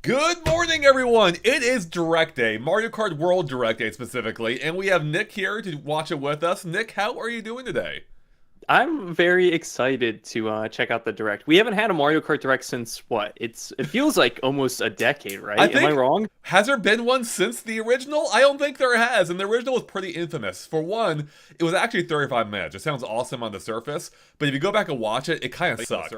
Good morning, everyone! It is Direct Day, Mario Kart World Direct Day specifically, and we have Nick here to watch it with us. Nick, how are you doing today? I'm very excited to check out the Direct. We haven't had a Mario Kart Direct since what? It feels like almost a decade, right? Am I wrong? Has there been one since the original? I don't think there has, and the original was pretty infamous. For one, it was actually 35 minutes. It sounds awesome on the surface, but if you go back and watch it, it kind of sucked.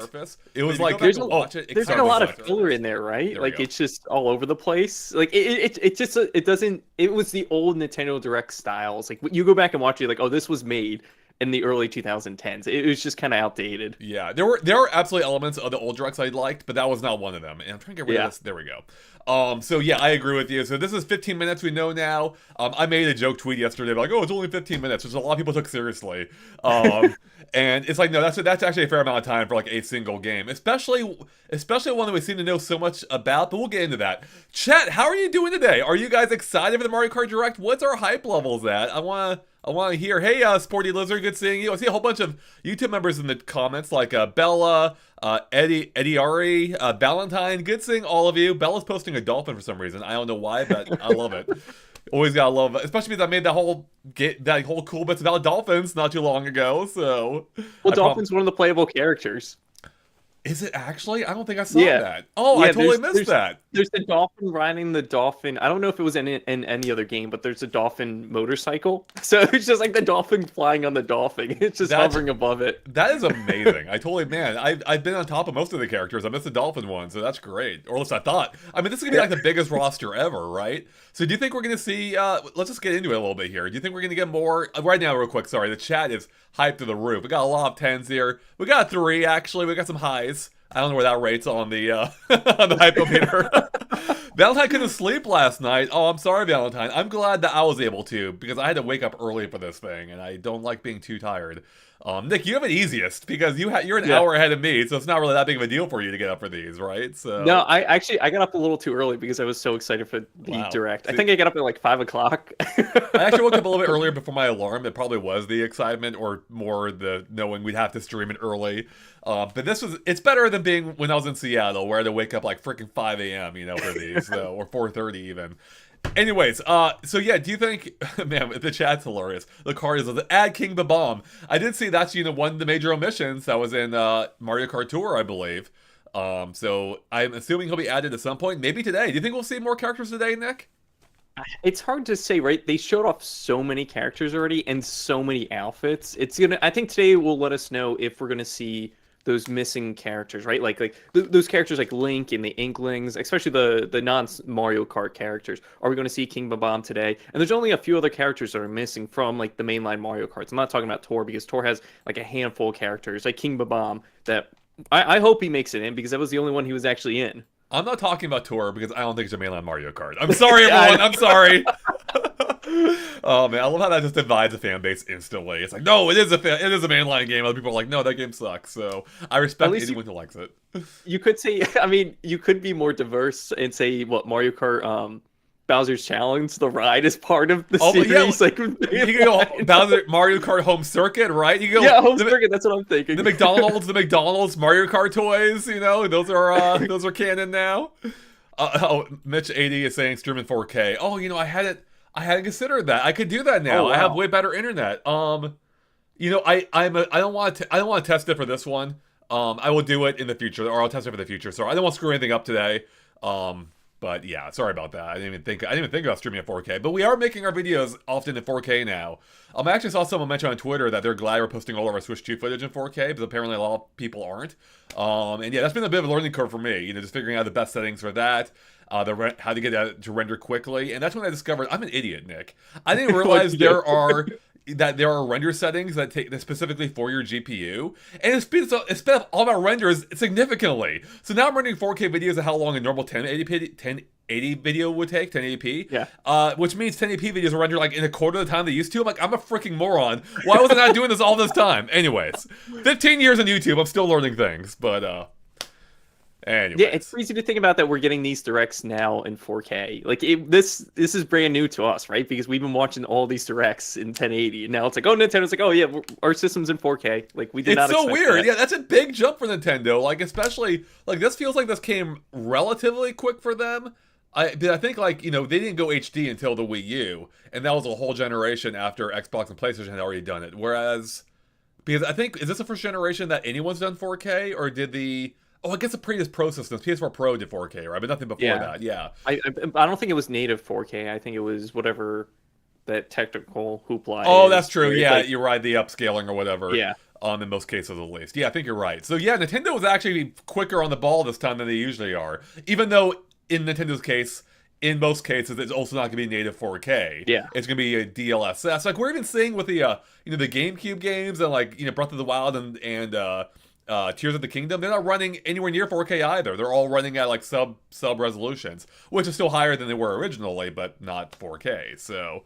It was like, there's like a lot of filler in there, right? Like it's just all over the place. Like it just it doesn't. It was the old Nintendo Direct styles. Like you go back and watch it, like, oh, this was made in the early 2010s. It was just kind of outdated. Yeah, there were absolutely elements of the old directs I liked, but that was not one of them. And I'm trying to get rid of this. There we go. So yeah, I agree with you. So this is 15 minutes, we know now. I made a joke tweet yesterday, like, oh, it's only 15 minutes, which a lot of people took seriously. And it's like, no, that's actually a fair amount of time for like a single game, especially one that we seem to know so much about. But we'll get into that. Chat, how are you doing today? Are you guys excited for the Mario Kart Direct? What's our hype levels at? I want to hear. Hey, Sporty Lizard, good seeing you. I see a whole bunch of YouTube members in the comments, like Bella, Eddie Ari, Valentine. Good seeing all of you. Bella's posting a dolphin for some reason. I don't know why, but I love it. Always gotta love it, especially because I made that whole cool bits about dolphins not too long ago. So, well, dolphin's one of the playable characters. Is it actually? I don't think I saw that. Oh, I totally missed that. There's a dolphin riding the dolphin. I don't know if it was in any other game, but there's a dolphin motorcycle. So it's just like the dolphin flying on the dolphin. It's just hovering above it. That is amazing. I've been on top of most of the characters. I missed the dolphin one, so that's great. Or at least I thought. I mean, this is going to be like the biggest roster ever, right? So do you think we're going to see, let's just get into it a little bit here. Do you think we're going to get more, right now real quick, sorry, the chat is hyped to the roof. We got a lot of 10s here. We got 3, actually. We got some highs. I don't know where that rates on the on the hypometer. Valentine couldn't sleep last night. Oh, I'm sorry, Valentine. I'm glad that I was able to, because I had to wake up early for this thing, and I don't like being too tired. Nick, you have it easiest because you're an hour ahead of me, so it's not really that big of a deal for you to get up for these, right? So no, I got up a little too early because I was so excited for the Direct. I think I got up at like 5 o'clock. I actually woke up a little bit earlier before my alarm. It probably was the excitement or more the knowing we'd have to stream it early. But it's better than being when I was in Seattle, where I had to wake up like freaking 5 a.m. For these, so, or 4:30 even. Anyways, so yeah, do you think, man, the chat's hilarious. The card is add King Bomb. I did see that's, one of the major omissions that was in Mario Kart Tour, I believe. So I'm assuming he'll be added at some point, maybe today. Do you think we'll see more characters today, Nick? It's hard to say, right? They showed off so many characters already and so many outfits. I think today will let us know if we're gonna see those missing characters, right? Like those characters like Link and the Inklings, especially the non-Mario Kart characters. Are we going to see King Bomb today? And there's only a few other characters that are missing from like the mainline Mario Karts. I'm not talking about Tor, because Tor has like a handful of characters, like King Bomb, that I hope he makes it in, because that was the only one he was actually in. I'm not talking about Tor because I don't think it's a mainline Mario Kart. I'm sorry, everyone. I'm sorry. Oh man, I love how that just divides the fan base instantly. It's like, no, it is a mainline game. Other people are like, no, that game sucks. So I respect anyone who likes it. You could say, I mean, you could be more diverse and say what Mario Kart Bowser's Challenge, the ride, is part of the series. Yeah, like you can go Bowser Mario Kart Home Circuit, right? You can go, Home Circuit. That's what I'm thinking. The McDonald's Mario Kart toys. Those are canon now. Mitch 80 is saying stream in 4K. Oh, I hadn't considered that. I could do that now. Oh, wow. I have way better internet. I don't want to test it for this one. I will do it in the future, or I'll test it for the future. So I don't want to screw anything up today. But yeah, sorry about that. I didn't even think about streaming at 4K. But we are making our videos often in 4K now. I actually saw someone mention on Twitter that they're glad we're posting all of our Switch 2 footage in 4K, because apparently a lot of people aren't. And yeah, that's been a bit of a learning curve for me. just figuring out the best settings for that. How to get that to render quickly. And that's when I discovered I'm an idiot, Nick. I didn't realize there are render settings that specifically for your GPU, and it speeds up all my renders significantly. So now I'm rendering 4K videos at how long a normal 1080 video would take, 1080p. Yeah. Which means 1080p videos are rendered like in a quarter of the time they used to. I'm like, I'm a freaking moron. Why was I not doing this all this time? Anyways, 15 years on YouTube, I'm still learning things, but Yeah, it's Anyways. crazy to think about that we're getting these directs now in 4K. Like this is brand new to us, right? Because we've been watching all these directs in 1080, and now it's like, oh, Nintendo's like, oh yeah, our system's in 4K. Like we did It's not so expect weird. that. Yeah, that's a big jump for Nintendo. Like, especially, like, this feels like this came relatively quick for them. I think, like, they didn't go HD until the Wii U, and that was a whole generation after Xbox and PlayStation had already done it. Whereas, because I think, is this the first generation that anyone's done 4K, or did the, oh, I guess the previous Pro systems, PS4 Pro did 4K, right? But nothing before Yeah, that, yeah. I don't think it was native 4K. I think it was whatever that technical hoopla Oh, that's is. true. Where it's Yeah, like, you're right. The upscaling or whatever. yeah, In most cases, at least. Yeah, I think you're right. So yeah, Nintendo was actually quicker on the ball this time than they usually are. Even though in Nintendo's case, in most cases, it's also not going to be native 4K. yeah. It's going to be a DLSS. Like we're even seeing with the the GameCube games and like Breath of the Wild and Tears of the Kingdom, they're not running anywhere near 4K either. They're all running at like sub resolutions, which is still higher than they were originally, but not 4K. So.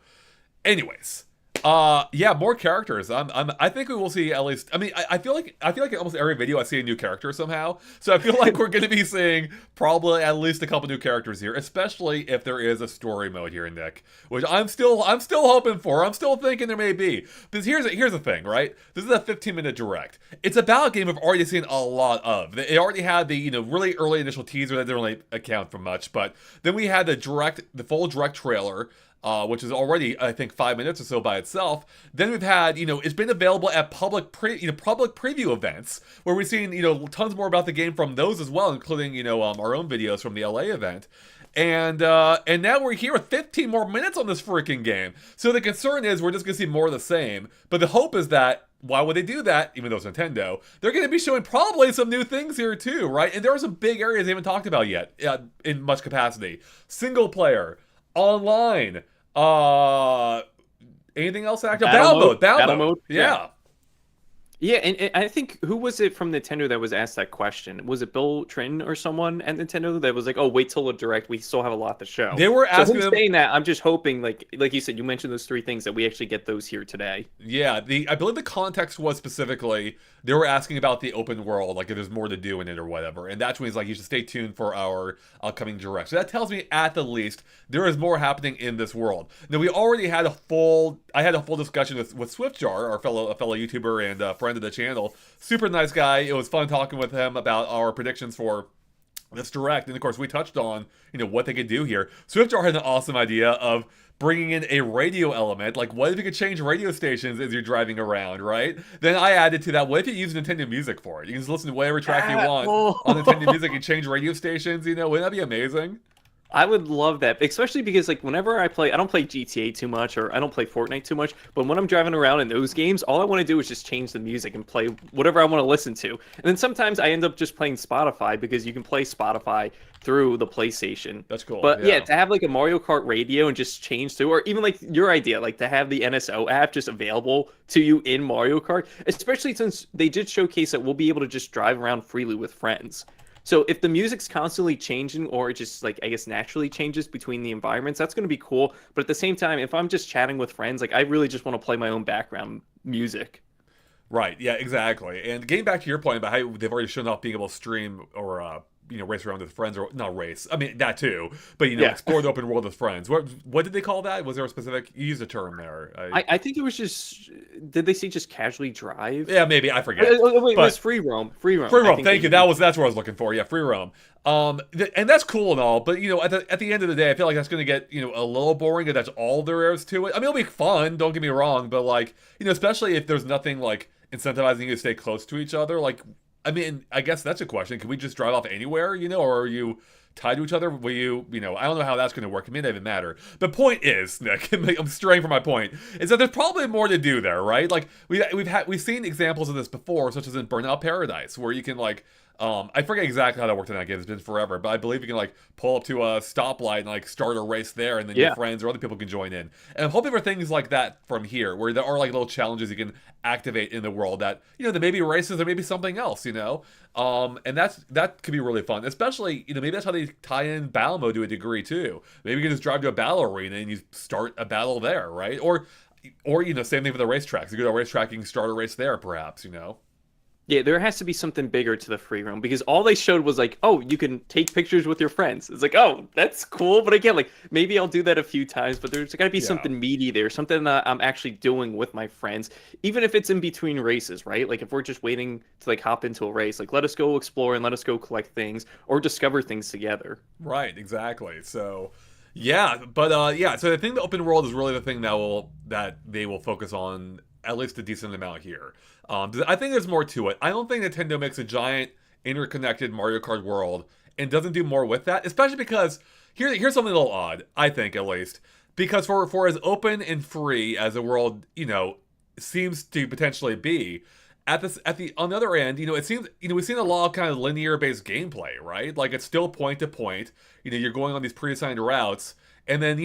Anyways, yeah, more characters. I think we will see at least. I mean, I feel like in almost every video I see a new character somehow. So I feel like we're going to be seeing probably at least a couple new characters here, especially if there is a story mode here, Nick, which I'm still hoping for. I'm still thinking there may be. Because here's the thing, right? This is a 15-minute direct. It's about a game I've already seen a lot of. They already had the really early initial teaser that didn't really account for much, but then we had the full direct trailer. Which is already, I think, 5 minutes or so by itself. Then we've had, it's been available at public preview events where we've seen, tons more about the game from those as well, including, our own videos from the LA event. And now we're here with 15 more minutes on this freaking game. So the concern is we're just gonna see more of the same. But the hope is that why would they do that? Even though it's Nintendo, they're going to be showing probably some new things here too, right? And there are some big areas they haven't talked about yet in much capacity. Single player, online. Anything else active? Battle mode. Yeah. Yeah, and I think who was it from Nintendo that was asked that question? Was it Bill Trin or someone at Nintendo that was like, "Oh, wait till the direct. We still have a lot to show." They were asking him saying that. I'm just hoping, like you said, you mentioned those three things that we actually get those here today. Yeah, I believe the context was specifically they were asking about the open world, like if there's more to do in it or whatever, and that's when he's like, "You should stay tuned for our upcoming direct." So that tells me at the least there is more happening in this world. Now we already had I had a full discussion with Swiftjar, our fellow YouTuber and friend of the channel. Super nice guy. It was fun talking with him about our predictions for this direct, and of course we touched on what they could do here. Swiftjar had an awesome idea of bringing in a radio element. Like, what if you could change radio stations as you're driving around, right? Then I added to that, what if you use Nintendo Music for it? You can just listen to whatever track you want on Nintendo Music and change radio stations. Wouldn't that be amazing? I would love that, especially because like whenever I don't play GTA too much, or I don't play Fortnite too much, but when I'm driving around in those games, all I want to do is just change the music and play whatever I want to listen to. And then sometimes I end up just playing Spotify because you can play Spotify through the PlayStation. That's cool. But yeah, to have like a Mario Kart radio and just change to, or even like your idea, like to have the NSO app just available to you in Mario Kart, especially since they did showcase that we'll be able to just drive around freely with friends. So if the music's constantly changing, or it just like I guess naturally changes between the environments, that's going to be cool. But at the same time, if I'm just chatting with friends, like I really just want to play my own background music. Right. Yeah. Exactly. And getting back to your point about how they've already shown off being able to stream or race around with friends, or not race. I mean that too, but explore the open world with friends. What did they call that? Was there a specific? You used a term there. I think it was just. Did they say just casually drive? Yeah, maybe I forget. Wait, it was free roam. Free roam. Thank you. That's what I was looking for. Yeah, free roam. And that's cool and all, but at the end of the day, I feel like that's going to get a little boring if that's all there is to it. I mean, it'll be fun. Don't get me wrong, but like especially if there's nothing like incentivizing you to stay close to each other, like. I mean, I guess that's a question. Can we just drive off anywhere, or are you tied to each other? Will you, I don't know how that's going to work. It may not even matter. The point is, Nick, I'm straying from my point, is that there's probably more to do there, right? Like, we've seen examples of this before, such as in Burnout Paradise, where you can, like, I forget exactly how that worked in that game. It's been forever, but I believe you can like pull up to a stoplight and like start a race there, and then your friends or other people can join in. And I'm hoping for things like that from here, where there are like little challenges you can activate in the world that there may be races, or maybe something else, and that could be really fun. Especially maybe that's how they tie in battle mode to a degree too. Maybe you can just drive to a battle arena and you start a battle there, right? Or same thing for the racetracks. You go to a racetrack, you can start a race there, perhaps. Yeah, there has to be something bigger to the free roam because all they showed was like, oh, you can take pictures with your friends. It's like, oh, that's cool. But again, like maybe I'll do that a few times, but there's got to be Yeah. something meaty there, something that I'm actually doing with my friends, even if it's in between races, right? Like if we're just waiting to like hop into a race, like let us go explore and let us go collect things or discover things together. Right, exactly. So, yeah, but yeah. So I think the open world is really the thing that they will focus on at least a decent amount here. I think there's more to it. I don't think Nintendo makes a giant interconnected Mario Kart world and doesn't do more with that, especially because here's something a little odd. I think at least because for as open and free as the world seems to potentially be, at the on the other end, it seems we've seen a lot of kind of linear based gameplay, right? Like it's still point to point. You're going on these preassigned routes, and then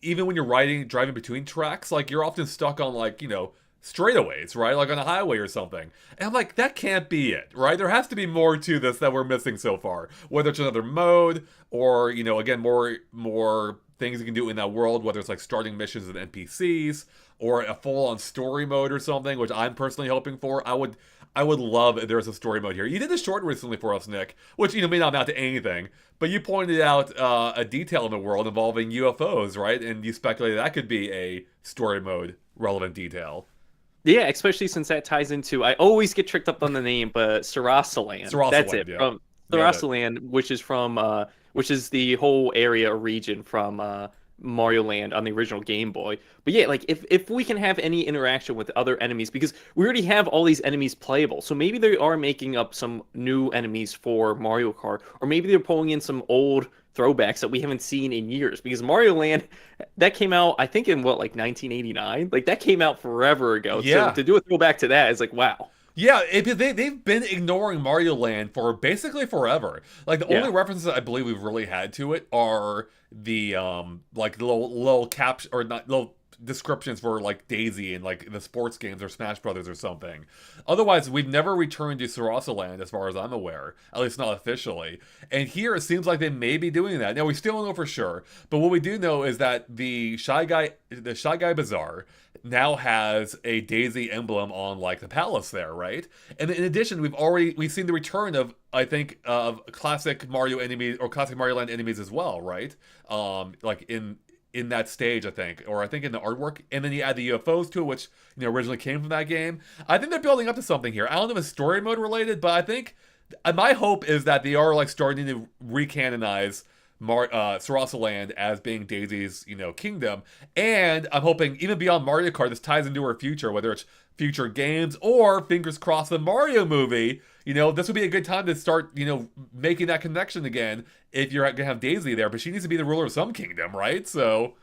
even when you're driving between tracks, like you're often stuck on like straightaways, right? Like on a highway or something. And I'm like, that can't be it, right? There has to be more to this that we're missing so far. Whether it's another mode or again more things you can do in that world, whether it's like starting missions with NPCs or a full-on story mode or something, which I'm personally hoping for. I would love if there's a story mode here. You did a short recently for us, Nick, which may not amount to anything, but you pointed out a detail in the world involving UFOs, right? And you speculated that could be a story mode relevant detail. Yeah, especially since that ties into I always get tricked up on the name, but Sarasaland. That's Sarasaland, it. yeah. From Nailed it. Sarasaland, which is the whole area or region from Mario Land on the original Game Boy. But yeah, like if we can have any interaction with other enemies, because we already have all these enemies playable, so maybe they are making up some new enemies for Mario Kart, or maybe they're pulling in some old throwbacks that we haven't seen in years. Because Mario Land, that came out, I think, in what, like 1989? Like that came out forever ago. So Yeah. to do a throwback to that is like, wow. Yeah, they've been ignoring Mario Land for basically forever. Like the only Yeah. references I believe we've really had to it are the like the little caps or not little descriptions for like Daisy and like the sports games or Smash Brothers or something. Otherwise, we've never returned to Sarasa Land as far as I'm aware, at least not officially. And here it seems like they may be doing that. Now we still don't know for sure, but what we do know is that the Shy Guy Bazaar now has a Daisy emblem on like the palace there, right? And in addition, we've seen the return of I think of classic Mario enemies or classic Mario Land enemies as well, right? Like in that stage, I think, or I think in the artwork, and then you add the UFOs to it, which originally came from that game. I think they're building up to something here. I don't know if it's story mode related, but I think my hope is that they are like starting to recanonize Sarasa Land as being Daisy's, kingdom. And I'm hoping even beyond Mario Kart, this ties into her future, whether it's future games or fingers crossed the Mario movie. This would be a good time to start, making that connection again if you're gonna have Daisy there. But she needs to be the ruler of some kingdom, right? So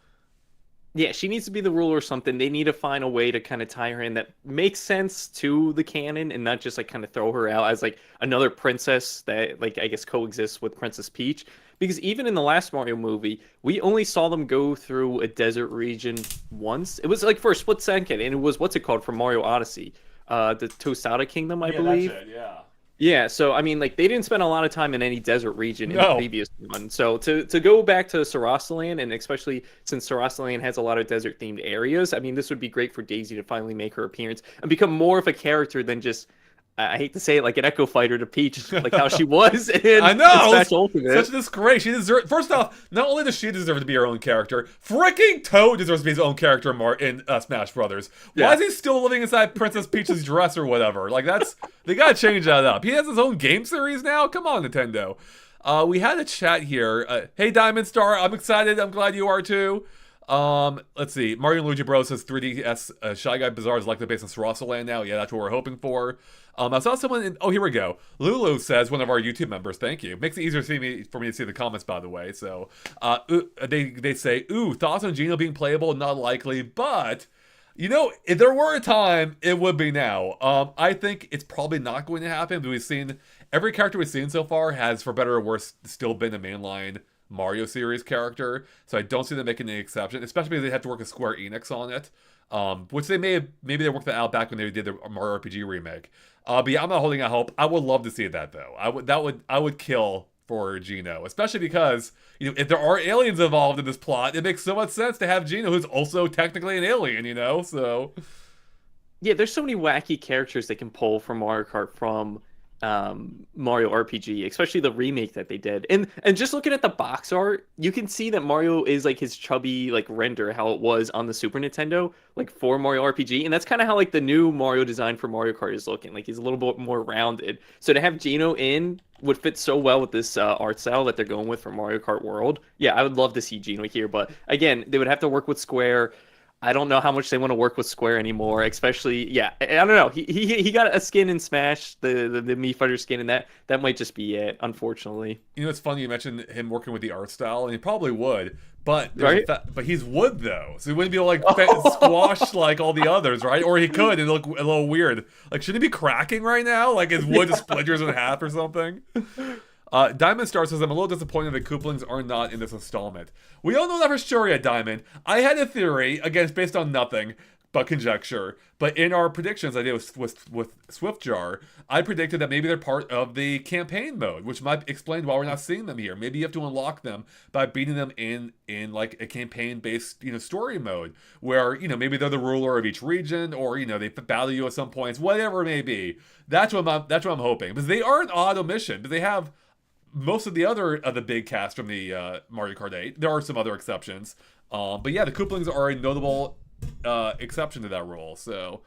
Yeah, she needs to be the ruler or something. They need to find a way to kind of tie her in that makes sense to the canon and not just like kind of throw her out as like another princess that like I guess coexists with Princess Peach. Because even in the last Mario movie, we only saw them go through a desert region once. It was like for a split second, and it was what's it called from Mario Odyssey? The Tostada Kingdom, I believe. that's it. Yeah. Yeah, so I mean, like they didn't spend a lot of time in any desert region in the No. previous one. So to go back to Sarasaland, and especially since Sarasaland has a lot of desert themed areas, I mean, this would be great for Daisy to finally make her appearance and become more of a character than just I hate to say it, like an Echo Fighter to Peach, like how she was in, I know. Smash Ultimate. Such a disgrace. She deserves. First off, not only does she deserve to be her own character, freaking Toad deserves to be his own character in Smash Brothers. Why Yeah. is he still living inside Princess Peach's dress or whatever? Like they gotta change that up. He has his own game series now. Come on, Nintendo. We had a chat here. Hey, Diamond Star, I'm excited. I'm glad you are too. Let's see. Mario and Luigi Bros says 3DS Shy Guy Bazaar is likely based in Sarasa Land now. Yeah, that's what we're hoping for. I saw someone in, oh, here we go. Lulu says, one of our YouTube members, thank you. Makes it easier for me to see the comments, by the way. So, they say, ooh, thoughts on Geno being playable? Not likely, but, if there were a time, it would be now. I think it's probably not going to happen, but every character we've seen so far has, for better or worse, still been a mainline Mario series character, so I don't see them making any exception, especially because they have to work with Square Enix on it, which maybe they worked that out back when they did the Mario RPG remake. But yeah, I'm not holding out hope. I would love to see that though. I would kill for Geno, especially because if there are aliens involved in this plot, it makes so much sense to have Geno, who's also technically an alien. So Yeah, there's so many wacky characters they can pull from Mario Kart from Mario RPG, especially the remake that they did. And just looking at the box art, you can see that Mario is like his chubby like render how it was on the Super Nintendo, like for Mario RPG, and that's kind of how like the new Mario design for Mario Kart is looking. Like he's a little bit more rounded. So to have Geno in would fit so well with this art style that they're going with for Mario Kart World. Yeah, I would love to see Geno here, but again, they would have to work with Square. I don't know how much they want to work with Square anymore, especially yeah. I don't know. He got a skin in Smash, the Mii Fighter skin, and that might just be it, unfortunately. You know, it's funny you mentioned him working with the art style, and he probably would. But Right? but he's wood though, so he wouldn't be able to like squash like all the others, right? Or he could, and look a little weird. Like, shouldn't he be cracking right now? Like his wood just splinters in half or something. Diamond Star says, I'm a little disappointed that Koopalings are not in this installment. We don't know that for sure yet, Diamond. I had a theory, again, it's based on nothing but conjecture. But in our predictions I did with Swiftjar, I predicted that maybe they're part of the campaign mode, which might explain why we're not seeing them here. Maybe you have to unlock them by beating them in like a campaign-based, story mode, where, maybe they're the ruler of each region, or, they battle you at some points, whatever it may be. That's what I'm hoping. Because they are an auto mission, but they have most of the other of the big cast from the Mario Kart 8. There are some other exceptions. But yeah, the Koopalings are a notable exception to that rule. So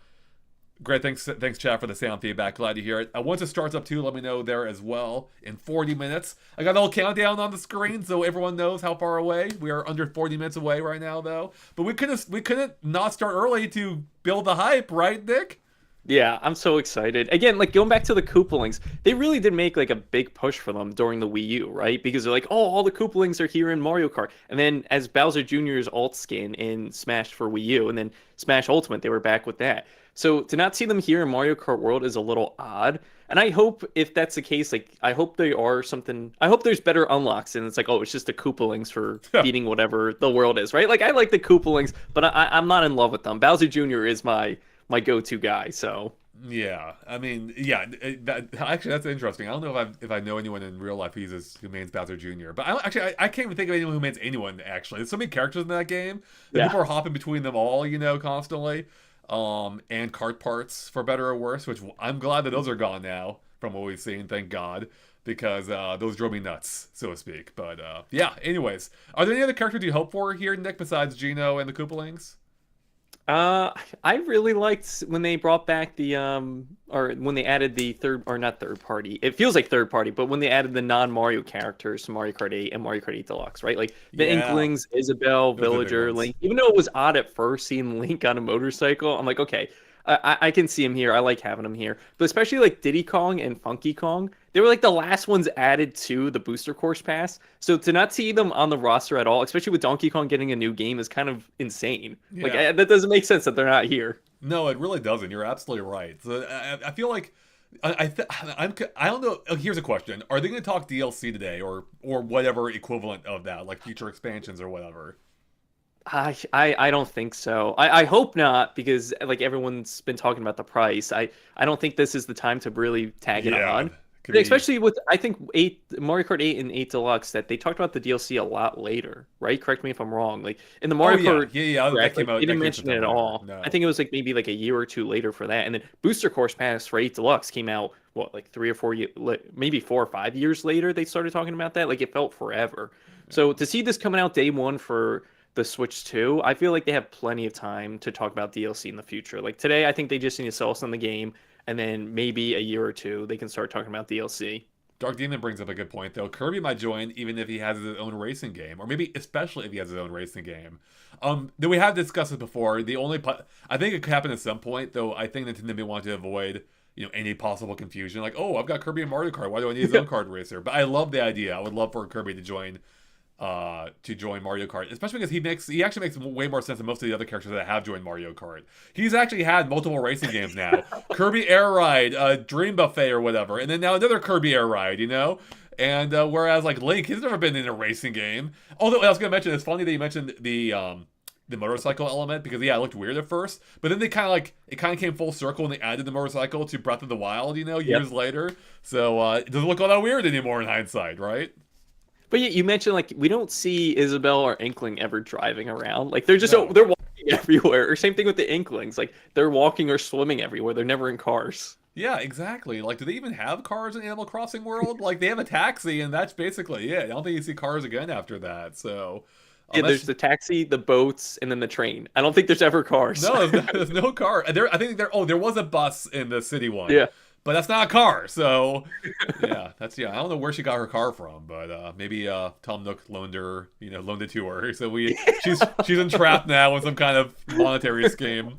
great, thanks chat for the sound feedback. Glad to hear it. Once it starts up too, let me know there as well in 40 minutes. I got a little countdown on the screen so everyone knows how far away. We are under 40 minutes away right now though. But we couldn't not start early to build the hype, right, Nick? Yeah, I'm so excited. Again, like going back to the Koopalings, they really did make like a big push for them during the Wii U, right? Because they're like, oh, all the Koopalings are here in Mario Kart. And then as Bowser Jr.'s alt skin in Smash for Wii U, and then Smash Ultimate, they were back with that. So to not see them here in Mario Kart World is a little odd. And I hope if that's the case, like I hope they are something. I hope there's better unlocks, and it's like, oh, it's just the Koopalings for beating whatever the world is, right? Like I like the Koopalings, but I'm not in love with them. Bowser Jr. is my go-to guy. So yeah, I mean, yeah. Actually, that's interesting. I don't know if I know anyone in real life who mains Bowser Jr. But I can't even think of anyone who mains anyone. Actually, there's so many characters in that game that people are hopping between them all, constantly. And cart parts for better or worse, which I'm glad that those are gone now from what we've seen. Thank God. Because those drove me nuts, so to speak. But yeah, anyways. Are there any other characters you hope for here, Nick, besides Geno and the Koopalings? I really liked when they brought back the or when they added the third, or not third party. It feels like third party, but when they added the non-Mario characters to Mario Kart 8 and Mario Kart 8 Deluxe, right? Like the Inklings, Isabelle, Villager, Link. Even though it was odd at first seeing Link on a motorcycle, I'm like, okay, I can see him here. I like having him here. But especially like Diddy Kong and Funky Kong, they were like the last ones added to the booster course pass. So to not see them on the roster at all, especially with Donkey Kong getting a new game, is kind of insane. Yeah. Like that doesn't make sense that they're not here. No, it really doesn't. You're absolutely right. So I feel like I don't know. Here's a question: are they going to talk DLC today, or whatever equivalent of that, like future expansions or whatever? I don't think so. I hope not, because like everyone's been talking about the price. I don't think this is the time to really tag it on. Especially with, I think, Mario Kart 8 and 8 Deluxe, that they talked about the DLC a lot later, right? Correct me if I'm wrong. Like in the Mario Kart, that came out. They didn't mention it at all. No. I think it was like maybe like a year or two later for that. And then Booster Course Pass for 8 Deluxe came out, what, like 3 or 4 years, maybe 4 or 5 years later. They started talking about that. Like it felt forever. Yeah. So to see this coming out day one for the Switch 2, I feel like they have plenty of time to talk about DLC in the future. Like today, I think they just need to sell us on the game, and then maybe a year or two they can start talking about DLC. Dark Demon brings up a good point though. Kirby might join even if he has his own racing game, or maybe especially if he has his own racing game. Then we have discussed it before. I think it could happen at some point, though. I think Nintendo may want to avoid any possible confusion. Like, oh, I've got Kirby and Mario Kart. Why do I need his own kart racer? But I love the idea. I would love for Kirby to join Mario Kart, especially because he actually makes way more sense than most of the other characters that have joined Mario Kart. He's actually had multiple racing games now. Kirby Air Ride, Dream Buffet or whatever, and then now another Kirby Air Ride, And whereas like Link, he's never been in a racing game. Although I was going to mention, it's funny that you mentioned the motorcycle element, because it looked weird at first, but then it kind of came full circle and they added the motorcycle to Breath of the Wild, years later. So it doesn't look all that weird anymore in hindsight, right? But yeah, you mentioned like we don't see Isabelle or Inkling ever driving around. Like they're just they're walking walking everywhere. Or same thing with the Inklings. Like they're walking or swimming everywhere. They're never in cars. Yeah, exactly. Like, do they even have cars in Animal Crossing World? Like, they have a taxi, and that's basically it. I don't think you see cars again after that. So, Yeah, there's that's the taxi, the boats, and then the train. I don't think there's ever cars. no, there's no car. I think there. Oh, there was a bus in the city one, Yeah. but that's not a car. So, yeah, I don't know where she got her car from, but maybe Tom Nook loaned it to her. So she's entrapped now in some kind of monetary scheme.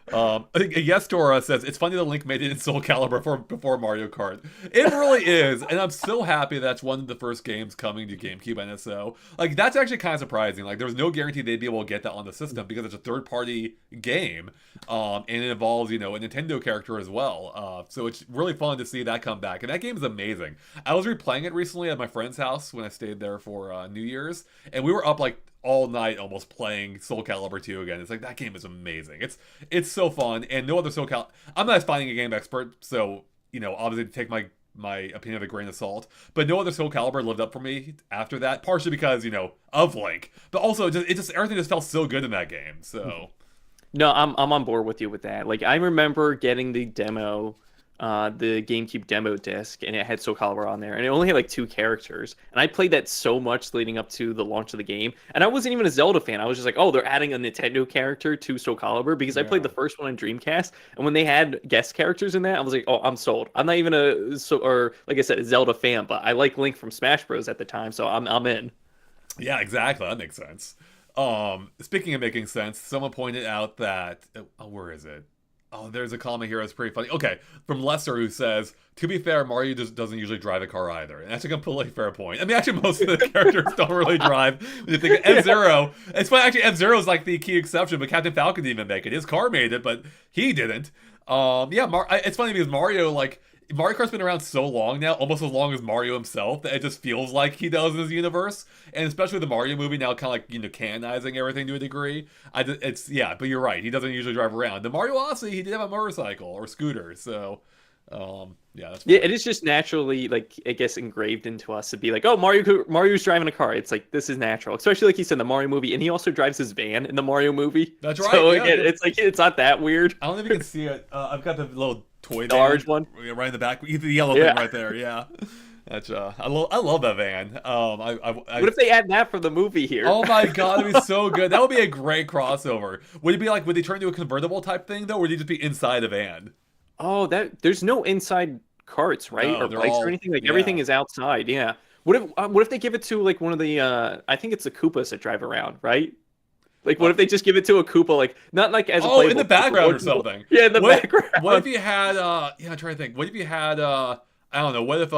I think Yes Dora says it's funny that Link made it in Soul Calibur before Mario Kart. It really is, and I'm so happy that's one of the first games coming to GameCube NSO. Like that's actually kind of surprising. Like there was no guarantee they'd be able to get that on the system because it's a third-party game, and it involves a Nintendo character as well. So it's really fun to see that come back, and that game is amazing. I was replaying it recently at my friend's house when I stayed there for New Year's, and we were up like all night almost playing Soul Calibur 2 again. It's like that game is amazing. It's so fun, and no other I'm not a fighting game expert, so obviously take my opinion with a grain of salt. But no other Soul Calibur lived up for me after that, partially because of Link, but also just everything just felt so good in that game. So No, I'm on board with you with that. Like I remember getting the demo, the GameCube demo disc, and it had Soul Calibur on there, and it only had like 2 characters. And I played that so much leading up to the launch of the game, and I wasn't even a Zelda fan. I was just like, oh, they're adding a Nintendo character to Soul Calibur because I played the first one on Dreamcast, and when they had guest characters in that, I was like, oh, I'm sold. I'm not even or like I said, a Zelda fan, but I like Link from Smash Bros at the time, so I'm in. yeah, exactly. That makes sense. Speaking of making sense, someone pointed out that where is it? Oh, there's a comment here that's pretty funny. Okay, from Lesser who says, to be fair, Mario just doesn't usually drive a car either. And that's a completely fair point. I mean, actually, most of the characters don't really drive. When you think of F-Zero, it's funny, actually, F-Zero is like the key exception, but Captain Falcon didn't even make it. His car made it, but he didn't. It's funny because Mario Kart's been around so long now, almost as long as Mario himself, that it just feels like he does in his universe. And especially the Mario movie now kind of like, canonizing everything to a degree. But you're right. He doesn't usually drive around. The Mario Odyssey, he did have a motorcycle or scooter. So, that's Yeah, it is just naturally, like, I guess, engraved into us to be like, oh, Mario's driving a car. It's like, this is natural. Especially like he said in the Mario movie, and he also drives his van in the Mario movie. That's right. So yeah. again, it's like, it's not that weird. I don't know if you can see it. I've got the little toy large one right in the back, the yellow thing right there. Yeah, that's I love that van. What if they add that for the movie here? Oh my god, it'd be so good. That would be a great crossover. Would it be like, would they turn into a convertible type thing though, or would it just be inside a van? Oh, there's no inside carts, right? No, or bikes or anything. Like everything is outside. Yeah. What if they give it to like one of the I think it's the Koopas that drive around, right? Like, what if they just give it to a Koopa, like, not like as a in the background or something? Yeah, in the background. What if you had, I'm trying to think. What if you had, I don't know, what if,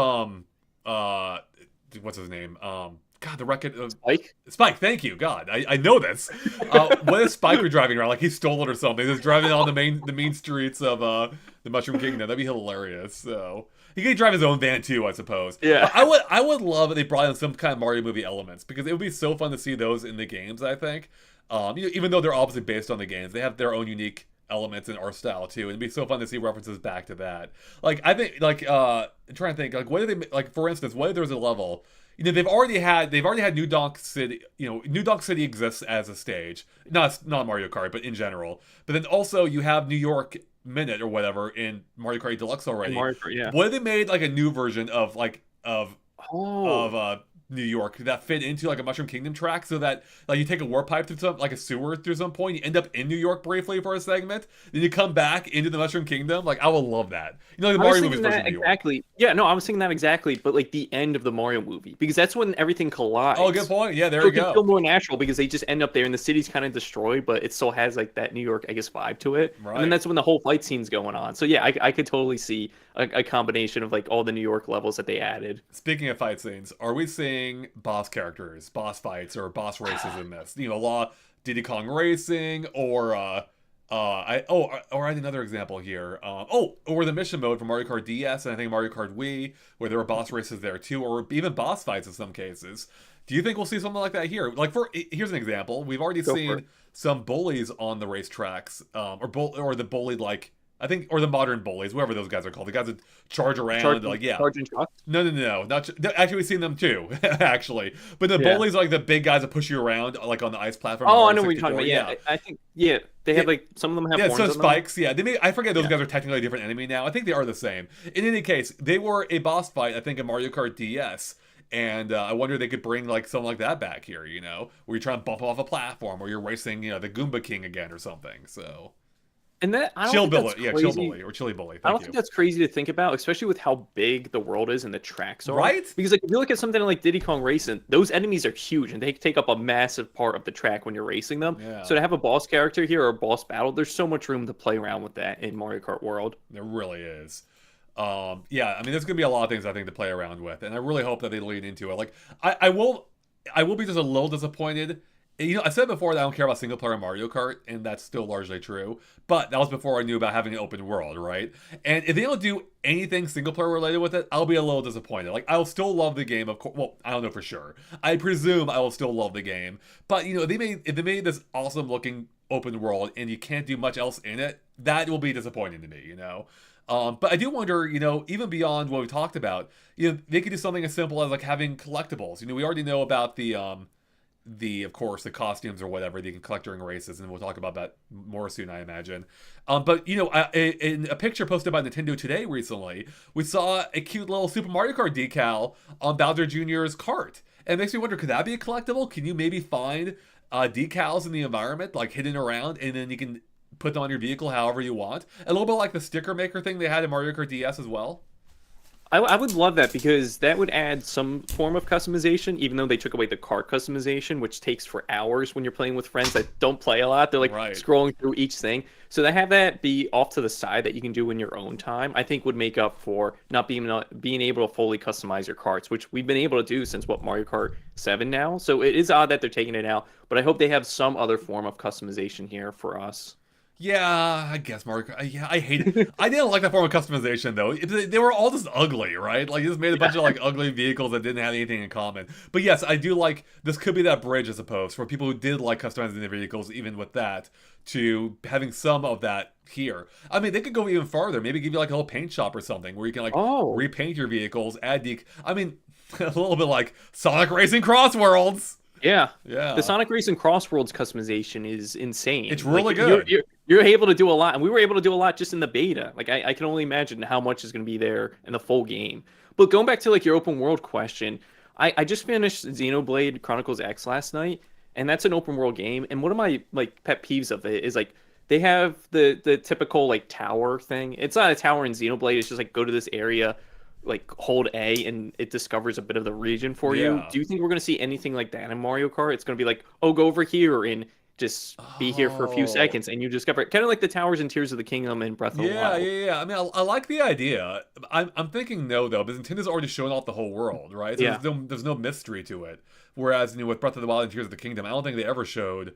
what's his name? God, the record of Spike? Spike, thank you. God, I know this. What if Spike were driving around, like he stole it or something? Just driving on the main streets of the Mushroom Kingdom. That'd be hilarious. So he could drive his own van too, I suppose. Yeah. But I would love if they brought in some kind of Mario movie elements, because it would be so fun to see those in the games, I think. Even though they're obviously based on the games, they have their own unique elements in art style too. It'd be so fun to see references back to that. Like, I think, like, I'm trying to think, like, what if they, like, for instance, what if there was a level, they've already had New Donk City. New Donk City exists as a stage, not Mario Kart, but in general. But then also you have New York Minute or whatever in Mario Kart Deluxe already. Mario Kart, yeah. What if they made like a new version of New York that fit into like a Mushroom Kingdom track, so that like you take a warp pipe through like a sewer through some point, you end up in New York briefly for a segment, then you come back into the Mushroom Kingdom. Like, I would love that. The Mario movie version of New York. Exactly. Yeah, no, I was thinking that exactly, but like the end of the Mario movie, because that's when everything collides. Oh, good point. Yeah, there you go. It's still more natural because they just end up there and the city's kind of destroyed, but it still has like that New York, I guess, vibe to it. Right. And then that's when the whole fight scene's going on. So yeah, I could totally see a combination of like all the New York levels that they added. Speaking of fight scenes, are we seeing boss characters, boss fights, or boss races in this? Diddy Kong Racing, or I had another example here. Or the mission mode for Mario Kart DS and I think Mario Kart Wii, where there were boss races there too, or even boss fights in some cases. Do you think we'll see something like that here? Like, here's an example. We've already seen some bullies on the racetracks, or the bullied like I think, or the modern bullies, whatever those guys are called. The guys that charge around, Charging, like, yeah. charging trucks. No. Not actually, we've seen them too, actually. But the Yeah. bullies are like the big guys that push you around, like on the ice platform in Oh, I Mario know what you're talking 64. about. Yeah, Yeah, I think yeah, they yeah, have like some of them have yeah. horns So on them. spikes, yeah. I forget those Yeah. guys are technically a different enemy now. I think they are the same. In any case, they were a boss fight. I think in Mario Kart DS. And I wonder if they could bring like something like that back here, where you're trying to bump off a platform, or you're racing, the Goomba King again or something. So And that I don't chill think that's bully, yeah, chill crazy. bully or chili bully. I Thank don't you. think that's crazy to think about, especially with how big the world is and the tracks are. Right? Because like if you look at something like Diddy Kong Racing, those enemies are huge and they take up a massive part of the track when you're racing them. Yeah. So to have a boss character here or a boss battle, there's so much room to play around with that in Mario Kart World. There really is. Yeah, I mean, there's gonna be a lot of things I think to play around with, and I really hope that they lean into it. Like, I will be just a little disappointed. I said before that I don't care about single player Mario Kart, and that's still largely true. But that was before I knew about having an open world, right? And if they don't do anything single player related with it, I'll be a little disappointed. Like, I'll still love the game, of course. Well, I don't know for sure. I presume I will still love the game. But if they made this awesome looking open world and you can't do much else in it, that will be disappointing to me. But I do wonder, even beyond what we talked about, they could do something as simple as like having collectibles. We already know about of course, the costumes or whatever they can collect during races, and we'll talk about that more soon, I imagine. But in a picture posted by Nintendo Today recently, we saw a cute little Super Mario Kart decal on Bowser Jr.'s cart. And it makes me wonder, could that be a collectible? Can you maybe find decals in the environment, like hidden around, and then you can put them on your vehicle however you want? A little bit like the sticker maker thing they had in Mario Kart DS as well. I would love that because that would add some form of customization, even though they took away the cart customization, which takes for hours when you're playing with friends that don't play a lot. They're like Right. scrolling through each thing. So to have that be off to the side that you can do in your own time, I think would make up for not being able to fully customize your carts, which we've been able to do since Mario Kart 7 now. So it is odd that they're taking it out, but I hope they have some other form of customization here for us. Yeah, I guess Mario Kart. Yeah, I hate it. I didn't like that form of customization though. They were all just ugly, right? Like, you just made a bunch of like ugly vehicles that didn't have anything in common. But yes, I do like this. Could be that bridge, I suppose, for people who did like customizing their vehicles, even with that, to having some of that here. I mean, they could go even farther. Maybe give you like a little paint shop or something where you can like Oh, repaint your vehicles, I mean, a little bit like Sonic Racing Cross Worlds. yeah. Yeah, The Sonic Racing Crossworlds customization is insane. it's really Like, good. you're able to do a lot, and we were able to do a lot just in the beta. Like I can only imagine how much is going to be there in the full game. But going back to like your open world question, I just finished Xenoblade Chronicles X last night, and that's an open world game. And one of my like pet peeves of it is like they have the typical like tower thing. It's not a tower in Xenoblade. It's just like go to this area, like hold A, and it discovers a bit of the region for you. Yeah. Do you think we're going to see anything like that in Mario Kart? It's going to be like, oh, go over here and just be here for a few Oh. seconds, and you discover it. Kind of like the towers in Tears of the Kingdom and Breath of the Yeah, Wild. yeah, yeah. I mean, I like the idea. I'm thinking no though, because Nintendo's already shown off the whole world, right? So Yeah. there's no mystery to it. Whereas with Breath of the Wild and Tears of the Kingdom, I don't think they ever showed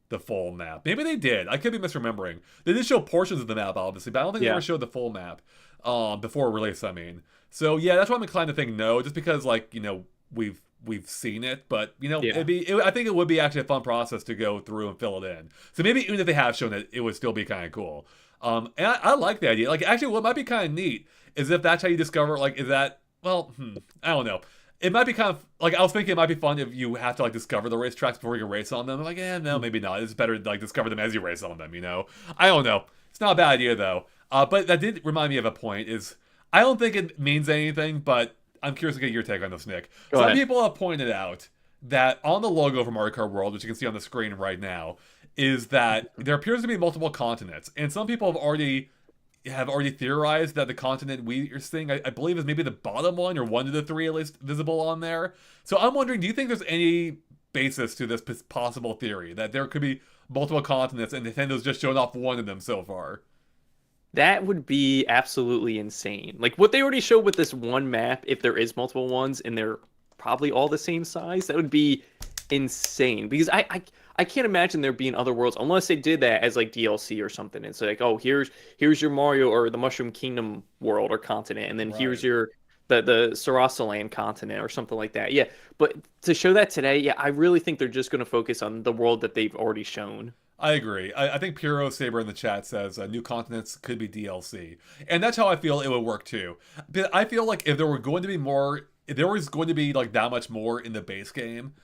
the full map. Maybe they did. I could be misremembering. They did show portions of the map, obviously, but I don't think they Yeah. ever showed the full map before release. I mean, so yeah, that's why I'm inclined to think no, just because we've seen it, but Yeah. I think it would be actually a fun process to go through and fill it in. So maybe even if they have shown it, it would still be kind of cool. And I like the idea. Like, actually, what might be kind of neat is if that's how you discover. Like, is that I don't know. It might be kind of like, I was thinking it might be fun if you have to like discover the racetracks before you can race on them. I'm like, no, maybe not. It's better to like discover them as you race on them. I don't know. It's not a bad idea though. But that did remind me of a point. Is I don't think it means anything, but I'm curious to get your take on this, Nick. Go Some ahead. people have pointed out that on the logo for Mario Kart World, which you can see on the screen right now, is that there appears to be multiple continents, and some people have already theorized that the continent we are seeing, I believe, is maybe the bottom one or one of the three at least visible on there. So I'm wondering, do you think there's any basis to this possible theory that there could be multiple continents and Nintendo's just shown off one of them so far? That would be absolutely insane. Like what they already showed with this one map, if there is multiple ones and they're probably all the same size, that would be insane. Because I can't imagine there being other worlds unless they did that as like DLC or something. It's like, oh, here's your Mario or the Mushroom Kingdom world or continent, and then here's Right. your the Sarasaland continent or something like that. Yeah, but to show that today, yeah, I really think they're just going to focus on the world that they've already shown. I agree. I think Puro Saber in the chat says new continents could be DLC, and that's how I feel it would work too. But I feel like if there were going to be more, if there was going to be like that much more in the base game,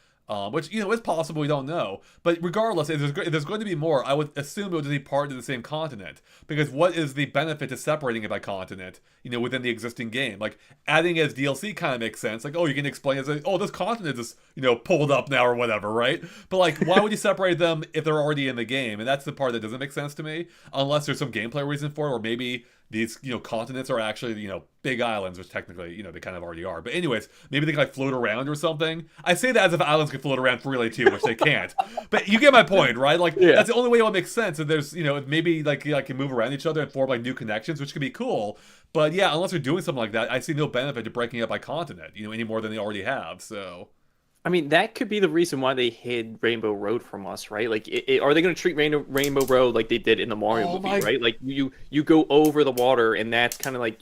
which is possible, we don't know. But regardless, if there's going to be more, I would assume it would just be part of the same continent. Because what is the benefit to separating it by continent? Within the existing game, like adding it as DLC kind of makes sense. Like, oh, you can explain as oh, this continent is pulled up now or whatever, right? But like, why would you separate them if they're already in the game? And that's the part that doesn't make sense to me, unless there's some gameplay reason for it, or maybe these continents are actually big islands, which technically they kind of already are. But anyways, maybe they can like float around or something. I say that as if islands can float around freely too, which they can't. But you get my point, right? Like that's the only way it will make sense. And there's maybe like can move around each other and form like new connections, which could be cool. But yeah, unless they're doing something like that, I see no benefit to breaking up by continent, any more than they already have. So. I mean, that could be the reason why they hid Rainbow Road from us, right? Like, are they going to treat Rainbow Road like they did in the Mario movie, right? Like, you go over the water, and that's kind of like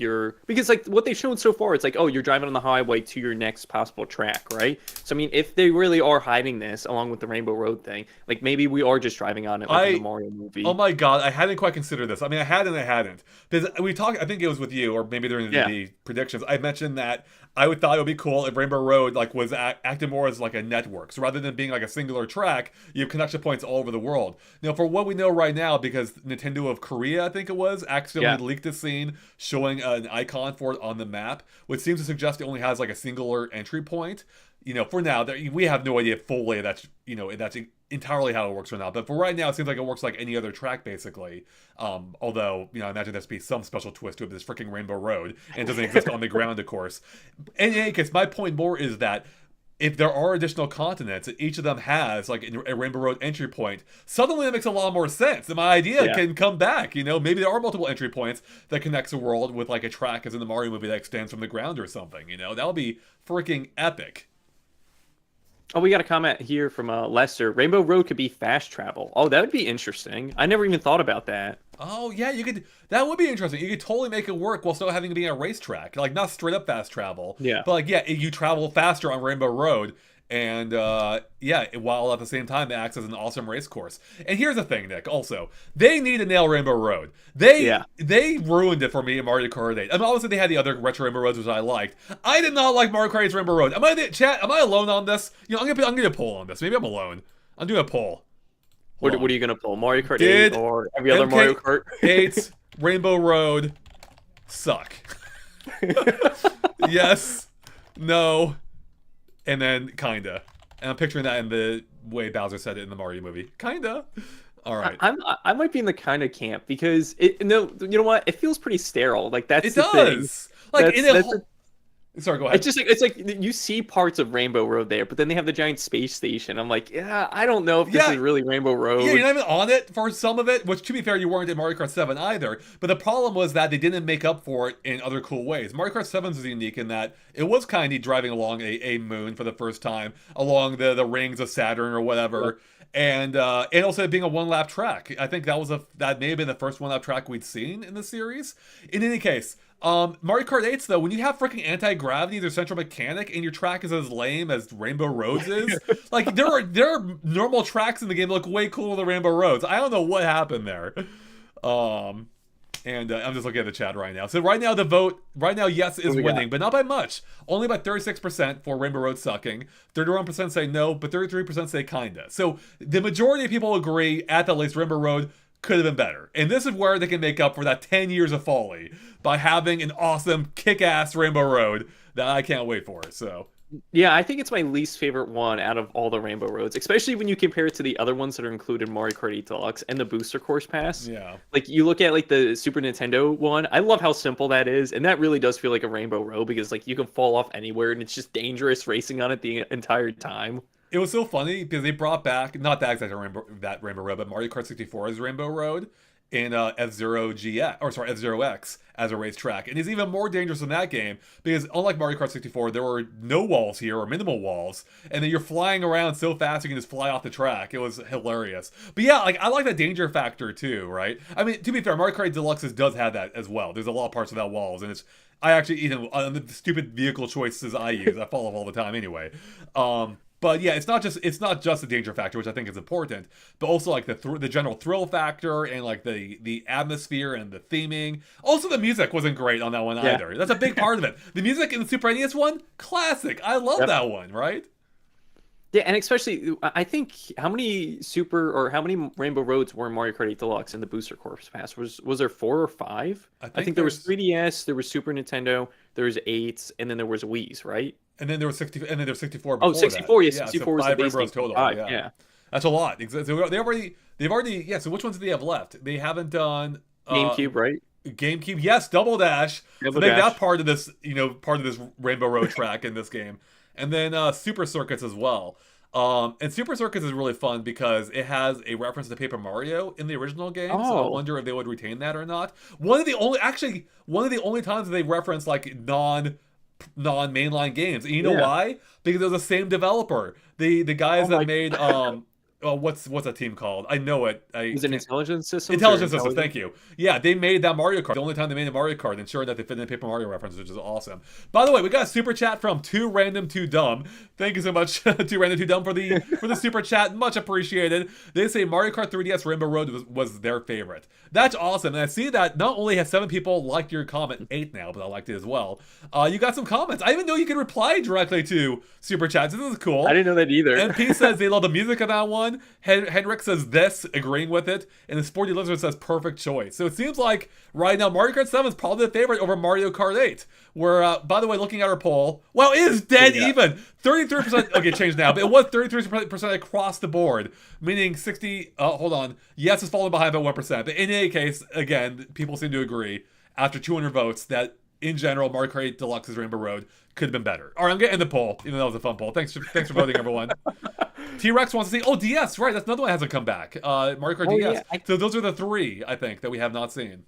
because like what they've shown so far, it's like, oh, you're driving on the highway to your next possible track, right? So I mean, if they really are hiding this along with the Rainbow Road thing, like maybe we are just driving on it like in the Mario movie. Oh my god, I hadn't quite considered this. I mean, I had and I hadn't. Because we talked, I think it was with you, or maybe during the predictions, I mentioned that I thought it would be cool if Rainbow Road like was acted more as like a network. So rather than being like a singular track, you have connection points all over the world. For what we know right now, because Nintendo of Korea, I think it was, accidentally leaked a scene showing an icon for it on the map, which seems to suggest it only has like a singular entry point. For now, we have no idea fully that's entirely how it works or not. But for right now, it seems like it works like any other track, basically. Although, I imagine there's be some special twist to it, this freaking Rainbow Road, and it doesn't exist on the ground, of course. In any case, my point more is that if there are additional continents and each of them has like a Rainbow Road entry point, suddenly that makes a lot more sense. And my idea can come back. Maybe there are multiple entry points that connects the world with like a track as in the Mario movie that extends from the ground or something. That would be freaking epic. Oh, we got a comment here from Lester. Rainbow Road could be fast travel. Oh, that would be interesting. I never even thought about that. Oh, yeah, you could. That would be interesting. You could totally make it work while still having to be a racetrack. Like, not straight up fast travel. Yeah. But, like, yeah, you travel faster on Rainbow Road. And, while at the same time it acts as an awesome race course. And here's the thing, Nick, also. They need to nail Rainbow Road. They ruined it for me in Mario Kart 8. I mean, obviously they had the other retro Rainbow Roads, which I liked. I did not like Mario Kart 8's Rainbow Road. Am I alone on this? I'm gonna do a poll on this. Maybe I'm alone. I'm doing a poll. What are you gonna pull? Mario Kart 8 or every other Mario Kart? 8's Rainbow Road suck. Yes. No. And then kinda. And I'm picturing that in the way Bowser said it in the Mario movie. Kinda. All right. I might be in the kinda camp because you know what? It feels pretty sterile. Like that's the thing. Like Sorry, go ahead. It's like you see parts of Rainbow Road there, but then they have the giant space station. I'm like, yeah, I don't know if this is really Rainbow Road. Yeah, you're not even on it for some of it, which to be fair, you weren't in Mario Kart 7 either. But the problem was that they didn't make up for it in other cool ways. Mario Kart 7 was unique in that it was kind of driving along a moon for the first time, along the rings of Saturn or whatever. And also being a one-lap track. I think that may have been the first one-lap track we'd seen in the series. In any case, Mario Kart 8's though, when you have freaking anti-gravity, there's central mechanic, and your track is as lame as Rainbow Roads is, like there are normal tracks in the game that look way cooler than Rainbow Roads. I don't know what happened there. And I'm just looking at the chat right now. So right now the vote, yes is winning, but not by much. Only by 36% for Rainbow Road sucking. 31% say no, but 33% say kinda. So the majority of people agree at the least Rainbow Road could have been better. And this is where they can make up for that 10 years of folly by having an awesome kick-ass Rainbow Road that I can't wait for. So yeah, I think it's my least favorite one out of all the Rainbow Roads, especially when you compare it to the other ones that are included in Mario Kart 8 Deluxe and the Booster Course Pass. Yeah. Like, you look at, like, the Super Nintendo one, I love how simple that is, and that really does feel like a Rainbow Road because, like, you can fall off anywhere, and it's just dangerous racing on it the entire time. It was so funny because they brought back, not that exact Rainbow Road, but Mario Kart 64's Rainbow Road in F-Zero GX, or sorry, F-Zero X as a racetrack. And it's even more dangerous in that game because unlike Mario Kart 64, there were no walls here or minimal walls. And then you're flying around so fast you can just fly off the track. It was hilarious. But yeah, like I like that danger factor too, right? I mean, to be fair, Mario Kart Deluxe does have that as well. There's a lot of parts without walls, and I actually, on the stupid vehicle choices I use, I fall off all the time anyway. But yeah, it's not just the danger factor, which I think is important, but also like the general thrill factor and like the atmosphere and the theming. Also, the music wasn't great on that one Yeah. either. That's a big part of it. The music in the Super NES one, classic. I love Yep. that one. Right? Yeah, and especially I think how many how many Rainbow Roads were in Mario Kart 8 Deluxe in the Booster Corps Pass? Was there 4 or 5? I think there was 3DS, there was Super Nintendo, there was 8, and then there was Wii's, right? And then there was 60, and then there was 64 Oh, before 64, that. yeah, Yeah, 64 so was the 5 base Rainbows game. total. 5, Yeah. yeah. That's a lot. So they've already yeah. So which ones do they have left? They haven't done GameCube, right? GameCube. Yes, Double Dash. Double So make Dash. that part of this, part of this Rainbow Road track in this game, and then Super Circuits as well. And Super Circuits is really fun because it has a reference to Paper Mario in the original game. So I Oh. wonder if they would retain that or not. One of the only times that they reference like non-mainline games. And you know Yeah. why? Because it was the same developer. The guys Oh that my made what's that team called? I know it. Was it Intelligence Systems? Intelligence Systems, thank you. Yeah, they made that Mario Kart. The only time they made a Mario Kart, ensuring that they fit in the Paper Mario reference, which is awesome. By the way, we got a super chat from Too Random Too Dumb. Thank you so much, Too Random Too Dumb, for the super chat. Much appreciated. They say Mario Kart 3DS Rainbow Road was their favorite. That's awesome. And I see that not only have 7 people liked your comment, 8 now, but I liked it as well. You got some comments. I even know you can reply directly to super chats. This is cool. I didn't know that either. MP says they love the music of that one. Henrik says this, agreeing with it. And the Sporty Lizard says perfect choice. So it seems like right now Mario Kart 7 is probably the favorite over Mario Kart 8. Where, by the way, looking at our poll, well, it is dead even. 33%, okay, changed now, but it was 33% across the board. Meaning 60, hold on. Yes, it's falling behind by 1%. But in any case, again, people seem to agree after 200 votes that in general, Mario Kart 8 Deluxe's Rainbow Road could have been better. All right, I'm getting the poll, even though that was a fun poll. Thanks for voting, everyone. T-Rex wants to see, DS, right, that's another one that hasn't come back. Mario Kart DS. Yeah, So those are the 3, I think, that we have not seen.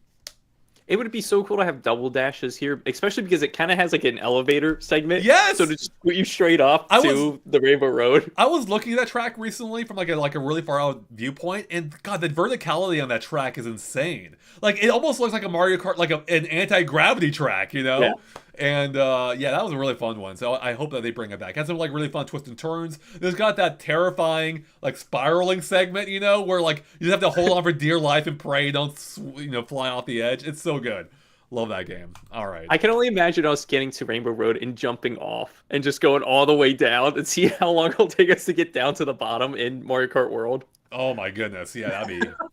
It would be so cool to have double dashes here, especially because it kind of has like an elevator segment. Yes! So to just put you straight up to the Rainbow Road. I was looking at that track recently from like a really far out viewpoint, and God, the verticality on that track is insane. Like it almost looks like a Mario Kart, like an anti-gravity track, Yeah. And that was a really fun one. So I hope that they bring it back. It has some like really fun twists and turns. There's got that terrifying like spiraling segment, where like you just have to hold on for dear life and pray you don't fly off the edge. It's so good. Love that game. All right. I can only imagine us getting to Rainbow Road and jumping off and just going all the way down and see how long it'll take us to get down to the bottom in Mario Kart World. Oh my goodness. Yeah,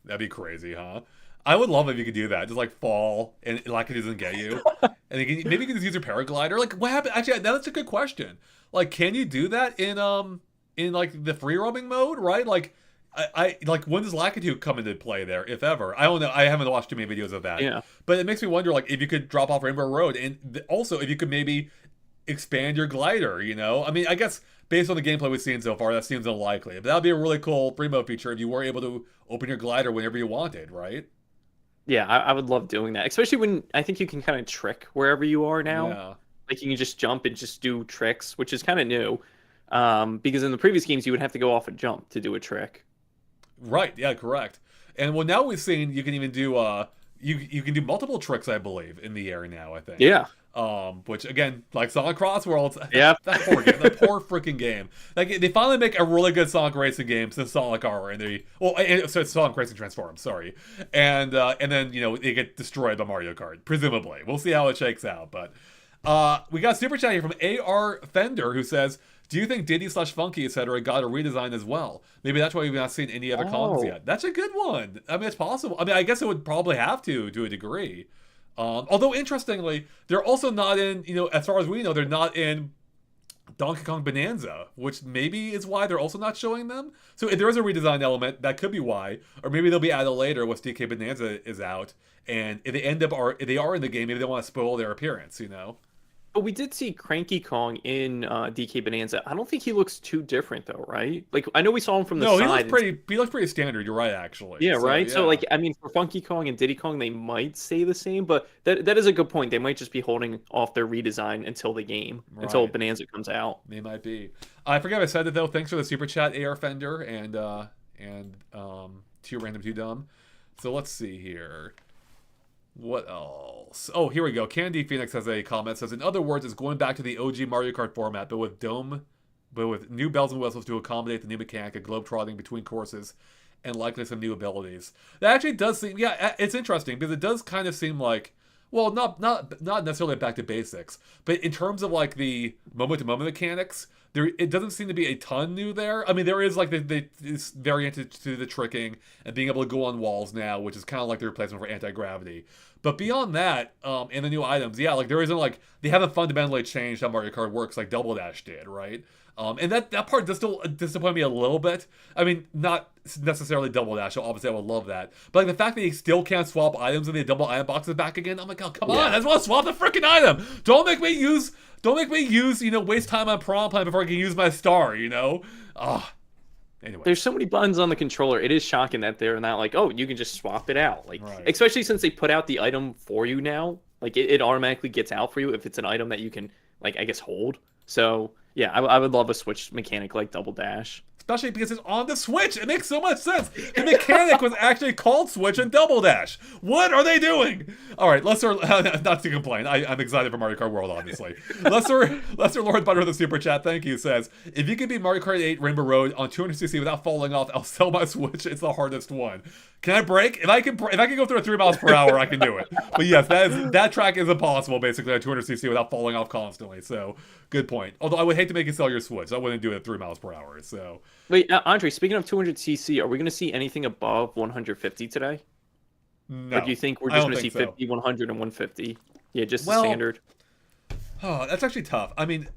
that'd be crazy, huh? I would love if you could do that. Just like fall and like it doesn't get you. And maybe you can just use your paraglider. Like what happened? Actually, that's a good question. Like, can you do that in like the free roaming mode, right? Like I like when does Lakitu come into play there, if ever? I don't know. I haven't watched too many videos of that. Yeah. But it makes me wonder like if you could drop off Rainbow Road and also if you could maybe expand your glider, I mean, I guess based on the gameplay we've seen so far, that seems unlikely. But that would be a really cool free mode feature if you were able to open your glider whenever you wanted, right? Yeah, I would love doing that, especially when I think you can kind of trick wherever you are now. Yeah. Like you can just jump and just do tricks, which is kind of new. Because in the previous games, you would have to go off a jump to do a trick. Right. Yeah. Correct. And well, now we've seen you can even do you can do multiple tricks, I believe, in the air now. I think. Yeah. Which again, like Sonic Cross Worlds, Yeah. that poor game, that poor freaking game. Like they finally make a really good Sonic racing game since Sonic R, and so it's Sonic Racing Transform, sorry, and then they get destroyed by Mario Kart, presumably. We'll see how it shakes out, but we got a super chat here from AR Fender who says, do you think Diddy/Funky, etc. got a redesign as well? Maybe that's why we've not seen any other columns yet. That's a good one. I mean, it's possible. I mean, I guess it would probably have to a degree. Although interestingly, they're also not in, as far as we know, they're not in Donkey Kong Bonanza, which maybe is why they're also not showing them. So if there is a redesign element, that could be why. Or maybe they'll be added later once DK Bonanza is out. And if they are in the game, maybe they want to spoil their appearance, But we did see Cranky Kong in DK Bonanza. I don't think he looks too different though, right? Like I know we saw him from the side. He looks pretty standard. You're right, actually. Yeah, right. Yeah. So like, I mean, for Funky Kong and Diddy Kong, they might stay the same, but that is a good point. They might just be holding off their redesign until the game, until Bonanza comes out. They might be. I forget I said it though. Thanks for the super chat, AR Fender and Too Random Too Dumb. So let's see here. What else? Oh, here we go. Candy Phoenix has a comment. Says, in other words, it's going back to the OG Mario Kart format, but with with new bells and whistles to accommodate the new mechanic of globetrotting between courses and likely some new abilities. That actually does seem, yeah, it's interesting because it does kind of seem like, well, not necessarily back to basics, but in terms of like the moment-to-moment mechanics, it doesn't seem to be a ton new there. I mean, there is like this variant to the tricking and being able to go on walls now, which is kind of like the replacement for anti-gravity. But beyond that, and the new items, yeah, like there isn't like, they haven't fundamentally changed how Mario Kart works like Double Dash did, right? And that part does still disappoint me a little bit. I mean, not necessarily Double Dash, so obviously I would love that. But like the fact that you still can't swap items and the double item boxes back again, I'm like, oh, come on, I just want to swap the freaking item. Don't make me use, waste time on prom plan before I can use my star, Anyway. There's so many buttons on the controller. It is shocking that they're not like, oh, you can just swap it out. Like, right. Especially since they put out the item for you now. Like, it automatically gets out for you if it's an item that you can, like, I guess, hold. So, yeah, I would love a Switch mechanic like Double Dash. Especially because it's on the Switch. It makes so much sense. The mechanic was actually called Switch and Double Dash. What are they doing? All right, not to complain. I'm excited for Mario Kart World, obviously. Lesser Lord Butter with the Super Chat, thank you, says, if you can beat Mario Kart 8 Rainbow Road on 200cc without falling off, I'll sell my Switch. It's the hardest one. Can I break? If I can go through at 3 miles per hour, I can do it. But yes, that track is impossible, basically, on 200cc without falling off constantly. So, good point. Although I would hate to make you sell your Switch. I wouldn't do it at 3 miles per hour, so... Wait, Andre, speaking of 200cc, are we going to see anything above 150 today? No. Or do you think we're just going to see 50, 100, and 150? Yeah, just the standard. Oh, that's actually tough. I mean,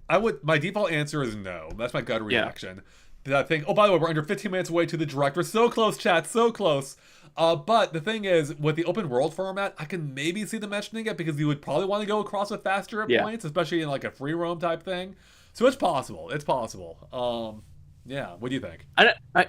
my default answer is no. That's my gut reaction. Yeah. I think, oh, by the way, we're under 15 minutes away to the direct. We're so close, chat, so close. But the thing is, with the open world format, I can maybe see them mentioning it because you would probably want to go across it faster at points, especially in like a free roam type thing. So it's possible. It's possible. Yeah, what do you think?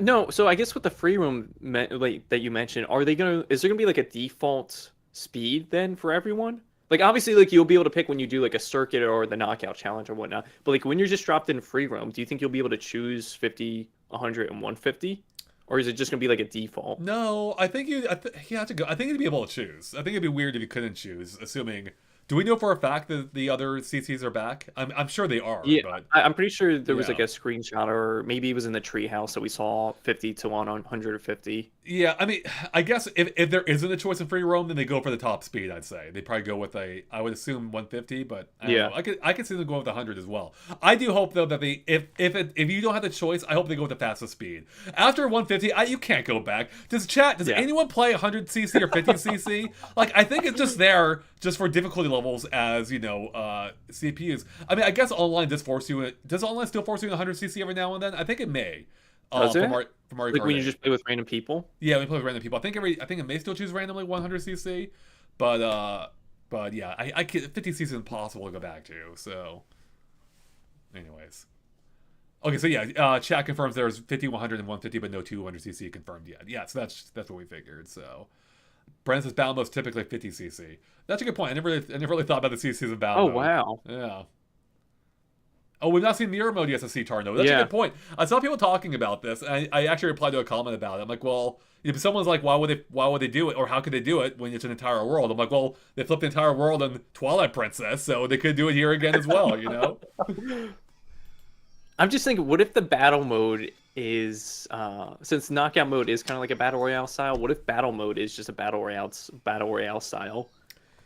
No, so I guess with the free room like that you mentioned, is there gonna be like a default speed then for everyone? Like obviously, like you'll be able to pick when you do like a circuit or the knockout challenge or whatnot. But like when you're just dropped in free roam, do you think you'll be able to choose 50, 100, and 150? Or is it just gonna be like a default? No, I think you have to go. I think you'd be able to choose. I think it'd be weird if you couldn't choose, assuming. Do we know for a fact that the other CCs are back? I'm sure they are. Yeah, but I'm pretty sure there was like a screenshot, or maybe it was in the treehouse that we saw 50 to 150. Yeah, I mean, I guess if there isn't a choice in free roam, then they go for the top speed. I'd say they probably go with I would assume 150, but I don't know. I could see them going with 100 as well. I do hope though that if you don't have the choice, I hope they go with the fastest speed. After 150, you can't go back. Does anyone play 100cc or 50cc? Like I think it's just there just for difficulty levels as CPUs. I mean, I guess online does online still force you in 100cc every now and then? I think it may. Does it? For Mario like Kart when you 8. just play with random people? Yeah, we play with random people. I think it may still choose randomly 100cc, but yeah, I 50cc is impossible to go back to. So, anyways, okay, so yeah, chat confirms there's 50, 100, and 150, but no 200cc confirmed yet. Yeah, so that's what we figured. So, Brent says battle mode's typically 50cc. That's a good point. I never really thought about the CCs of battle mode. Wow. Yeah. Oh, we've not seen mirror mode yet as a C-Tar node. That's a good point. I saw people talking about this, and I actually replied to a comment about it. I'm like, well, if someone's like, why would they do it, or how could they do it when it's an entire world? I'm like, well, they flipped the entire world on Twilight Princess, so they could do it here again as well, I'm just thinking, what if the battle mode is, since knockout mode is kind of like a battle royale style, what if battle mode is just a battle royale style?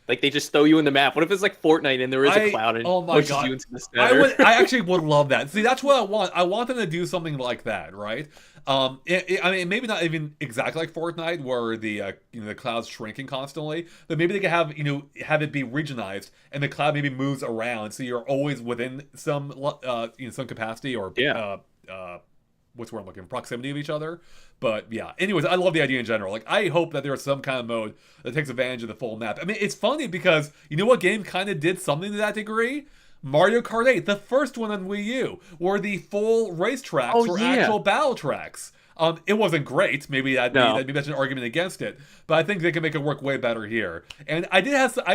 Like they just throw you in the map. What if it's like Fortnite and there is a cloud and pushes you into the center? I actually would love that. See, that's what I want. I want them to do something like that, right? I mean, maybe not even exactly like Fortnite, where the the cloud's shrinking constantly, but maybe they could have have it be regionalized, and the cloud maybe moves around, so you're always within some some capacity or what's the word I'm looking for? Proximity of each other. But yeah, anyways, I love the idea in general. Like, I hope that there's some kind of mode that takes advantage of the full map. I mean, it's funny because you know what game kind of did something to that degree? Mario Kart 8, the first one on Wii U, where the full racetracks were actual battle tracks. It wasn't great. Maybe that's an argument against it, but I think they can make it work way better here. And I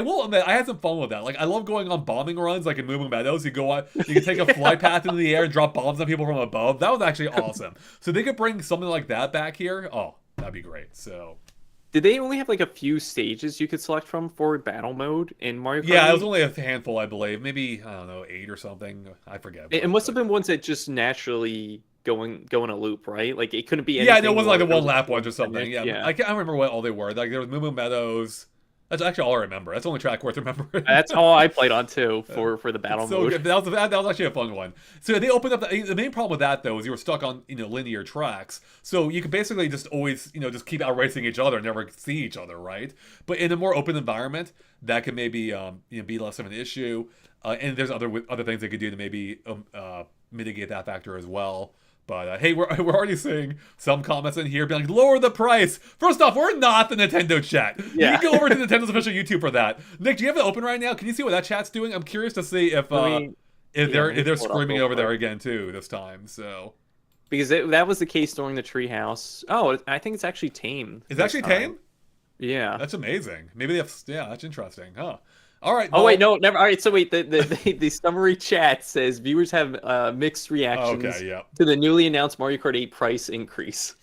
will admit, I had some fun with that. Like, I love going on bombing runs, like in Moving Meadows. You can take a flight path into the air and drop bombs on people from above. That was actually awesome. So they could bring something like that back here. Oh, that'd be great. So, Did they only have like a few stages you could select from for battle mode in Mario Kart Yeah, it was 8? only a handful, I believe. Maybe, I don't know, 8 or something. I forget It what, must have but been ones that just naturally go in a loop, right? Like it couldn't be yeah, no, it anything wasn't like where the there one was like a lap ones full or something. finish. Yeah, Yeah. I can't remember what all they were. Like there was Moo Moo Meadows. That's actually all I remember. That's the only track worth remembering. That's all I played on too for the It's battle so mode. good. That was actually a fun one. So they opened up the main problem with that though is you were stuck on linear tracks. So you could basically just always just keep outracing each other and never see each other, right? But in a more open environment, that could maybe be less of an issue. And there's other things they could do to maybe mitigate that factor as well. But hey, we're already seeing some comments in here being like, lower the price. First off, we're not the Nintendo chat. You can Yeah. go over to Nintendo's official YouTube for that. Nick, do you have it open right now? Can you see what that chat's doing? I'm curious to see if Let me they're let me pull it up screaming real over there quick. again too this time. So Because that was the case during the treehouse. Oh, I think it's actually tame is it this actually time. tame? Yeah. That's amazing. Maybe they have. Yeah, that's interesting. Huh. All right. Oh wait, Well. no, never. All right, so wait, the summary chat says viewers have mixed reactions Okay. Yeah. to the newly announced Mario Kart 8 price increase.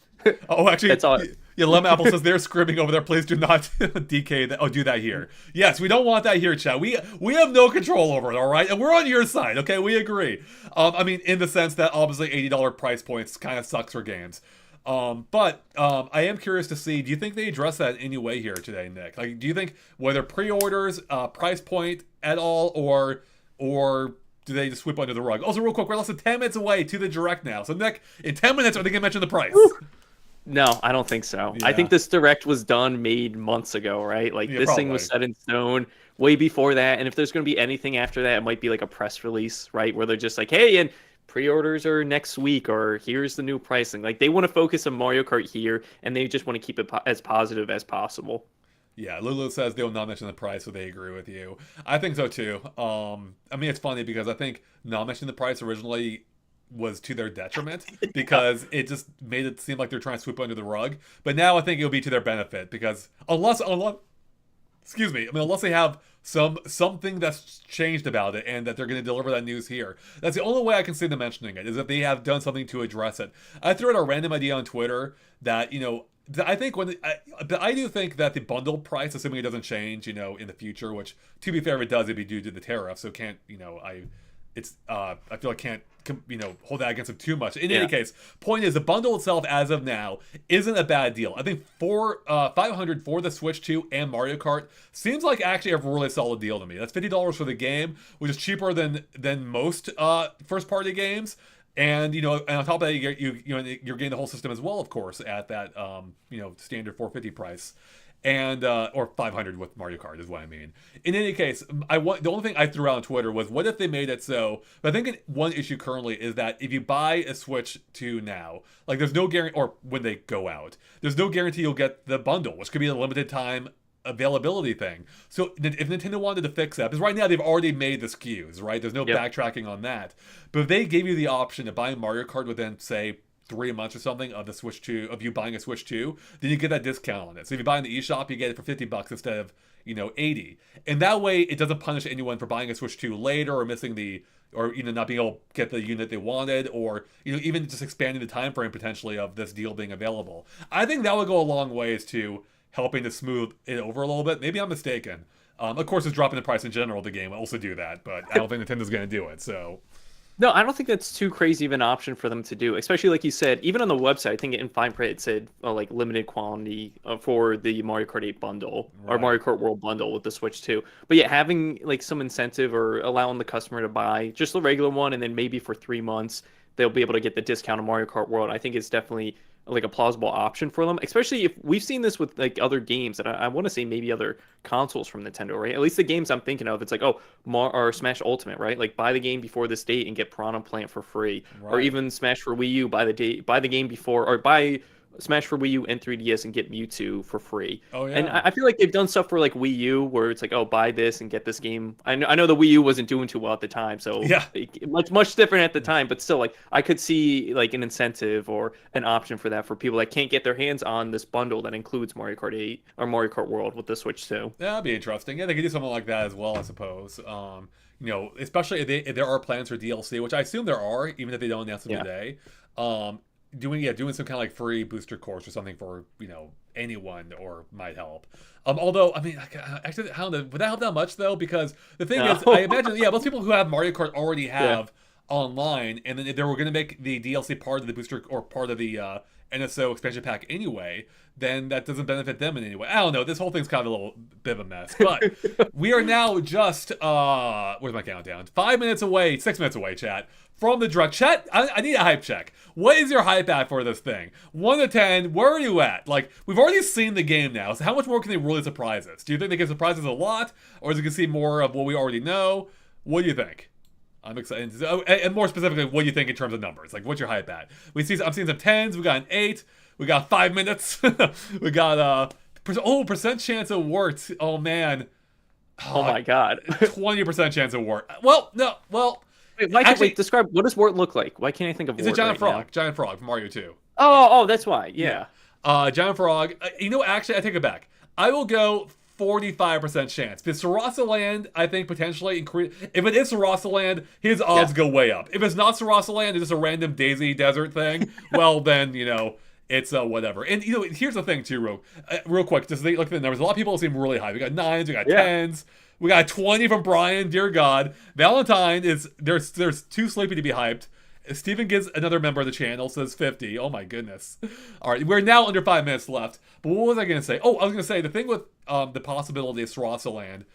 Oh, actually, That's all. yeah. Lem Apple says they're screaming over there. Please do not DK that. Oh, do that here. Yes, we don't want that here, chat. We have no control over it. All right, and we're on your side. Okay, we agree. I mean, in the sense that obviously $80 price points kind of sucks for games. But I am curious to see. Do you think they address that in any way here today, Nick? Like, do you think whether pre-orders, price point at all, or do they just sweep under the rug? Also, real quick, we're less than 10 minutes away to the direct now. So, Nick, in 10 minutes, are they gonna mention the price? No, I don't think so. I Yeah. think this direct was done made months ago, right? Like Yeah, this thing was probably. set in stone way before that. And if there's going to be anything after that, it might be like a press release, right? Where they're just like, hey, and pre-orders are next week, or here's the new pricing. Like they want to focus on Mario Kart here, and they just want to keep it as positive as possible. Yeah, Lulu says they will not mention the price, so they agree with you. I think so too. I mean, it's funny because I think not mentioning the price originally was to their detriment because it just made it seem like they're trying to sweep under the rug. But now I think it'll be to their benefit because unless excuse me, I mean unless they have something that's changed about it and that they're going to deliver that news here. That's the only way I can see them mentioning it is if they have done something to address it. I threw out a random idea on Twitter that I think but I do think that the bundle price, assuming it doesn't change, in the future, which to be fair, if it does, it'd be due to the tariff, so can't, I feel I can't, hold that against them too much. In any Yeah. case, point is the bundle itself, as of now, isn't a bad deal. I think for 500 for the Switch 2 and Mario Kart seems like actually a really solid deal to me. That's $50 for the game, which is cheaper than most first party games. And and on top of that, you're getting the whole system as well, of course, at that standard 450 price, and or 500 with Mario Kart is what I mean. In any case, the only thing I threw out on Twitter was what if they made it so. But I think one issue currently is that if you buy a Switch 2 now, like there's no guarantee, or when they go out, there's no guarantee you'll get the bundle, which could be a limited time availability thing. So if Nintendo wanted to fix that, because right now they've already made the SKUs, right? There's no Yep. backtracking on that. But if they gave you the option of buying Mario Kart within, say, 3 months or something of the Switch 2, of you buying a Switch 2, then you get that discount on it. So if you buy in the eShop, you get it for $50 instead of 80. And that way it doesn't punish anyone for buying a Switch 2 later or missing or not being able to get the unit they wanted, or even just expanding the time frame potentially of this deal being available. I think that would go a long ways to helping to smooth it over a little bit. Maybe I'm mistaken. Of course, it's dropping the price in general of the game will also do that, but I don't think Nintendo's going to do it. So No, I don't think that's too crazy of an option for them to do, especially like you said, even on the website, I think in fine print it said like limited quantity for the Mario Kart 8 bundle or right. Mario Kart World bundle with the Switch 2. But yeah, having like some incentive or allowing the customer to buy just the regular one and then maybe for 3 months they'll be able to get the discount on Mario Kart World. I think it's definitely like a plausible option for them, especially if we've seen this with like other games, and I want to say maybe other consoles from Nintendo, right? At least the games I'm thinking of, it's like, oh, or Smash Ultimate, right? Like buy the game before this date and get Piranha Plant for free, or Right. even Smash for Wii U, buy the game before, or buy Smash for Wii U and 3DS and get Mewtwo for free. Oh And yeah. I feel like they've done stuff for like Wii U where it's like, oh, buy this and get this game. I know the Wii U wasn't doing too well at the time, so Yeah. much different at the time, but still, like I could see like an incentive or an option for that for people that can't get their hands on this bundle that includes Mario Kart 8 or Mario Kart World with the Switch 2. That'd be interesting. Yeah, they could do something like that as well, I suppose. Especially if there are plans for DLC, which I assume there are, even if they don't announce them Yeah. today. doing some kind of like free booster course or something for anyone or might help. Although I mean, actually, I don't know, would that help that much though? Because the thing is, I imagine most people who have Mario Kart already have online, and then if they were going to make the DLC part of the booster or part of the NSO expansion pack anyway, then that doesn't benefit them in any way. I don't know. This whole thing's kind of a little bit of a mess. But we are now just where's my countdown? 6 minutes away, chat, from the direct. Chat, I need a hype check. What is your hype at for this thing? 1 to 10, where are you at? Like, we've already seen the game now, so how much more can they really surprise us? Do you think they can surprise us a lot, or is it going to see more of what we already know? What do you think? I'm excited. And more specifically, what do you think in terms of numbers? Like, what's your hype at? I'm seeing some 10s. We got an 8. We got 5 minutes. We got percent chance of wart. Oh man. Oh my god. 20% chance of wart. Well, no. Well, wait. Describe, what does wart look like? Why can't I think of wart? It's a giant right frog. now? Giant frog from Mario 2. Oh, that's why. Yeah. Giant frog. Actually, I take it back. I will go 45% chance. If it's Sarasaland, I think potentially increase. If it is Sarasaland, his odds go way up. If it's not Sarasaland, it's just a random Daisy desert thing. Well, then it's whatever. And here's the thing too, real quick. Just look at the numbers. A lot of people seem really high. We got 9s, we got 10s, we got 20 from Brian. Dear God, Valentine is there's too sleepy to be hyped. Steven gives another member of the channel, says 50. Oh my goodness. All right, we're now under 5 minutes left. But what was I going to say? Oh, I was going to say the thing with the possibility of Sarasaland,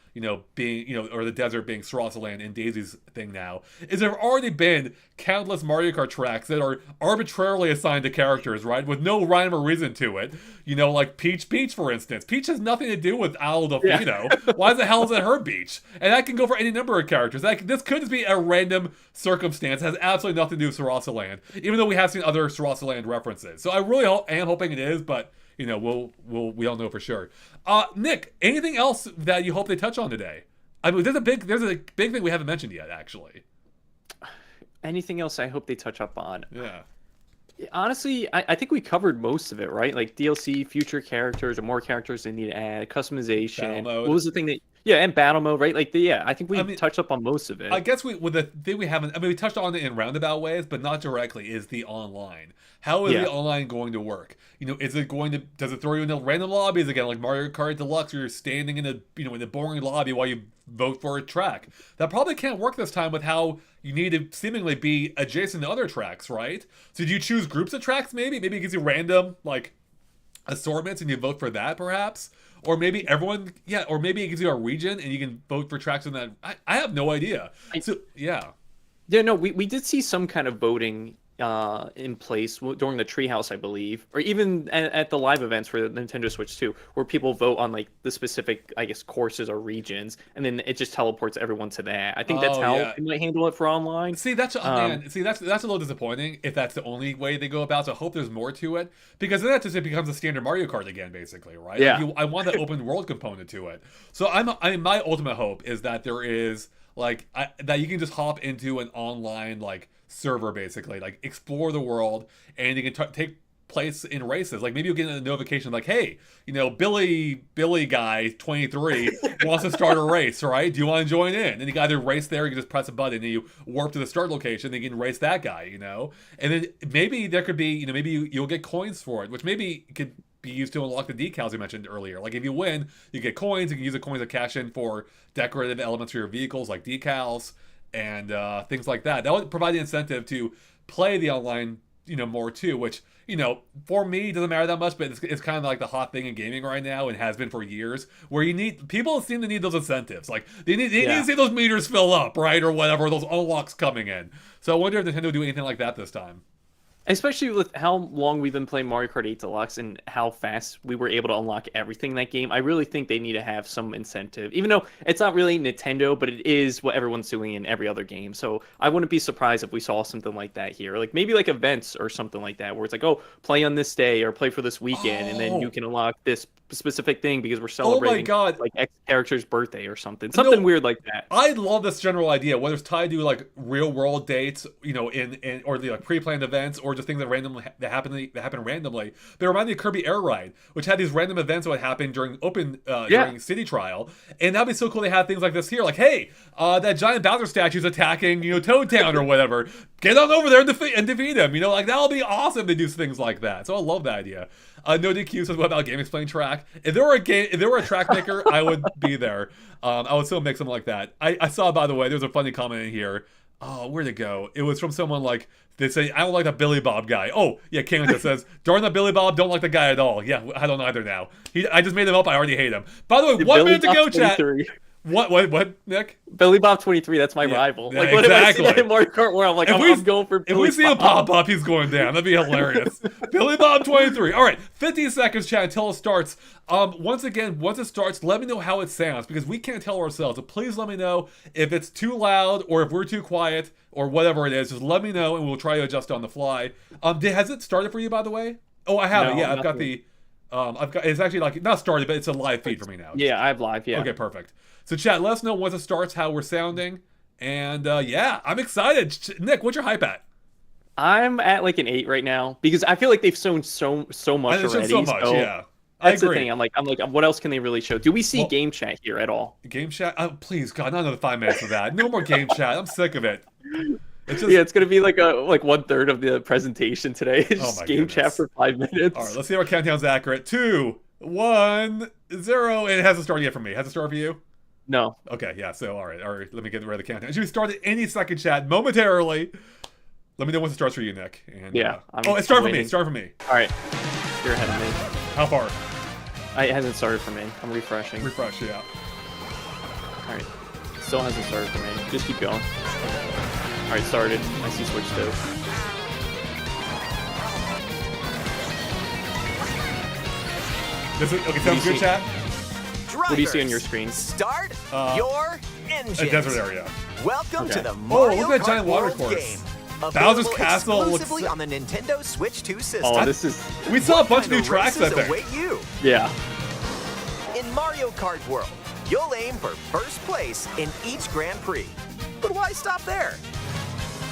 being, or the desert being Sarasaland and Daisy's thing now, is there have already been countless Mario Kart tracks that are arbitrarily assigned to characters, right? With no rhyme or reason to it. Like Peach, for instance. Peach has nothing to do with Owl Delfino. Why the hell is it her beach? And that can go for any number of characters. This could just be a random circumstance. It has absolutely nothing to do with Sarasaland, even though we have seen other Sarasaland references. So I really am hoping it is, but we don't know for sure. Nick, anything else that you hope they touch on today? I mean, there's a big thing we haven't mentioned yet, actually. Anything else I hope they touch up on? Yeah. Honestly, I think we covered most of it, right? Like DLC, future characters, or more characters they need to add, customization. Battle mode. What was the thing that? Yeah, and battle mode, right? Like, I think we touched up on most of it. I guess with the thing we haven't, we touched on it in roundabout ways, but not directly, is the online. How is the online going to work? Does it throw you in a random lobbies again, like Mario Kart Deluxe, where you're standing in in a boring lobby while you vote for a track? That probably can't work this time with how you need to seemingly be adjacent to other tracks, right? So do you choose groups of tracks maybe? Maybe it gives you random, assortments and you vote for that, perhaps? Or maybe or maybe it gives you a region and you can vote for tracks in that. I have no idea. Yeah, no, we did see some kind of voting in place during the Treehouse, I believe, or even at the live events for the Nintendo Switch 2, where people vote on the specific, I guess, courses or regions, and then it just teleports everyone to that. I think that's how they might handle it for online. See, that's a little disappointing if that's the only way they go about. So I hope there's more to it, because then it becomes a standard Mario Kart again, basically, right? Yeah. I want the open world component to it. So my ultimate hope is that there is that you can just hop into an online server, basically, explore the world, and you can take place in races. Maybe you'll get a notification hey, Billy guy 23 wants to start a race, right? Do you want to join in? And you can either race there, you can just press a button and you warp to the start location, then you can race that guy, and then maybe there could be, maybe you'll get coins for it, which maybe could be used to unlock the decals you mentioned earlier. If you win, you get coins. You can use the coins to cash in for decorative elements for your vehicles, like decals and things like that. That would provide the incentive to play the online, more too, which, for me doesn't matter that much, but it's kind of the hot thing in gaming right now, and has been for years, where people seem to need those incentives. They need to see those meters fill up, right? Or whatever, those unlocks coming in. So I wonder if Nintendo will do anything like that this time. Especially with how long we've been playing Mario Kart 8 Deluxe and how fast we were able to unlock everything in that game, I really think they need to have some incentive. Even though it's not really Nintendo, but it is what everyone's doing in every other game. So I wouldn't be surprised if we saw something like that here. Maybe events or something like that, where it's play on this day or play for this weekend, and then you can unlock this specific thing because we're celebrating X character's birthday or something weird like that. I love this general idea, whether it's tied to real world dates, in or the pre-planned events, or or just things that happen randomly. They remind me of Kirby Air Ride, which had these random events that would happen during during City Trial, and that'd be so cool. They have things like this here, like, hey, that giant Bowser statue's attacking, Toad Town or whatever. Get on over there and defeat him. Like that'll be awesome to do things like that. So I love that idea. No DQ says, what about GameXplain track? If there were a track maker, I would be there. I would still make something like that. I saw, by the way, there's a funny comment in here. Oh, where'd it go? It was from someone like, they say, I don't like that Billy Bob guy. Oh, yeah, Canada says, darn that Billy Bob, don't like the guy at all. Yeah, I don't either now. I just made him up, I already hate him. By the way, 1 minute to go, chat. What, Nick? Billy Bob 23, that's my rival. Yeah, like, exactly. When I see that in Mario Kart World, I'm like, I'm going for Billy Bob. If we see him pop up, he's going down. That'd be hilarious. Billy Bob 23. All right, 15 seconds, chat, until it starts. Once again, once it starts, let me know how it sounds, because we can't tell ourselves. So please let me know if it's too loud or if we're too quiet or whatever it is. Just let me know, and we'll try to adjust on the fly. Has it started for you, by the way? Oh, I have it. Yeah, I've got the... it's actually like, not started, but it's a live feed for me now. Yeah, I have live, yeah. Okay, perfect. So chat, let us know once it starts how we're sounding. And yeah, I'm excited. Nick, what's your hype at? I'm at like an 8 right now because I feel like they've shown so much already. So much, yeah. That's the thing. I'm like, what else can they really show? Do we see game chat here at all? Game chat? Oh, please, God, not another 5 minutes of that. No more game chat. I'm sick of it. It's gonna be like 1/3 of the presentation today. It's just game chat for 5 minutes. All right, let's see if our countdown's accurate. 2, 1, 0. And it hasn't started yet for me. Has it started for you? No. Okay, yeah. So all right. Let me get rid of the countdown. It should start at any second, chat momentarily. Let me know once it starts for you, Nick. And, yeah. It started for me. It started for me. All right. You're ahead of me. How far? It hasn't started for me. I'm refreshing. Refresh, yeah. All right. Still hasn't started for me. Just keep going. All right, started. I see switch to. Okay, sounds good, chat? What do you see on your screen? Start your engine. A desert area. Welcome to the Mario look at that giant Kart water World course. game. Bowser's Available Castle looks exclusively on the Nintendo Switch 2 system. Oh, this is... We saw a bunch of new tracks, I think. Await you? Yeah. In Mario Kart World, you'll aim for first place in each Grand Prix. But why stop there?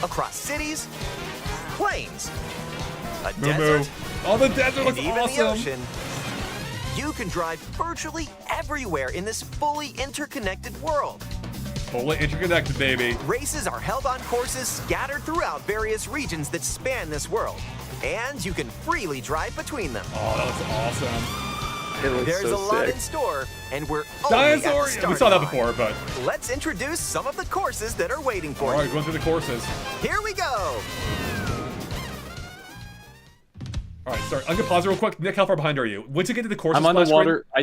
Across cities, plains, a desert, oh, the desert looks and even awesome. the ocean, you can drive virtually everywhere in this fully interconnected world. Fully interconnected, baby. Races are held on courses scattered throughout various regions that span this world, and you can freely drive between them. Oh, that looks awesome. It looks There's so a lot sick. in store, and we're only at the Dinosaur! starting We saw that line. before, but... Let's introduce some of the courses that are waiting for All right, you. going through the courses. Here we go! All right, sorry. I'm going to pause real quick. Nick, how far behind are you? Once you get to the courses... I'm on the water. I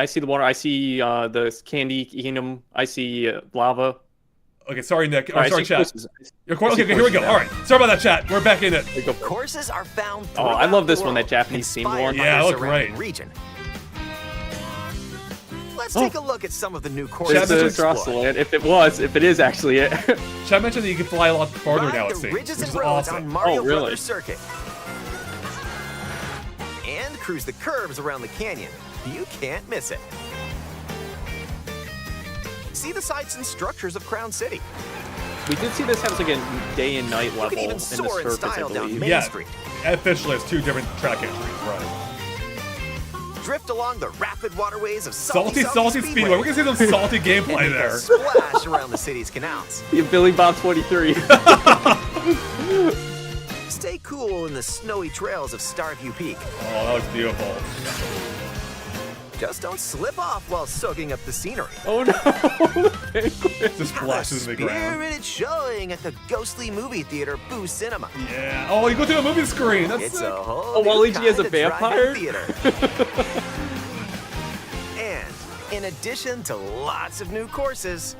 see the water. I see the Candy Kingdom. I see lava. Okay, sorry, Nick. Right, sorry, chat. Courses. Okay, here we go. All right, sorry about that, chat. We're back in it. Courses are found Oh, I love this the one, that world, Japanese theme inspired one. by Yeah, the it looked surrounding great. Region. Let's take a look at some of the new It's courses to across the explore. land. If it is actually it. Chat mentioned that you can fly a lot farther Ride now, the it seems, ridges which and is roads on awesome. Mario Oh, really? Brothers Circuit. And cruise the curves around the canyon. You can't miss it. See the sights and structures of Crown City. We did see this has like a day and night You level can in even the soar in circuits, style I down believe. Main Yeah. Street. Officially, it's 2 different track entries, right? Drift along the rapid waterways of Salty Speedway. We're going to see some salty gameplay And there. splash around the city's canals. Yeah, Billy Bob 23. Stay cool in the snowy trails of Starview Peak. Oh, that looks beautiful. Just don't slip off while soaking up the scenery. Oh no! Just splashes in the ground. Spirited showing at the ghostly movie theater Boo Cinema. Yeah. Oh, you go to a movie screen. That's It's sick. a whole Oh, new Waluigi kind as a of drive-in vampire? theater. And in addition to lots of new courses,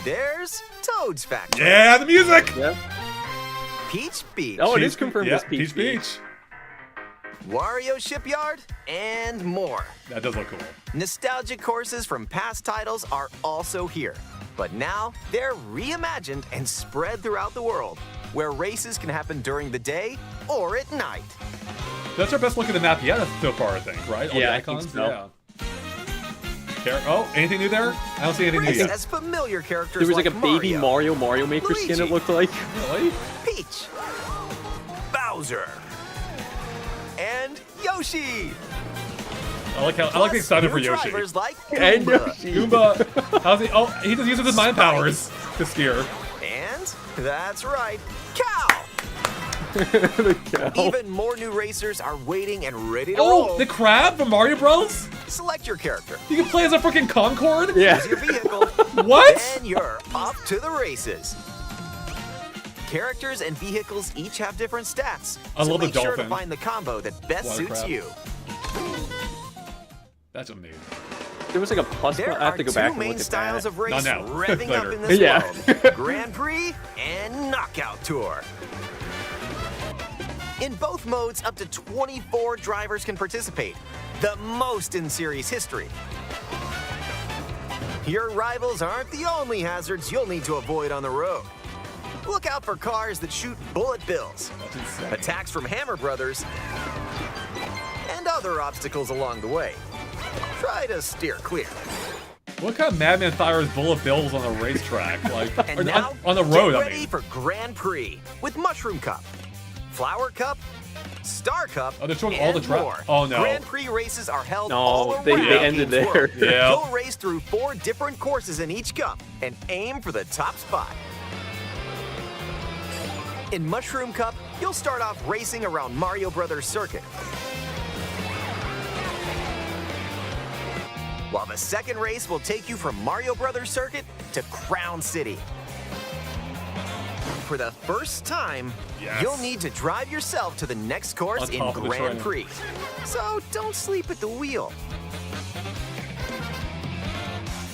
there's Toad's Factory, Yeah, the music. Yeah. Peach Beach, Oh, it is confirmed Yeah, as Peach Beach. Wario Shipyard, and more. That does look cool. Nostalgic courses from past titles are also here, but now they're reimagined and spread throughout the world, where races can happen during the day or at night. That's our best look at the map yet so far, I think, right? All the Yeah, I think icons? so. Yeah. Oh, anything new there? I don't see anything new Race yet. as familiar characters There was like a baby Mario, Mario Maker skin, it Luigi, looked like. Really? Peach, Bowser. And Yoshi. I like the excitement for new Yoshi. drivers like And Goomba. Yoshi. Goomba, how's he? Oh, he just uses his mind powers to steer. And that's right, Cow. The cow. Even more new racers are waiting and ready to Oh, roll. the crab from Mario Bros. Select your character. You can play as a freaking Concorde. Yeah. Choose your vehicle. What? And you're off to the races. Characters and vehicles each have different stats. I so love the make sure to dolphin. find the combo that best Water suits crab. you. That's amazing. There was like a plus There button. I have are to go two back and main look at styles that. of race now. revving up Later. in this Yeah. world. Grand Prix and Knockout Tour. In both modes, up to 24 drivers can participate, the most in series history. Your rivals aren't the only hazards you'll need to avoid on the road. Look out for cars that shoot bullet bills, That's insane. attacks from Hammer Brothers, and other obstacles along the way. Try to steer clear. What kind of madman fires bullet bills on a racetrack? Like And or now, on the road, get I ready mean. for Grand Prix with Mushroom Cup, Flower Cup, Star Cup, Oh, they're showing all the and track. more. Oh, no. Grand Prix races are held No, all around they ended Games there. World. Yeah. You'll race through 4 different courses in each cup and aim for the top spot. In Mushroom Cup, you'll start off racing around Mario Brothers Circuit. While the second race will take you from Mario Brothers Circuit to Crown City. For the first time, Yes. you'll need to drive yourself to the next course On in top of the Grand train. Prix. So don't sleep at the wheel.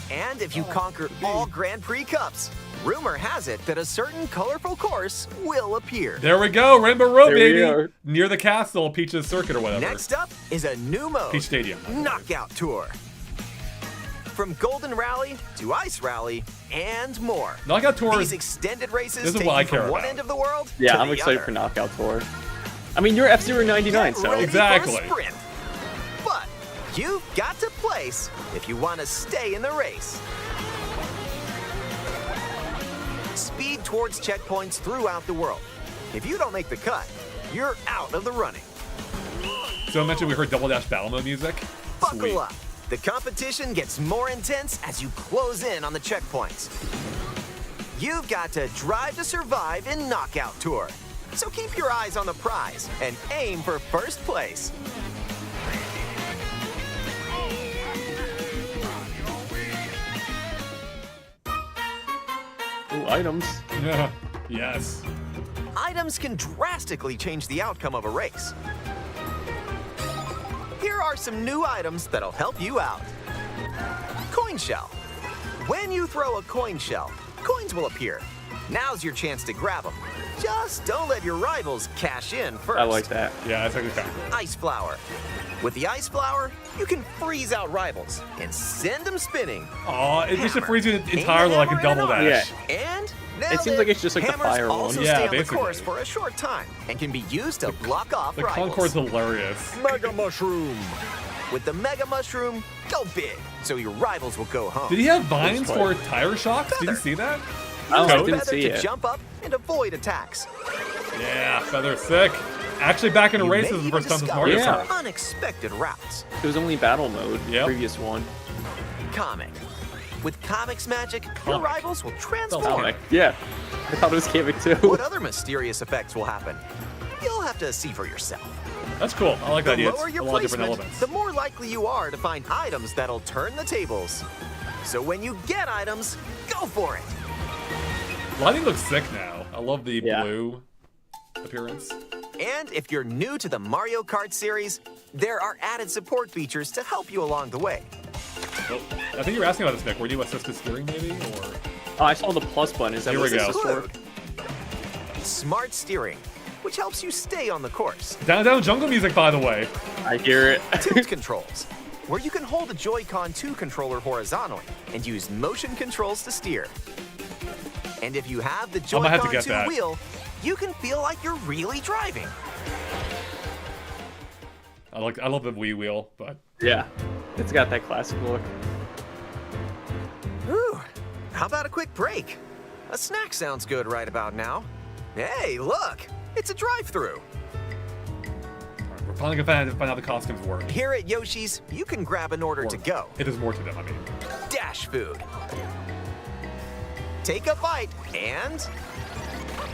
And if you conquer all Grand Prix Cups, rumor has it that a certain colorful course will appear. There we go, Rainbow Road, There we baby. are. Near the castle, Peach's Circuit or whatever. Next up is a new mode, Peach Stadium. Knockout Tour. From Golden Rally to Ice Rally and more. Knockout Tour These is extended races this is take what I you care from one about. end of the world Yeah, to I'm the excited other. for Knockout Tour. I mean, you're F-Zero 99, Get so ready Exactly. for a sprint. But you've got to place if you want to stay in the race. Speed towards checkpoints throughout the world. If you don't make the cut, you're out of the running. So I mentioned we heard Double Dash Battle Mode music. Buckle Sweet. up. The competition gets more intense as you close in on the checkpoints. You've got to drive to survive in Knockout Tour. So keep your eyes on the prize and aim for first place. Ooh, items. Yeah. Yes. Items can drastically change the outcome of a race. Here are some new items that'll help you out. Coin shell. When you throw a coin shell, coins will appear. Now's your chance to grab them. Just don't let your rivals cash in first. I like that. Yeah, that's actually kind of cool. Ice flower. With the ice flower, you can freeze out rivals and send them spinning. Aw, it just Hammer. frees you Aim entirely the like a hammer double and dash. And It seems like it's just like the Hammers fire one. also Yeah, stay on basically. the course for a short time and can be used to block off The rivals. Concorde's hilarious. Mega Mushroom. With the Mega Mushroom, go big, so your rivals will go home. Did he have vines Looks for like- tire shocks? Did you see that? Oh, I Use didn't Feather see to it. jump up and avoid attacks. Yeah, Feather sick. Actually back in a You race may is the even first time since discover Mario Yeah. Kart. some unexpected routes. It was only battle mode, Yep. previous one. Comic. With Comic's magic, your Comic. rivals will transform. Comic. Yeah. I thought it was Comic too. What other mysterious effects will happen? You'll have to see for yourself. That's cool. I like The that idea. lower It's your a lot of different placement, elements. the more likely you are to find items that'll turn the tables. So when you get items, go for it. Lighting looks sick now. I love the Yeah. blue appearance. And if you're new to the Mario Kart series, there are added support features to help you along the way. Oh, I think you were asking about this, Nick. Were you assisted steering, maybe? Or Oh, I saw the plus button. Is that Here what we this go. is for? Include Smart steering, which helps you stay on the course. Down Down Jungle music, by the way. I hear it. Tilt controls, where you can hold a Joy-Con 2 controller horizontally and use motion controls to steer. And if you have the might have to Joy-Con get 2 that. wheel, you can feel like you're really driving. I love the Wii wheel, but Yeah. It's got that classic look. Ooh, how about a quick break? A snack sounds good right about now. Hey, look, it's a drive-through. finally gonna find out the costumes work. Here at Yoshi's, you can grab an order to go. It is more to them, I mean. Dash food. Take a bite, and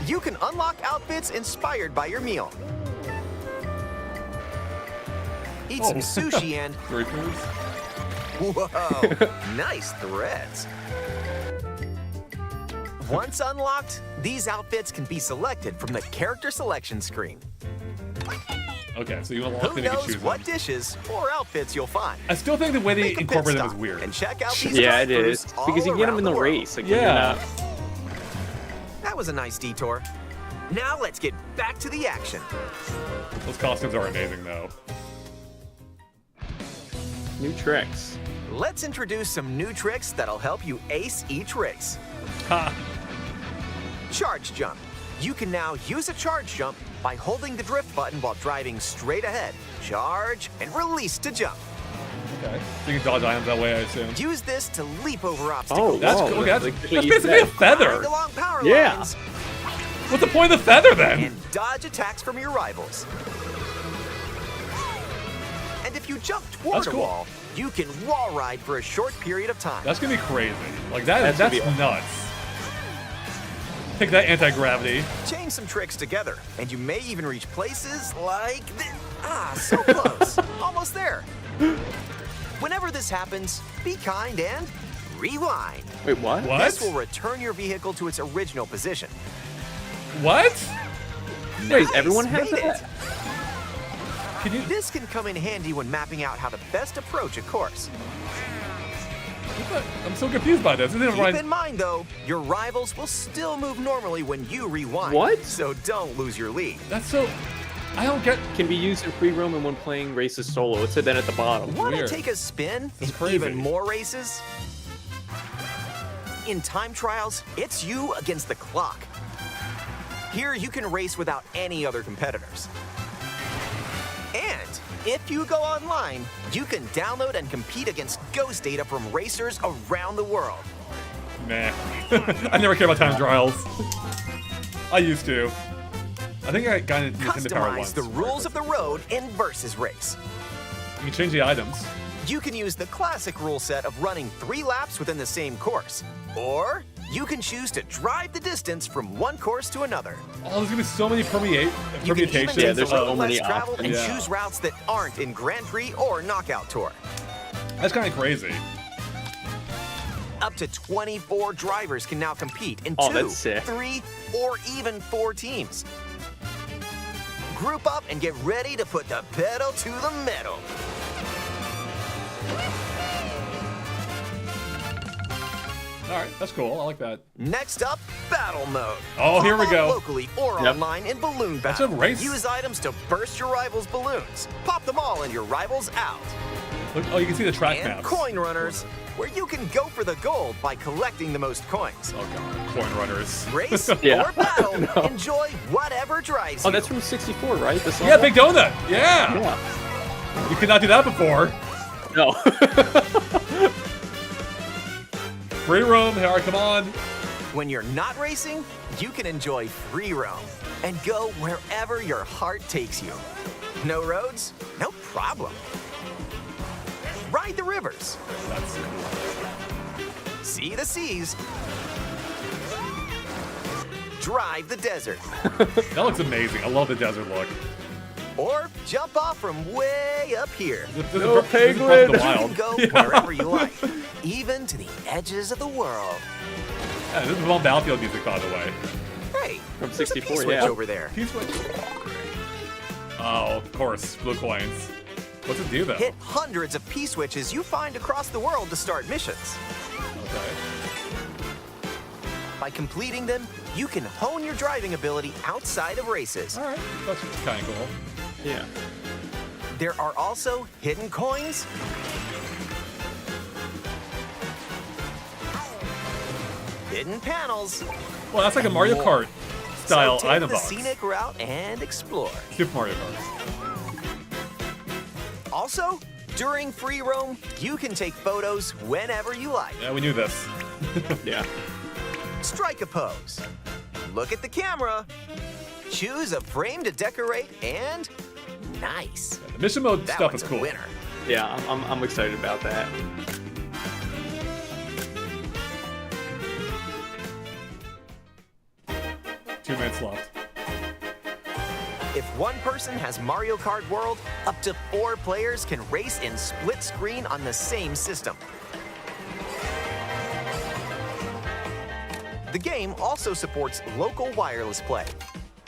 you can unlock outfits inspired by your meal. Eat some sushi and... Three foods. Whoa, nice threads. Once unlocked, these outfits can be selected from the character selection screen. Okay, so you unlock Who them, you can knows choose what them. dishes or outfits you'll find? I still think the way they Make a pit incorporate them is stop weird. And check out these Yeah, it drivers is. all Because you get them around in the world. race. Like, when you're Yeah. not- That was a nice detour. Now let's get back to the action. Those costumes are amazing, though. New tricks. Let's introduce some new tricks that'll help you ace each race. Ha! Charge jump. You can now use a charge jump by holding the drift button while driving straight ahead. Charge and release to jump. Okay. So you can dodge items that way, I assume. Use this to leap over obstacles. Oh, That's wow. cool. Okay, that's Like, what that's you basically a said. feather. Grind along power Yeah. lines What's the point of the feather, then? and dodge attacks from your rivals. And if you jump toward That's a cool. wall, you can wall ride for a short period of time. That's gonna be crazy. Like, that's That's gonna be nuts. Take that anti-gravity. Chain some tricks together, and you may even reach places like this. Ah, so close. Almost there. Whenever this happens, be kind and rewind. Wait, what? What? This will return your vehicle to its original position. What? Wait, Nice, everyone has made that? it. Can you... This can come in handy when mapping out how to best approach a course. I'm so confused by this. Isn't it Keep right? in mind, though, your rivals will still move normally when you rewind. What? So don't lose your lead. That's so... I don't get... Can be used in free roam and when playing races solo. It said that at the bottom. Want to Weird. take a spin This in is crazy. even more races? In time trials, it's you against the clock. Here, you can race without any other competitors. And if you go online, you can download and compete against ghost data from racers around the world. Meh. I never cared about time trials. I used to. I think I got into Nintendo Power once. Customize the rules of the road in Versus Race. You can change the items. You can use the classic rule set of running 3 laps within the same course. Or you can choose to drive the distance from one course to another. Oh, there's gonna be so many You can even permutations. take the there's road so less many traveled and options. choose routes that aren't in Grand Prix or Knockout Tour. That's kind of crazy. Up to 24 drivers can now compete in Oh, 2, that's sick. 3, or even 4 teams. Group up and get ready to put the pedal to the metal. All right, that's cool. I like that. Next up, battle mode. Oh, here we Pop go. up locally or Yep. online in balloon That's battle. a race. Use items to burst your rivals' balloons. Pop them all and your rivals out. Look, oh, you can see the track And maps. coin runners, where you can go for the gold by collecting the most coins. Oh god, coin runners. Race Yeah. or battle, enjoy whatever drives Oh, you. that's from 64, right? The song? Yeah, Big Donut. Yeah. Yeah. You could not do that before. No. Free roam. All right, come on. When you're not racing, you can enjoy free roam and go wherever your heart takes you. No roads? No problem. Ride the rivers. That's cool. See the seas. Drive the desert. That looks amazing. I love the desert look. Or jump off from way up here. This is No a- this is Breath of penguin. the You can Wild. go Yeah. wherever you like, even to the edges of the world. Yeah, this is on Battlefield music, by the way. Hey, From there's a 64, P-switch yeah. over there. Key switch. Oh, of course. Blue coins. What's it do, though? Hit hundreds of P-switches you find across the world to start missions. Okay. By completing them, you can hone your driving ability outside of races. All right. That's kind of cool. Yeah. There are also hidden coins, hidden panels, Well, that's like a Mario Kart style so take item the box. scenic route and explore. Super Mario Kart. Also, during free roam, you can take photos whenever you like. Yeah, we knew this. Yeah. Strike a pose. Look at the camera. Choose a frame to decorate and Nice. The mission mode That stuff one's is a cool. winner. Yeah, I'm excited about that. Two minutes left. If one person has Mario Kart World, up to 4 players can race in split screen on the same system. The game also supports local wireless play.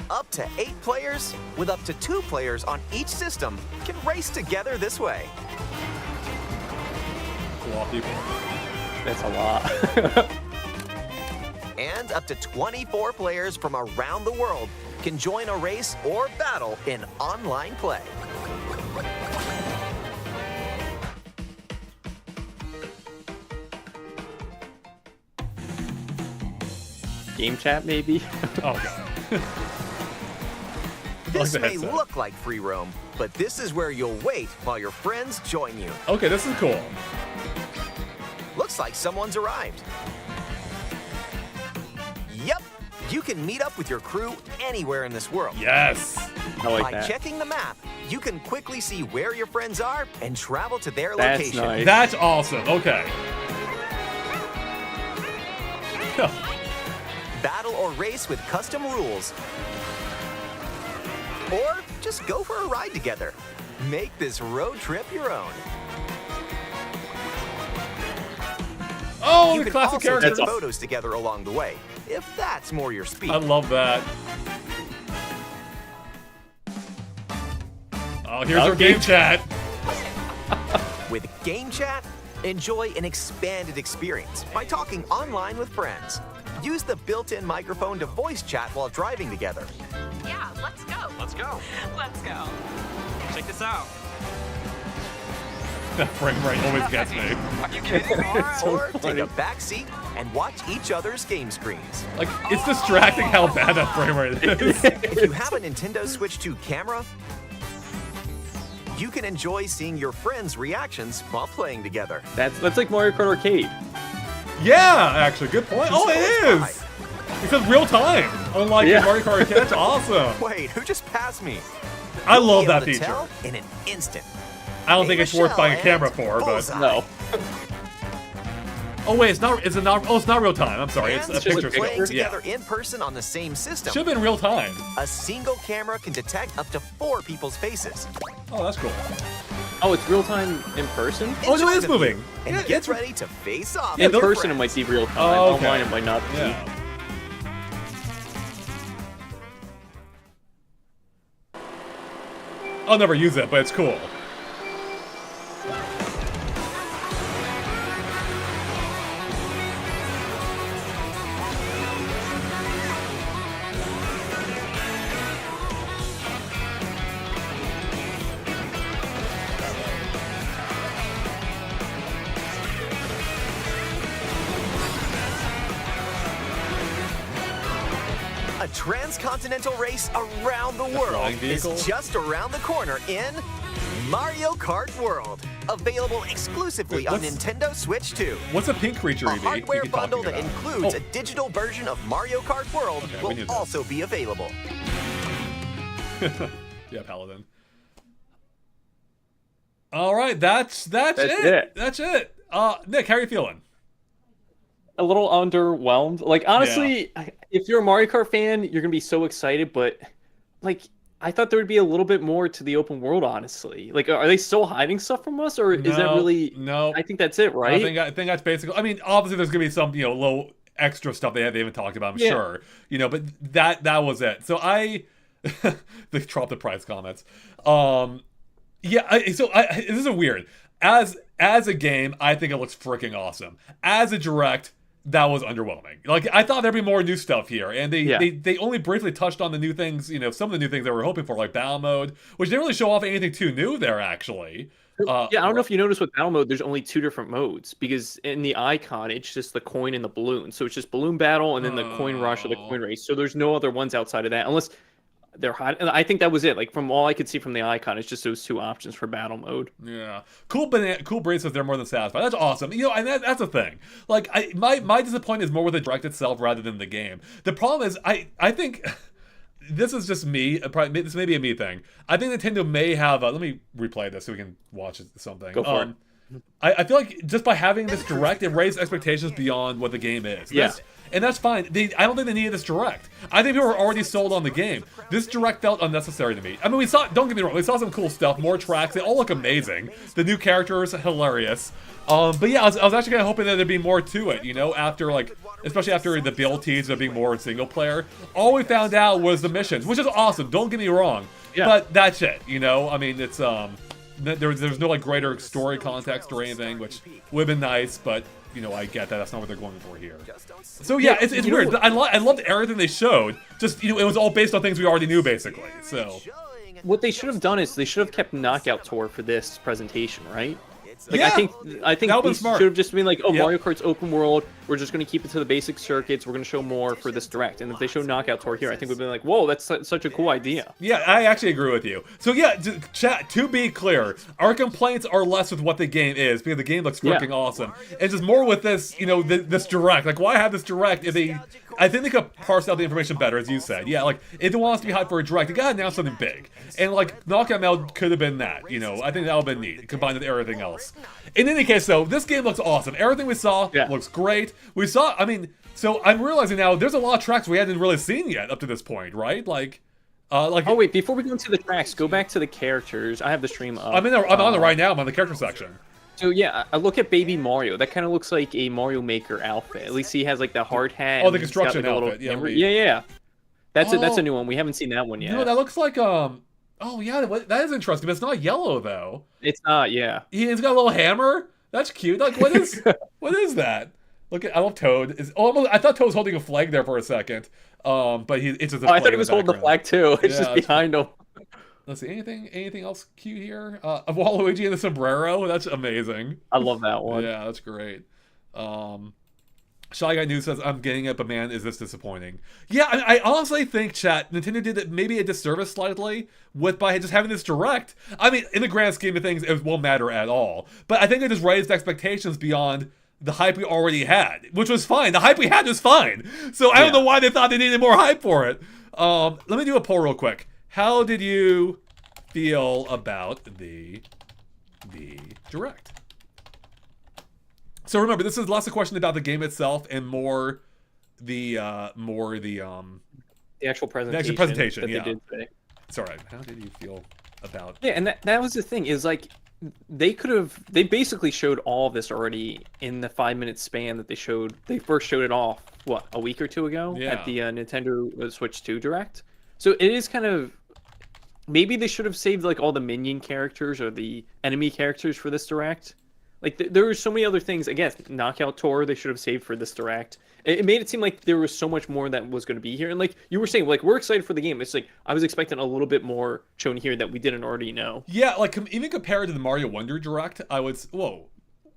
Up to 8 players, with up to 2 players on each system, can race together this way. A lot of people. That's a lot. And up to 24 players from around the world can join a race or battle in online play. Game chat, maybe? Oh, God. This the may headset. look like free roam, but this is where you'll wait while your friends join you. Okay, this is cool. Looks like someone's arrived. Yep, you can meet up with your crew anywhere in this world. Yes. I like By that. checking the map, you can quickly see where your friends are and travel to their That's location. nice. That's awesome. Okay. Battle or race with custom rules. Or just go for a ride together. Make this road trip your own. Oh, You the can classic also characters. take photos together along the way, if that's more your speed. I love that. Oh, here's our Okay. game chat. With Game Chat, enjoy an expanded experience by talking online with friends. Use the built-in microphone to voice chat while driving together. Yeah, let's go. Let's go. Let's go. Check this out. That frame rate always gets me. Are you kidding? Or take funny. a back seat and watch each other's game screens. Like, it's distracting how bad that frame rate is. If you have a Nintendo Switch 2 camera, you can enjoy seeing your friends' reactions while playing together. That's like Mario Kart Arcade. Yeah, actually, good point. Oh, it is. It says real time. Unlike Yeah. in Mario Kart Arcade. That's awesome. Wait, who just passed me? I You'll love be that able to feature. tell in an instant. I don't think Hey, it's worth buying a Michelle, camera and for, but bullseye. No. oh wait, it's not. Is it not? Oh, it's not real time. I'm sorry. It's Fans a just picture playing still. Yeah, together in person on the same system. should have been real time. A single camera can detect up to 4 people's faces. Oh, that's cool. Oh, it's real time in person? Oh, no, Enjoy it is the moving. view And Yeah, get it's- ready to face off. In with your person, it friends. might be real time. Oh, okay. Online, it might not be. Yeah. I'll never use it, but it's cool. A transcontinental race around the world flying is vehicle? just around the corner in Mario Kart World. Available exclusively on What's- Nintendo Switch 2. What's a pink creature, A EB? hardware you keep talking bundle that about? includes Oh. a digital version of Mario Kart World Okay, we will knew this. also be available. Yeah, Paladin. All right, that's it. it. That's it. Nick, how are you feeling? A little underwhelmed. Like, honestly, if you're a Mario Kart fan, you're going to be so excited, but, like, I thought there would be a little bit more to the open world, honestly. Like, are they still hiding stuff from us, or is that No, really... no. I think that's it, right? I think that's basically. I mean, obviously, there's gonna be some little extra stuff they haven't talked about. I'm Yeah. sure, but that was it. So they dropped the price comments. This is a weird. As a game, I think it looks freaking awesome. As a direct, that was underwhelming. Like, I thought there'd be more new stuff here, and they only briefly touched on the new things. Some of the new things that we're hoping for, like battle mode, which didn't really show off anything too new there, actually. Yeah, I don't know if you noticed with battle mode, there's only 2 different modes, because in the icon, it's just the coin and the balloon. So it's just balloon battle and then the coin rush or the coin race. So there's no other ones outside of that, unless they're hot. And I think that was it. Like, from all I could see from the icon, it's just those 2 options for battle mode. Yeah, Cool Brain says they're more than satisfied. That's awesome. And that's the thing. Like, my disappointment is more with the direct itself rather than the game. The problem is, I think this is just me. Probably, this may be a me thing. I think Nintendo may have. Let me replay this so we can watch something. Go for it. I feel like just by having this direct, it raised expectations beyond what the game is. Yeah. And that's fine. I don't think they needed this direct. I think people were already sold on the game. This direct felt unnecessary to me. I mean, we saw, don't get me wrong, we saw some cool stuff, more tracks. They all look amazing. The new characters, hilarious. But yeah, I was actually kind of hoping that there'd be more to it, you know, after like, especially after the build tease of being more single player. All we found out was the missions, which is awesome. Don't get me wrong. Yeah. But that's it, you know? I mean, it's, there's no like greater story context or anything, which would have been nice, but you know, I get that. That's not what they're going for here. So yeah, it's weird. I loved everything they showed. Just, you know, it was all based on things we already knew, basically. So what they should have done is they should have kept Knockout Tour for this presentation, right? Like, yeah, I think that they was smart. should have just been like, oh, Yep. Mario Kart's open world. We're just going to keep it to the basic circuits. We're going to show more for this direct. And if they show Knockout Tour here, I think we'd be like, whoa, that's such a cool idea. Yeah, I actually agree with you. So yeah, chat, to be clear, our complaints are less with what the game is, because the game looks freaking awesome. It's just more with this, you know, this direct. Like, why have this direct if they... I think they could parse out the information better, as you said. Yeah, like, if they want us to be hyped for a direct, they gotta announce something big. And, like, Knockout Meld could have been that, you know. I think that would have been neat, combined with everything else. In any case, though, this game looks awesome. Everything we saw looks great. We saw, I mean, so I'm realizing now, there's a lot of tracks we hadn't really seen yet up to this point, right? Like... oh wait, before we go into the tracks, go back to the characters. I have the stream up. I'm on it right now. I'm on the character section. So yeah, I look at Baby Mario. That kind of looks like a Mario Maker outfit. At least he has like the hard hat. Oh, the and he's got, construction like, a little outfit. Yeah, camera. Yeah. That's a new one. We haven't seen that one yet. No, that looks like oh yeah, that is interesting. But it's not yellow though. It's not. Yeah. He's got a little hammer. That's cute. Like, what is that? Look at, I love Toad. I thought Toad was holding a flag there for a second. But it's just. I thought he was holding the flag too. It's just behind him. Let's see, anything else cute here? Waluigi in the sombrero. That's amazing. I love that one. Yeah, that's great. Shy Guy News says, I'm getting it, but man, is this disappointing. Yeah, I honestly think, chat, Nintendo did it maybe a disservice slightly by just having this direct. I mean, in the grand scheme of things, it won't matter at all. But I think it just raised expectations beyond the hype we already had, which was fine. The hype we had was fine. So I don't know why they thought they needed more hype for it. Let me do a poll real quick. How did you feel about the direct? So remember, this is less a question about the game itself and more the actual presentation. The actual presentation, that they did today. It's all right. How did you feel about? Yeah, and that was the thing is like they basically showed all of this already in the 5-minute span that they showed. They first showed it off a week or two ago at the Nintendo Switch 2 Direct. So it is kind of, maybe they should have saved like all the minion characters or the enemy characters for this direct. Like there were so many other things. Again, Knockout Tour they should have saved for this direct. It made it seem like there was so much more that was going to be here. And like you were saying, like we're excited for the game. It's like I was expecting a little bit more shown here that we didn't already know. Yeah, like even compared to the Mario Wonder Direct, I was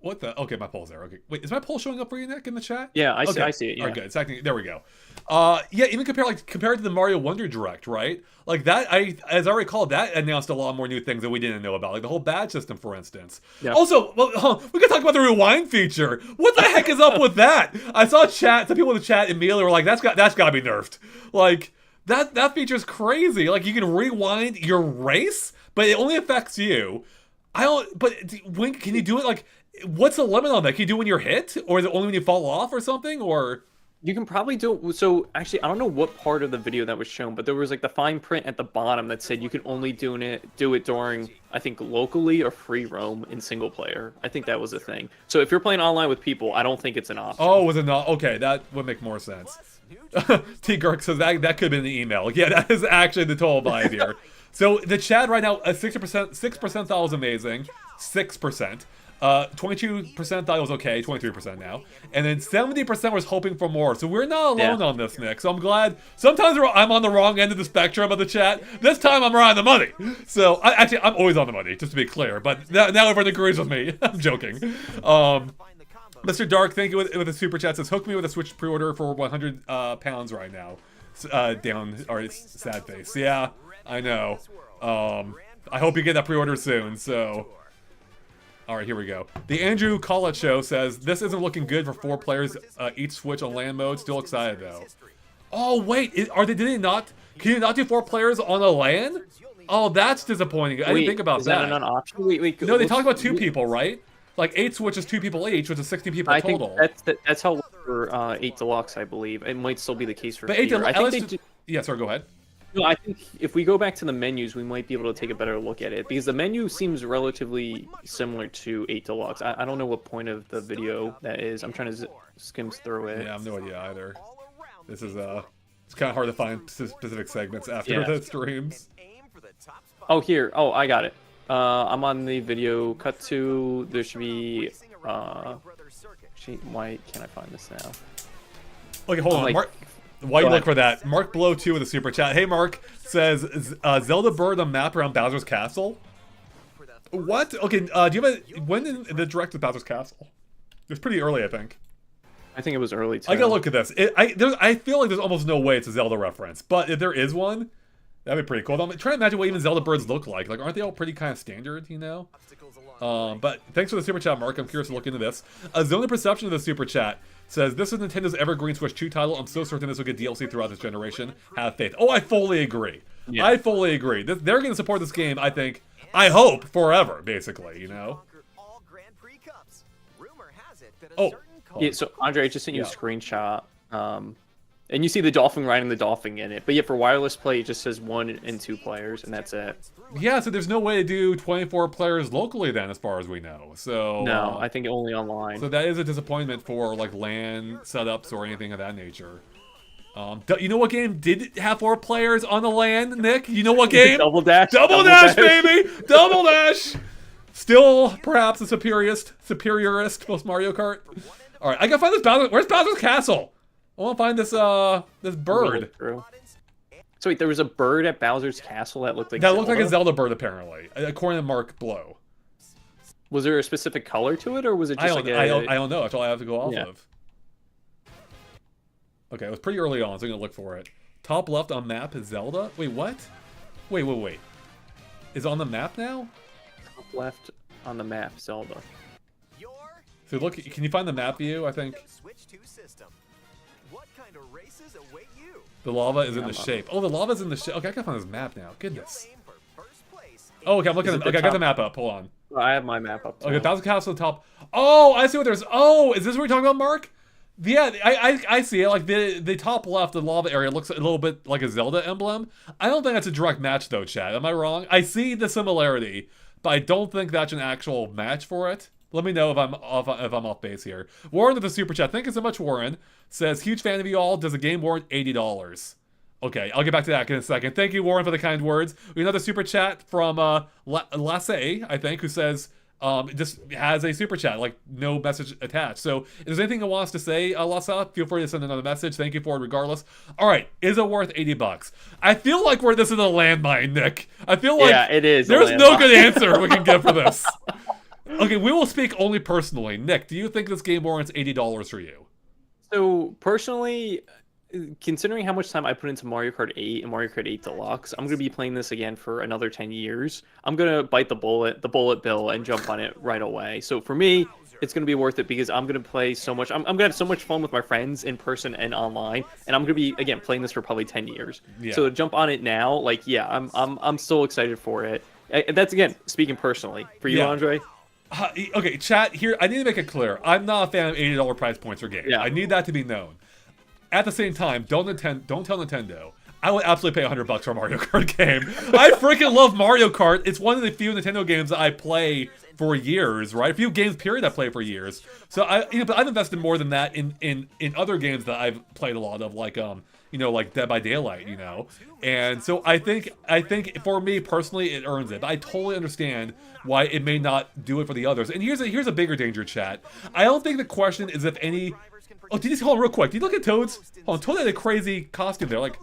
what the? Okay, my poll's there. Okay, wait, is my poll showing up for you, Nick, in the chat? Yeah, I see it. Yeah. All right, good. It's acting, there we go. Yeah, even compared to the Mario Wonder Direct, right? Like that, as I recall, that announced a lot more new things that we didn't know about, like the whole badge system, for instance. Yeah. Also, we could talk about the rewind feature. What the heck is up with that? I saw some people in the chat immediately were like, that's got to be nerfed. Like that feature's crazy. Like you can rewind your race, but it only affects you. But when can you do it? Like, what's the limit on that? Can you do it when you're hit, or is it only when you fall off or something? Or you can probably do it. So actually, I don't know what part of the video that was shown, but there was like the fine print at the bottom that said you can only do it during, I think, locally or free roam in single player. I think that was a thing. So if you're playing online with people, I don't think it's an option. Oh, was it not? Okay, that would make more sense. T. Girk says that could have been the email. Yeah, that is actually the total vibe here. So the chat right now, 6% thought was amazing, 6%. 22% thought it was okay, 23% now. And then 70% was hoping for more. So we're not alone on this, Nick. So I'm glad. Sometimes I'm on the wrong end of the spectrum of the chat. This time I'm right on the money. So I'm always on the money, just to be clear. But now everyone agrees with me. I'm joking. Mr. Dark, thank you with a super chat. Says, hook me with a Switch pre-order for 100 pounds right now. Down, or sad face. Yeah, I know. I hope you get that pre-order soon, so... Alright, here we go. The Andrew Collett Show says, this isn't looking good for 4 players each Switch on land mode. Still excited, though. Oh, wait. Did they not... Can you not do 4 players on a LAN? Oh, that's disappointing. I didn't think about is that an option? Wait. No, they talked about 2 people, right? Like 8 switches, 2 people each, which is 16 people I total. think that's how for 8 Deluxe, I believe. It might still be the case for But 8 Fear. I Deluxe. think they Yeah, sorry, go ahead. No, I think if we go back to the menus, we might be able to take a better look at it because the menu seems relatively similar to 8 Deluxe. I don't know what point of the video that is. I'm trying to skim through it. Yeah, I have no idea either. This is it's kind of hard to find specific segments after the streams. Oh, here. Oh, I got it. I'm on the video. Cut to. There should be. Why can't I find this now? Okay, hold on. like- Mark, why you Go look ahead. for that? Mark Blow 2 with a super chat. Hey, Mark says Zelda Bird on map around Bowser's Castle. What? Okay, do you have when in the direct with Bowser's Castle? It was pretty early, I think. I think it was early too. I gotta look at this. I feel like there's almost no way it's a Zelda reference, but if there is one, that'd be pretty cool. I'm trying to imagine what even Zelda birds look like. Like, aren't they all pretty kind of standard, you know? But thanks for the super chat, Mark. I'm curious to look into this. Zone of Perception of the super chat says, this is Nintendo's evergreen Switch 2 title. I'm so certain this will get DLC throughout this generation. Have faith. Oh, I fully agree. Yeah. I fully agree. They're going to support this game, I think, I hope, forever, basically, you know? Oh. Yeah, so Andre, I just sent you a Yeah. screenshot. And you see the dolphin riding the dolphin in it. But yeah, for wireless play, it just says 1 and 2 players, and that's it. Yeah, so there's no way to do 24 players locally then, as far as we know. So No, I think only online. So that is a disappointment for like LAN setups or anything of that nature. You know what game did have 4 players on the LAN, Nick? You know what game? Double Dash. Double Dash, baby! Double Dash! Still, perhaps the superiorist most Mario Kart. All right, I gotta find this Bowser. Where's Bowser's Castle? I want to find this bird. So wait, there was a bird at Bowser's Castle that looked like That looked like a Zelda? Zelda bird, apparently, according to Mark Blow. Was there a specific color to it, or was it I just don't, like I don't know. That's all I have to go off Yeah. of. Okay, it was pretty early on, so I'm gonna look for it. Top left on map is Zelda. Wait, what? Wait. Is it on the map now? top left on the map, Zelda? So look, can you find the map view? I think the lava is in the shape. Oh, the lava's in the shape. Okay, I gotta find this map now. Goodness. Oh, okay, I'm looking. Is it Okay, the I got the top? map up. Hold on. I have my map up. Okay, too. Bowser Castle at the top. Oh, I see what there's. Oh, is this what we're talking about, Mark? Yeah, I see it. Like the top left, the lava area looks a little bit like a Zelda emblem. I don't think that's a direct match though, Chad. Am I wrong? I see the similarity, but I don't think that's an actual match for it. Let me know if I'm off base here. Warren with the super chat. Thank you so much, Warren. Says, huge fan of you all. Does the game warrant $80? Okay, I'll get back to that in a second. Thank you, Warren, for the kind words. We have another super chat from Lasse, I think, who says, just has a super chat, like no message attached. So if there's anything you want us to say, Lasse, feel free to send another message. Thank you for it regardless. All right, is it worth $80? I feel like this is a landmine, Nick. I feel like it is. there's no good answer we can get for this. Okay, we will speak only personally. Nick, do you think this game warrants $80 for you? So personally, considering how much time I put into Mario Kart 8 and Mario Kart 8 Deluxe, I'm going to be playing this again for another 10 years. I'm going to bite the bullet bill, and jump on it right away. So for me, it's going to be worth it because I'm going to play so much. I'm going to have so much fun with my friends in person and online, and I'm going to be again playing this for probably 10 years. Yeah. So to jump on it now, like I'm so excited for it. That's again speaking personally. For you, Yeah. Andre. Okay, chat, here, I need to make it clear. I'm not a fan of $80 price points for games. Yeah. I need that to be known. At the same time, don't tell Nintendo. I would absolutely pay $100 for a Mario Kart game. I freaking love Mario Kart. It's one of the few Nintendo games that I play for years, right? A few games, period, I play for years. So but I've invested more than that in other games that I've played a lot of, like like Dead by Daylight, And so I think for me personally, it earns it. But I totally understand why it may not do it for the others. And here's a bigger danger, chat. I don't think the question is if any. Oh, did you hold on real quick? Did you look at Toad's? Hold on, Toad had a crazy costume there. Like,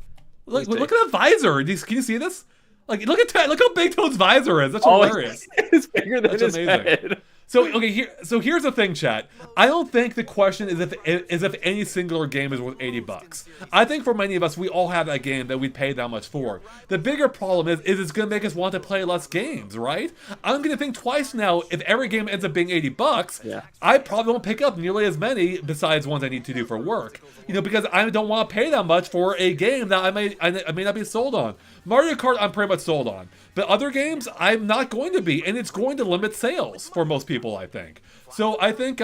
look at the visor. Can you see this? Like, look how big Toad's visor is. That's hilarious. It's bigger than That's his amazing. head. So here's the thing, chat. I don't think the question is if any singular game is worth $80. I think for many of us, we all have that game that we pay that much for. The bigger problem is it's going to make us want to play less games, right? I'm going to think twice now if every game ends up being $80. Yeah. I probably won't pick up nearly as many besides ones I need to do for work. Because I don't want to pay that much for a game that I may not be sold on. Mario Kart, I'm pretty much sold on. But other games, I'm not going to be, and it's going to limit sales for most people, I think. So I think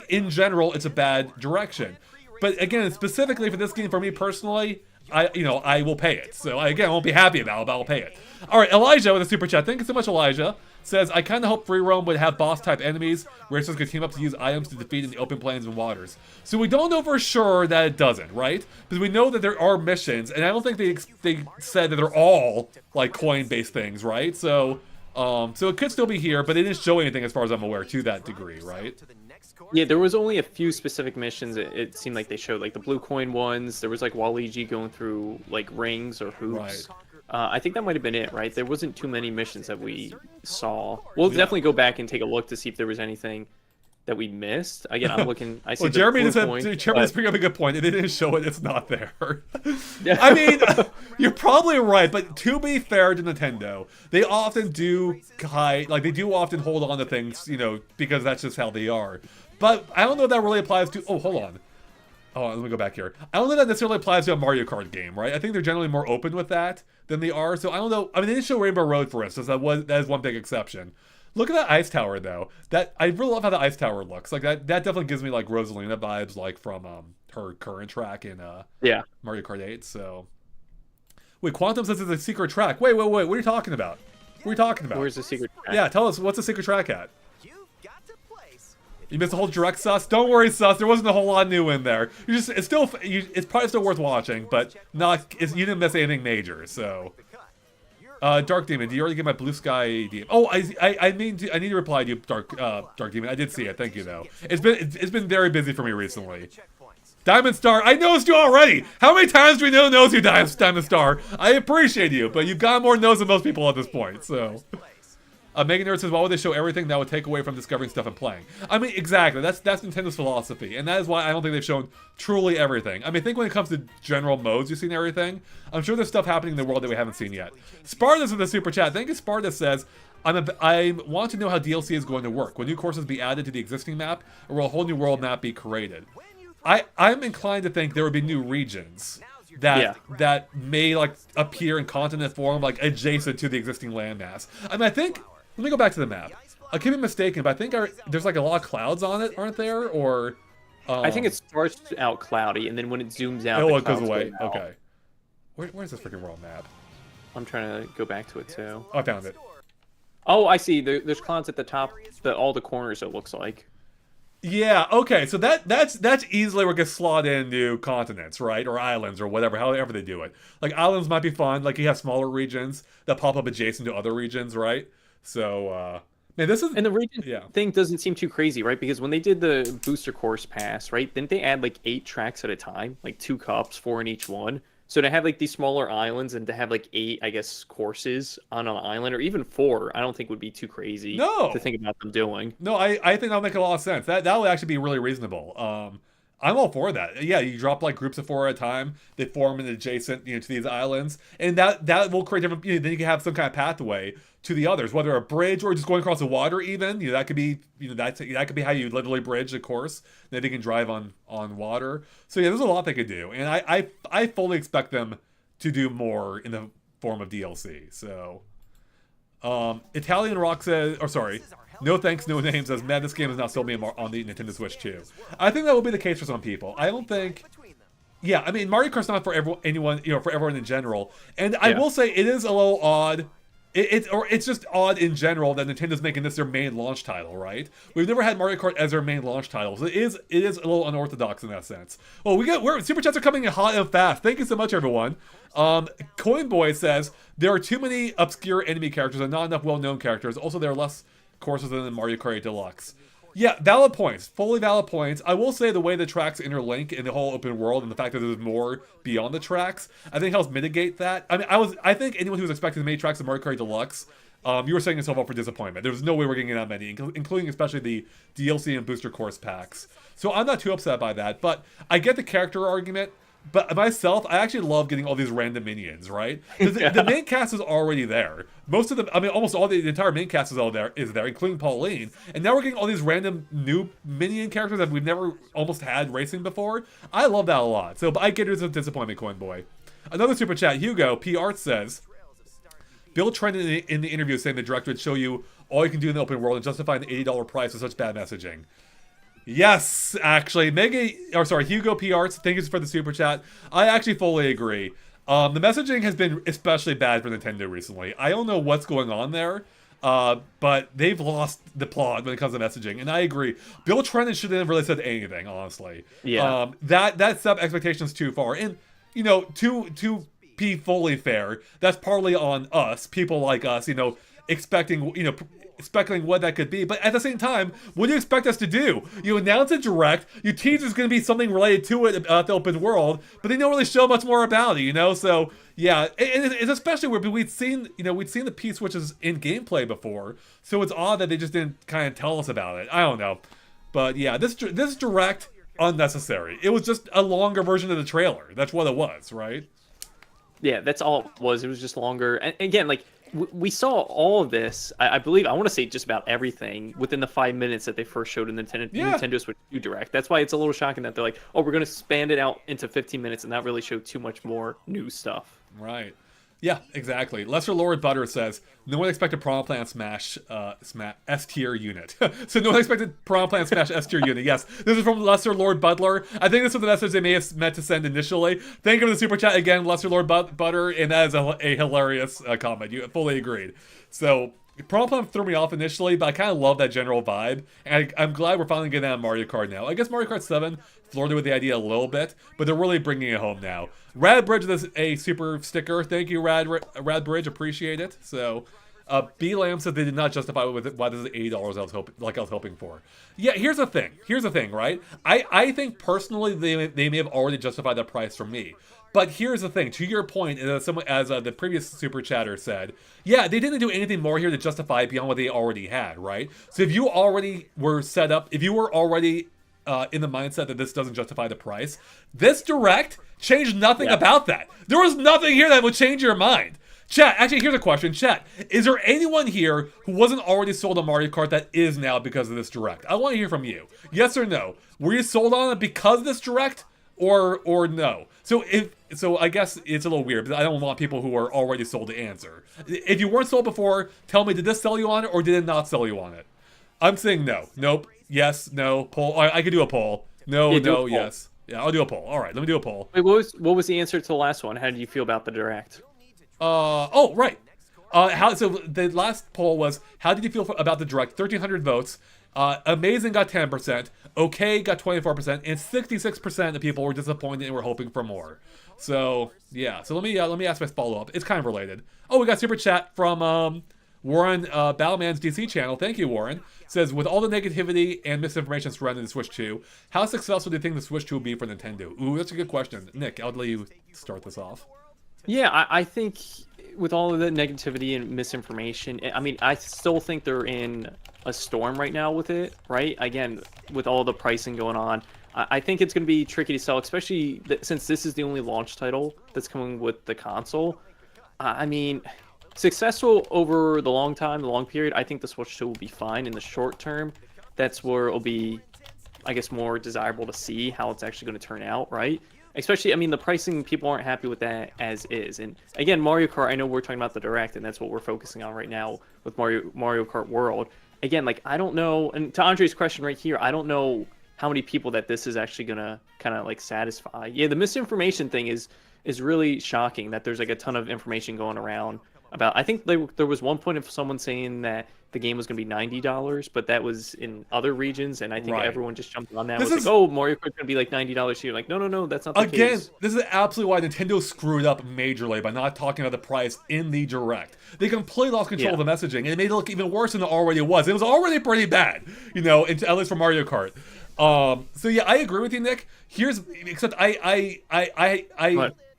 in general, it's a bad direction. But again, specifically for this game, for me personally, I will pay it. So again, I won't be happy about it, but I'll pay it. All right, Elijah with a super chat. Thank you so much, Elijah. Says, I kind of hope Free Roam would have boss-type enemies, racers could team up to use items to defeat in the open plains and waters. So we don't know for sure that it doesn't, right? Because we know that there are missions, and I don't think they said that they're all, like, coin-based things, right? So it could still be here, but it didn't show anything as far as I'm aware to that degree, right? Yeah, there was only a few specific missions. It seemed like they showed, like, the blue coin ones. There was, like, Waluigi going through, like, rings or hoops. Right. I think that might have been it, right? There wasn't too many missions that we saw. We'll definitely go back and take a look to see if there was anything that we missed. Again, I'm looking. I see. Well, the Jeremy blue just coin, said, Jeremy just bring up a good point. If they didn't show it, it's not there. Yeah. I mean, you're probably right, but to be fair to Nintendo, they often do they do often hold on to things, because that's just how they are. But I don't know if that really applies to. Oh, hold on. Oh, let me go back here. I don't know if that necessarily applies to a Mario Kart game, right? I think they're generally more open with that than they are. So I don't know. I mean, they didn't show Rainbow Road, for instance. That is one big exception. Look at that ice tower, though. I really love how the ice tower looks. Like that definitely gives me like Rosalina vibes, like from her current track in Mario Kart 8. So wait, Quantum says it's a secret track. Wait. What are you talking about? What are you talking about? Where's the secret track? Yeah, tell us, what's the secret track at? You missed the whole direct, Sus? Don't worry, Sus. There wasn't a whole lot new in there. It's probably still worth watching, but you didn't miss anything major. So, Dark Demon, do you already get my Blue Sky Demon? Oh, I need to reply to you, Dark Demon. I did see it. Thank you, though. It's been very busy for me recently. Diamond Star, I noticed you already. How many times do we knows you, Diamond Star? I appreciate you, but you've got more knows than most people at this point. So. Megan Nerd says, why would they show everything that would take away from discovering stuff and playing? I mean, exactly. That's Nintendo's philosophy. And that is why I don't think they've shown truly everything. I mean, think when it comes to general modes you've seen everything. I'm sure there's stuff happening in the world that we haven't seen yet. Spartus with the super chat. Thank you, Spartus says, I want to know how DLC is going to work. Will new courses be added to the existing map, or will a whole new world map be created? I'm inclined to think there would be new regions that may like appear in continent form, like adjacent to the existing landmass. I mean, I think. Let me go back to the map. I could be mistaken, but I think there's like a lot of clouds on it, aren't there? Or I think it starts out cloudy, and then when it zooms out, it goes away. Okay. Where's this freaking world map? I'm trying to go back to it too. Oh, I found it. Oh, I see. There's clouds at the top, all the corners. It looks like. Yeah. Okay. So that's easily where it gets slotted into continents, right, or islands, or whatever. However they do it. Like islands might be fun. Like you have smaller regions that pop up adjacent to other regions, right? So, man, this is... And the region thing doesn't seem too crazy, right? Because when they did the booster course pass, right, didn't they add like 8 tracks at a time? Like 2 cups, 4 in each one? So to have like these smaller islands and to have like 8, I guess, courses on an island, or even 4, I don't think would be too crazy to think about them doing. No, I think that'll make a lot of sense. That would actually be really reasonable. I'm all for that. Yeah, you drop like groups of 4 at a time. They form in adjacent, to these islands, and that will create different. Then you can have some kind of pathway to the others, whether a bridge or just going across the water. Even that could be, that could be how you literally bridge the course. Then they can drive on water. So yeah, there's a lot they could do, and I fully expect them to do more in the form of DLC. So, Italian Rock says, or sorry. No thanks, no names says, man, this game is not sold me on the Nintendo Switch 2. I think that will be the case for some people. I don't think... Yeah, I mean, Mario Kart's not for anyone, for everyone in general. And I will say it is a little odd. It's just odd in general that Nintendo's making this their main launch title, right? We've never had Mario Kart as their main launch title. So it is a little unorthodox in that sense. Well, Super Chats are coming in hot and fast. Thank you so much, everyone. Coin Boy says, there are too many obscure enemy characters and not enough well-known characters. Also, there are less courses than in Mario Kart 8 Deluxe. Yeah, valid points. Fully valid points. I will say the way the tracks interlink in the whole open world and the fact that there's more beyond the tracks, I think helps mitigate that. I mean, I think anyone who was expecting many tracks in Mario Kart 8 Deluxe You were setting yourself up for disappointment. There was no way we're getting that many, including especially the DLC and booster course packs. So I'm not too upset by that, but I get the character argument. But myself, I actually love getting all these random minions, right? The main cast is already there. Most of them, I mean, almost all the entire main cast is there, including Pauline. And now we're getting all these random new minion characters that we've never almost had racing before. I love that a lot. So, but I get it as a disappointment, Coin Boy. Another super chat, Hugo P. Art says, Bill Trent in the interview saying the director would show you all you can do in the open world and justify an $80 price with such bad messaging. Yes, actually, Hugo P. Arts, thank you for the super chat. I actually fully agree. The messaging has been especially bad for Nintendo recently. I don't know what's going on there, but they've lost the plot when it comes to messaging, and I agree. Bill Trent shouldn't have really said anything, honestly. Yeah. That set expectations too far, and to be fully fair, that's partly on us, people like us, expecting what that could be. But at the same time, what do you expect us to do? You announce a direct, you tease there's going to be something related to it about the open world, but they don't really show much more about it, So yeah, it's especially where we'd seen the P switches in gameplay before, so it's odd that they just didn't kind of tell us about it. I don't know, but yeah, this direct, unnecessary. It was just a longer version of the trailer. That's what it was, right? Yeah, that's all it was. It was just longer. And again, like, we saw all of this, I believe, I want to say just about everything within the 5 minutes that they first showed in the Nintendo Switch 2 Direct. That's why it's a little shocking that they're like, oh, we're going to span it out into 15 minutes and not really show too much more new stuff. Right. Yeah, exactly. Lesser Lord Butter says, no one expected Piranha Plant Smash S-tier unit. So no one expected Piranha Plant Smash S-tier unit. Yes, this is from Lesser Lord Butler. I think this was the message they may have meant to send initially. Thank you for the super chat again, Lesser Lord Butter, and that is a hilarious comment. You fully agreed. So Piranha Plant threw me off initially, but I kind of love that general vibe, and I'm glad we're finally getting that on Mario Kart now. I guess Mario Kart 7 flirted with the idea a little bit, but they're really bringing it home now. Rad Bridge is a super sticker. Thank you, Rad Bridge. Appreciate it. So, B Lamb said they did not justify why this is $80 I was hoping for. Yeah, here's the thing, right? I think personally they may have already justified that price for me. But here's the thing, to your point, as the previous super chatter said, yeah, they didn't do anything more here to justify it beyond what they already had, right? So if you already were set up, if you were already in the mindset that this doesn't justify the price, this direct changed nothing about that. There was nothing here that would change your mind. Chat, actually, here's a question. Chat, is there anyone here who wasn't already sold on Mario Kart that is now because of this direct? I want to hear from you. Yes or no? Were you sold on it because of this direct, or no? So I guess it's a little weird, but I don't want people who are already sold to answer. If you weren't sold before, tell me, did this sell you on it, or did it not sell you on it? I'm saying no. Nope. Yes. No. Poll. I could do a poll. No. No. Yes. Yeah, I'll do a poll. All right, let me do a poll. Wait, what was the answer to the last one? How did you feel about the direct? Oh, right. So the last poll was, how did you feel about the direct? 1,300 votes. Amazing got 10%. Okay got 24%, and 66% of people were disappointed and were hoping for more. So yeah. So let me ask my follow up. It's kind of related. Oh, we got super chat from Warren, Battleman's DC channel. Thank you, Warren. Says, with all the negativity and misinformation surrounding the Switch 2, how successful do you think the Switch 2 will be for Nintendo? Ooh, that's a good question. Nick, I'll let you start this off. Yeah, I think with all of the negativity and misinformation, I mean, I still think they're in a storm right now with it, right? Again, with all the pricing going on, I think it's going to be tricky to sell, especially since this is the only launch title that's coming with the console. I mean, successful over the long period, I think the Switch 2 will be fine. In the short term, that's where it'll be, I guess, more desirable to see how it's actually going to turn out, right? Especially, I mean, the pricing, people aren't happy with that as is. And again, Mario Kart, I know we're talking about the Direct, and that's what we're focusing on right now with Mario Kart World. Again, like, I don't know, and to Andre's question right here, I don't know how many people that this is actually going to kind of, like, satisfy. Yeah, the misinformation thing is really shocking, that there's, like, a ton of information going around about, I think there was one point of someone saying that the game was going to be $90, but that was in other regions, and I think everyone just jumped on that. Like, oh, Mario Kart's going to be like $90 here. Like, no, that's not the case. Again, this is absolutely why Nintendo screwed up majorly by not talking about the price in the Direct. They completely lost control of the messaging, and it made it look even worse than it already was. It was already pretty bad, at least for Mario Kart. So yeah, I agree with you, Nick. Except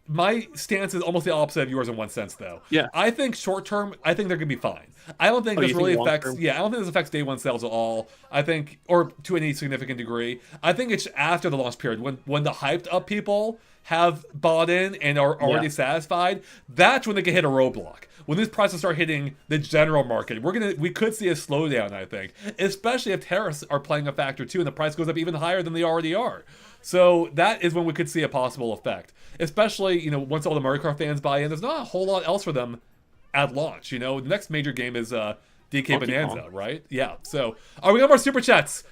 my stance is almost the opposite of yours in one sense, though. Yeah. I think short term, I think they're going to be fine. I don't think Oh, this you think really long affects. term? Yeah, I don't think this affects day one sales at all. I think, or to any significant degree. I think it's after the launch period when the hyped up people have bought in and are already satisfied. That's when they can hit a roadblock. When these prices start hitting the general market, we could see a slowdown. I think, especially if tariffs are playing a factor too, and the price goes up even higher than they already are. So that is when we could see a possible effect. Especially, once all the Mario Kart fans buy in, there's not a whole lot else for them at launch. The next major game is DK Bonanza, right? Yeah. So, we got more super chats.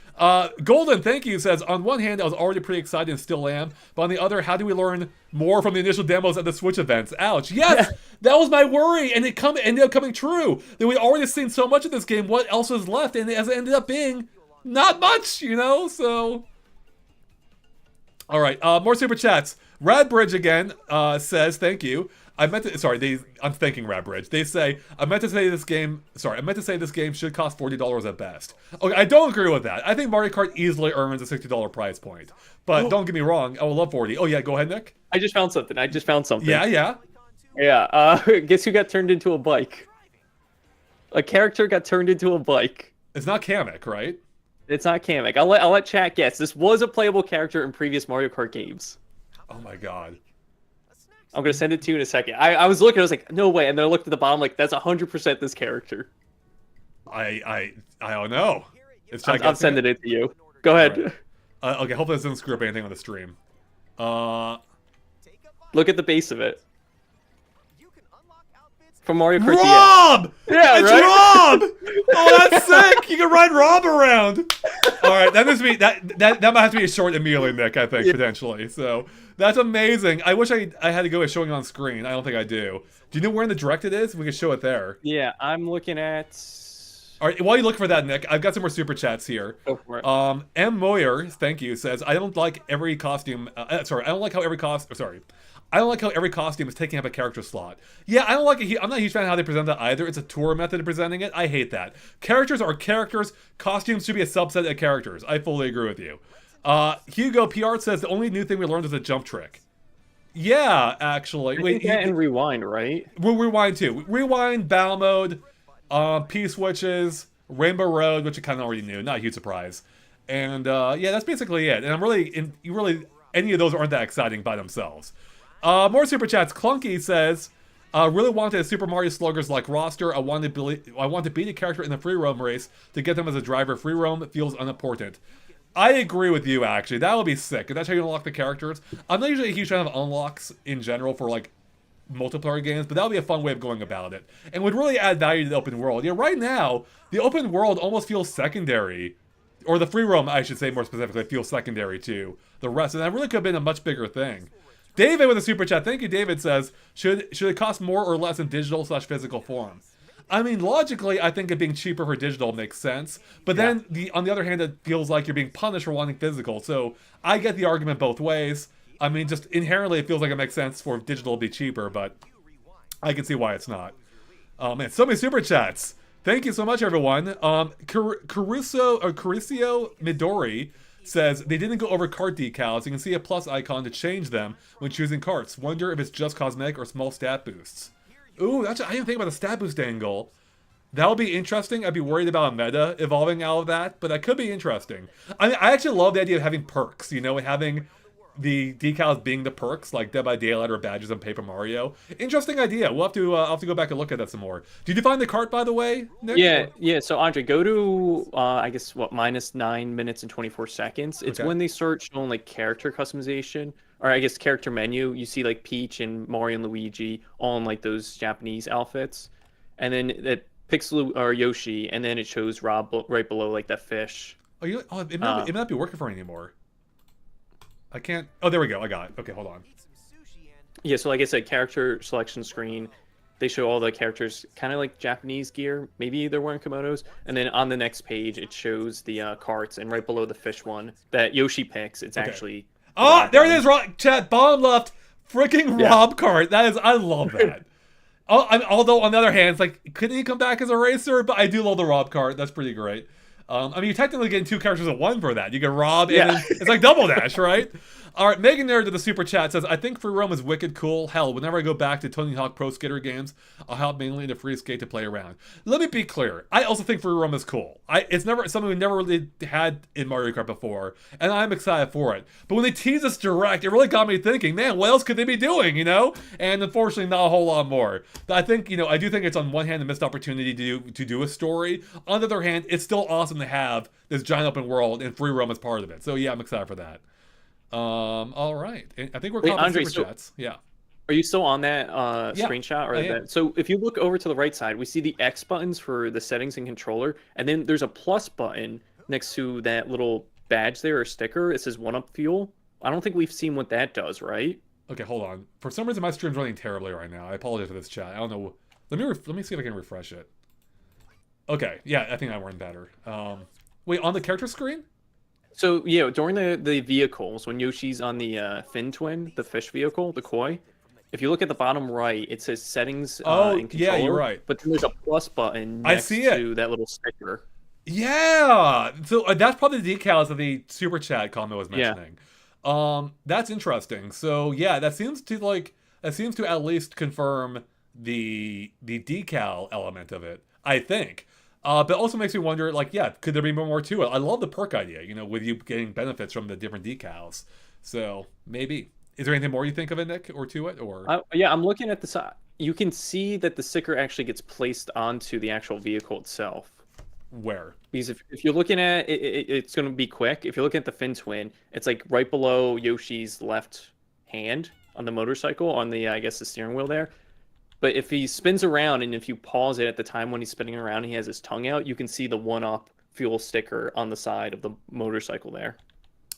Golden, thank you, says, on one hand, I was already pretty excited and still am, but on the other, how do we learn more from the initial demos at the Switch events? Ouch. Yes, that was my worry, and it ended up coming true. That we'd already seen so much of this game, what else was left? And it ended up being not much, so... All right, more super chats. Radbridge again says, thank you. I'm thanking Radbridge. They say, I meant to say this game should cost $40 at best. Okay, I don't agree with that. I think Mario Kart easily earns a $60 price point. But don't get me wrong, I would love 40. Oh yeah, go ahead, Nick. I just found something. Yeah. Yeah, guess who got turned into a bike? A character got turned into a bike. It's not Kamek, right? It's not Kamek. I'll let chat guess. This was a playable character in previous Mario Kart games. Oh my god. I'm gonna send it to you in a second. I was looking, I was like, no way, and then I looked at the bottom, like, that's 100% this character. I don't know. I'm sending it to you. Go ahead. Right. Okay, hopefully this doesn't screw up anything on the stream. Look at the base of it. From Mario Kart Rob! DS. Yeah, it's right? Rob! Oh, that's sick! You can ride Rob around! Alright, that must be that might have to be a short immediately, Nick, I think, potentially. So that's amazing. I wish I had to go with showing on screen. I don't think I do. Do you know where in the direct it is? We can show it there. Yeah, I'm looking at... Alright, while you look for that, Nick, I've got some more super chats here. Go for it. M. Moyer, thank you, says, I don't like every costume... I don't like how every costume is taking up a character slot. Yeah, I'm not a huge fan of how they present that either. It's a tour method of presenting it. I hate that. Characters are characters. Costumes should be a subset of characters. I fully agree with you. Hugo PR says the only new thing we learned is a jump trick. Yeah, actually. Wait, and rewind, right? We'll rewind too. Rewind, battle mode, P switches, Rainbow Road, which you kind of already knew. Not a huge surprise. And yeah, that's basically it. And any of those aren't that exciting by themselves. More super chats. Clunky says, really wanted a Super Mario Sluggers-like roster. I want to beat a character in the free roam race to get them as a driver. Free roam feels unimportant. I agree with you, actually. That would be sick. If that's how you unlock the characters. I'm not usually a huge fan of unlocks in general for, like, multiplayer games, but that would be a fun way of going about it. And would really add value to the open world. Yeah, right now, the open world almost feels secondary. Or the free roam, I should say more specifically, feels secondary to the rest. And that really could have been a much bigger thing. David with a super chat. Thank you, David says, should it cost more or less in digital/physical form? I mean, logically, I think it being cheaper for digital makes sense. But then, on the other hand, it feels like you're being punished for wanting physical. So I get the argument both ways. I mean, just inherently, it feels like it makes sense for digital to be cheaper, but I can see why it's not. Oh man, so many super chats. Thank you so much, everyone. Caruso Midori says, they didn't go over cart decals. You can see a plus icon to change them when choosing carts. Wonder if it's just cosmetic or small stat boosts. Ooh, I didn't think about the stat boost angle. That would be interesting. I'd be worried about a meta evolving out of that, but that could be interesting. I mean, I actually love the idea of having perks, having the decals being the perks, like Dead by Daylight or badges on Paper Mario. Interesting idea. We'll have to I'll have to go back and look at that some more. Did you find the cart, by the way, Nick? Yeah. So Andre, go to I guess minus 9 minutes and 24 seconds. It's when they start showing like character customization, or I guess character menu. You see like Peach and Mario and Luigi all in like those Japanese outfits, and then it picks Yoshi, and then it shows Rob right below like that fish. It may not be working for me anymore. I can't... Oh, there we go. I got it. Okay, hold on. Yeah, so like I said, character selection screen. They show all the characters kind of like Japanese gear. Maybe they're wearing kimonos. And then on the next page, it shows the carts. And right below the fish one that Yoshi picks, it's actually... Oh, there it is, chat. Bottom left. Freaking Rob cart. That is... I love that. Although, on the other hand, it's like, couldn't he come back as a racer? But I do love the Rob cart. That's pretty great. I mean, you're technically getting 2 characters at 1 for that. You get Rob, and then it's like Double Dash, right? All right, Megan there to the super chat says, I think free roam is wicked cool. Hell, whenever I go back to Tony Hawk Pro Skater games, I'll have mainly the free skate to play around. Let me be clear. I also think free roam is cool. It's something we never really had in Mario Kart before, and I'm excited for it. But when they teased us direct, it really got me thinking, man, what else could they be doing, you know? And unfortunately, not a whole lot more. But I think, I do think it's on one hand a missed opportunity to do a story. On the other hand, it's still awesome to have this giant open world and free roam as part of it. So yeah, I'm excited for that. All right. I think we're caught Andre, super chats. Yeah. Are you still on that Yeah, screenshot or I am. that? So if you look over to the right side, we see the X buttons for the settings and controller, and then there's a plus button next to that little badge there or sticker. It says 1UP Fuel. I don't think we've seen what that does, right? Okay, hold on. For some reason, my stream's running terribly right now. I apologize for this chat. I don't know. Let me see if I can refresh it. Okay, yeah, I think that went better. Wait, on the character screen? So yeah, during the vehicles, when Yoshi's on the Fin Twin, the fish vehicle, the koi, if you look at the bottom right, it says settings and controller. Yeah, you're right. But then there's a plus button I next see it. to that little sticker. Yeah. So that's probably the decals that the super chat comment was mentioning. That's interesting. So yeah, that seems to at least confirm the decal element of it, I think. But also makes me wonder, like, yeah, could there be more to it? I love the perk idea, with you getting benefits from the different decals. So maybe. Is there anything more you think of it, Nick, or to it, or? Yeah, I'm looking at the side. You can see that the sticker actually gets placed onto the actual vehicle itself. Where? Because if you're looking at it, it's going to be quick. If you're looking at the Fin Twin, it's like right below Yoshi's left hand on the motorcycle, on the, I guess, the steering wheel there. But if he spins around, and if you pause it at the time when he's spinning around, he has his tongue out, you can see the 1UP Fuel sticker on the side of the motorcycle there.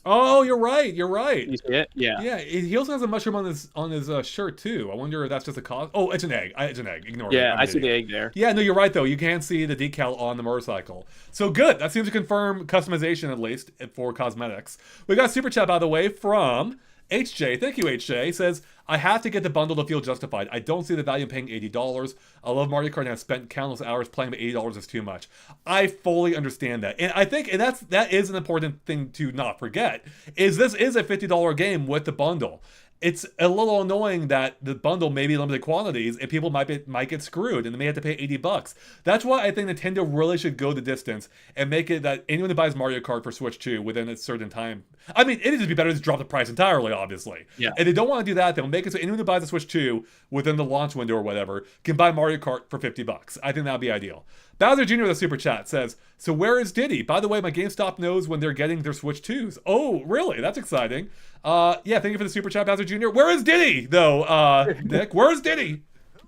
Oh, you're right. You're right. You see it? Yeah. Yeah. He also has a mushroom on his shirt too. I wonder if that's just a cause. Oh, it's an egg. It's an egg. Ignore me. Yeah, I'm I an see the idiot. egg there. Yeah, no, you're right though. You can see the decal on the motorcycle. So good. That seems to confirm customization at least for cosmetics. We got a super chat by the way from HJ. Thank you, HJ. Says, I have to get the bundle to feel justified. I don't see the value in paying $80. I love Mario Kart and have spent countless hours playing, but $80 is too much. I fully understand that. And I think that is an important thing to not forget, is this is a $50 game with the bundle. It's a little annoying that the bundle may be limited quantities and people might get screwed and they may have to pay $80. That's why I think Nintendo really should go the distance and make it that anyone who buys Mario Kart for Switch 2 within a certain time. I mean, it'd just be better to just drop the price entirely, obviously. Yeah. If they don't want to do that, they'll make it so anyone who buys the Switch 2 within the launch window or whatever can buy Mario Kart for $50. I think that'd be ideal. Bowser Jr. with a super chat says, so where is Diddy? By the way, my GameStop knows when they're getting their Switch 2s. Oh, really? That's exciting. Yeah, thank you for the super chat, Bowser Jr. Where is Diddy, though, Nick? Where is Diddy?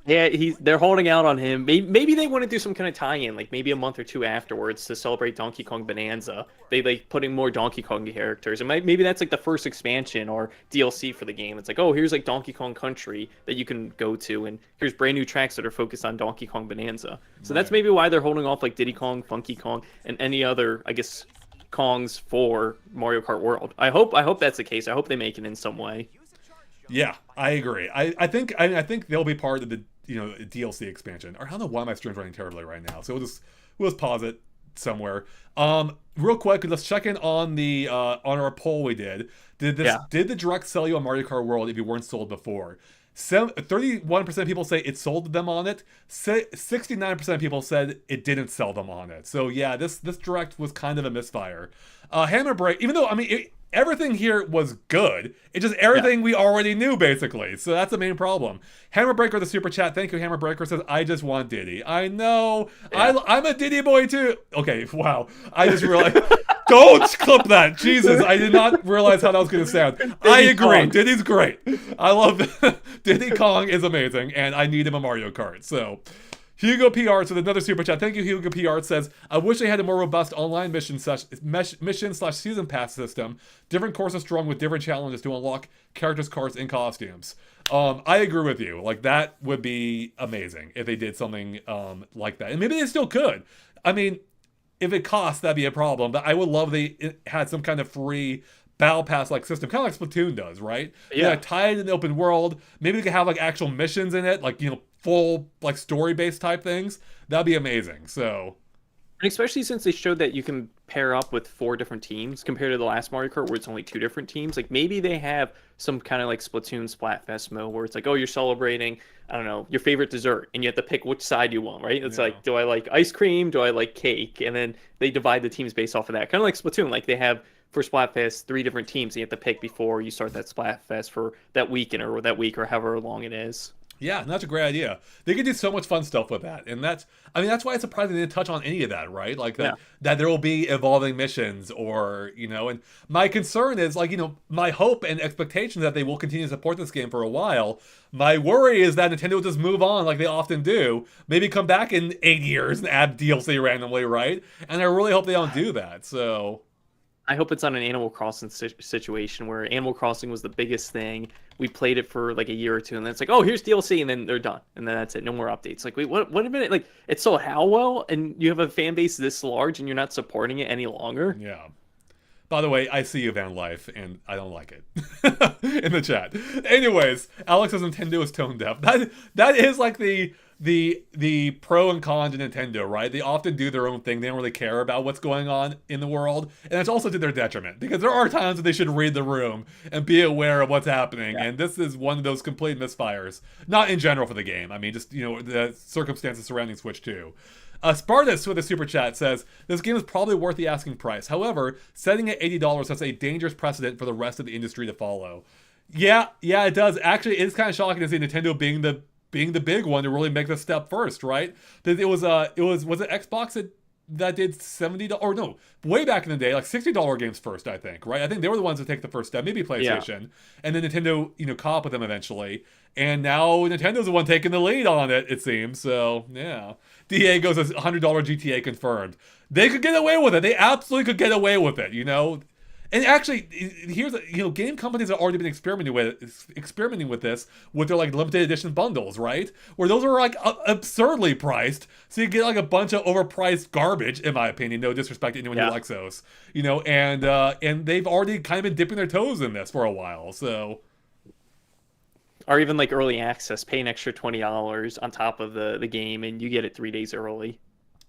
Yeah, they're holding out on him. Maybe they want to do some kind of tie-in, like maybe a month or two afterwards to celebrate Donkey Kong Bonanza. They like putting more Donkey Kong characters, and maybe that's like the first expansion or DLC for the game. It's like, oh, here's like Donkey Kong Country that you can go to, and here's brand new tracks that are focused on Donkey Kong Bonanza. So that's maybe why they're holding off like Diddy Kong, Funky Kong, and any other, I guess, Kongs for Mario Kart World. I hope that's the case. I hope they make it in some way. Yeah, I agree. I think they'll be part of the DLC expansion. Or I don't know why my stream's running terribly right now. So we'll just pause it somewhere. Real quick, let's check in on the on our poll we did. Did the direct sell you on Mario Kart World if you weren't sold before? 31% of people say it sold them on it. 69% of people said it didn't sell them on it. So yeah, this direct was kind of a misfire. Hammer Break, even though everything here was good, it's just everything we already knew basically. So that's the main problem. Hammer Breaker, the super chat, thank you. Hammer Breaker says, I just want Diddy. I know. Yeah. I'm a Diddy boy too. Okay, wow. I just realized. Don't clip that. Jesus, I did not realize how that was going to sound. I agree. Kong. Diddy's great. I love it. Diddy Kong is amazing, and I need him a Mario Kart. So, Hugo PR with another super chat. Thank you, Hugo PR says, I wish they had a more robust online mission/season pass system. Different courses strung with different challenges to unlock characters, cards, and costumes. I agree with you. Like, that would be amazing if they did something like that. And maybe they still could. I mean, if it costs, that'd be a problem. But I would love if they had some kind of free battle pass like system, kind of like Splatoon does, right? Yeah. Tie it in the open world. Maybe they could have like actual missions in it, like full like story based type things. That'd be amazing. So And especially since they showed that you can pair up with 4 different teams compared to the last Mario Kart where it's only 2 different teams. Like maybe they have some kind of like Splatoon Splatfest mode where it's like, oh, you're celebrating, I don't know, your favorite dessert, and you have to pick which side you want, right? It's like, do I like ice cream? Do I like cake? And then they divide the teams based off of that. Kind of like Splatoon. Like they have for Splatfest 3 different teams, and you have to pick before you start that Splatfest for that weekend or that week or however long it is. Yeah, and that's a great idea. They could do so much fun stuff with that, and that's why it's surprising they didn't touch on any of that, right? Like that there will be evolving missions, or and my concern is my hope and expectation that they will continue to support this game for a while. My worry is that Nintendo will just move on like they often do, maybe come back in 8 years and add DLC randomly, right? And I really hope they don't do that. So. I hope it's not an Animal Crossing situation where Animal Crossing was the biggest thing. We played it for like a year or two, and then it's like, oh, here's DLC, and then they're done, and then that's it. No more updates. Like, wait, what a minute! Like, it sold how well, and you have a fan base this large, and you're not supporting it any longer. Yeah. By the way, I see you, Van Life, and I don't like it. In the chat. Anyways, Alex says Nintendo is tone deaf. That is like the pro and con to Nintendo, right? They often do their own thing. They don't really care about what's going on in the world, and it's also to their detriment because there are times that they should read the room and be aware of what's happening. And this is one of those complete misfires. Not in general for the game. I mean, just the circumstances surrounding Switch 2. Spartus with a super chat says, this game is probably worth the asking price. However, setting at $80 sets a dangerous precedent for the rest of the industry to follow. Yeah, it does. Actually, it's kind of shocking to see Nintendo being the big one to really make the step first, right? Was it Xbox that did $70, or no, way back in the day, like $60 games first, I think, right? I think they were the ones that take the first step, maybe PlayStation, and then Nintendo, caught up with them eventually, and now Nintendo's the one taking the lead on it, it seems. So yeah, DA goes as $100 GTA confirmed. They could get away with it. They absolutely could get away with it, And actually, here's game companies have already been experimenting with this with their like limited edition bundles, right? Where those are like absurdly priced, so you get like a bunch of overpriced garbage, in my opinion. No disrespect to anyone who likes those, and they've already kind of been dipping their toes in this for a while, so. Or even like early access, pay an extra $20 on top of the game, and you get it 3 days early.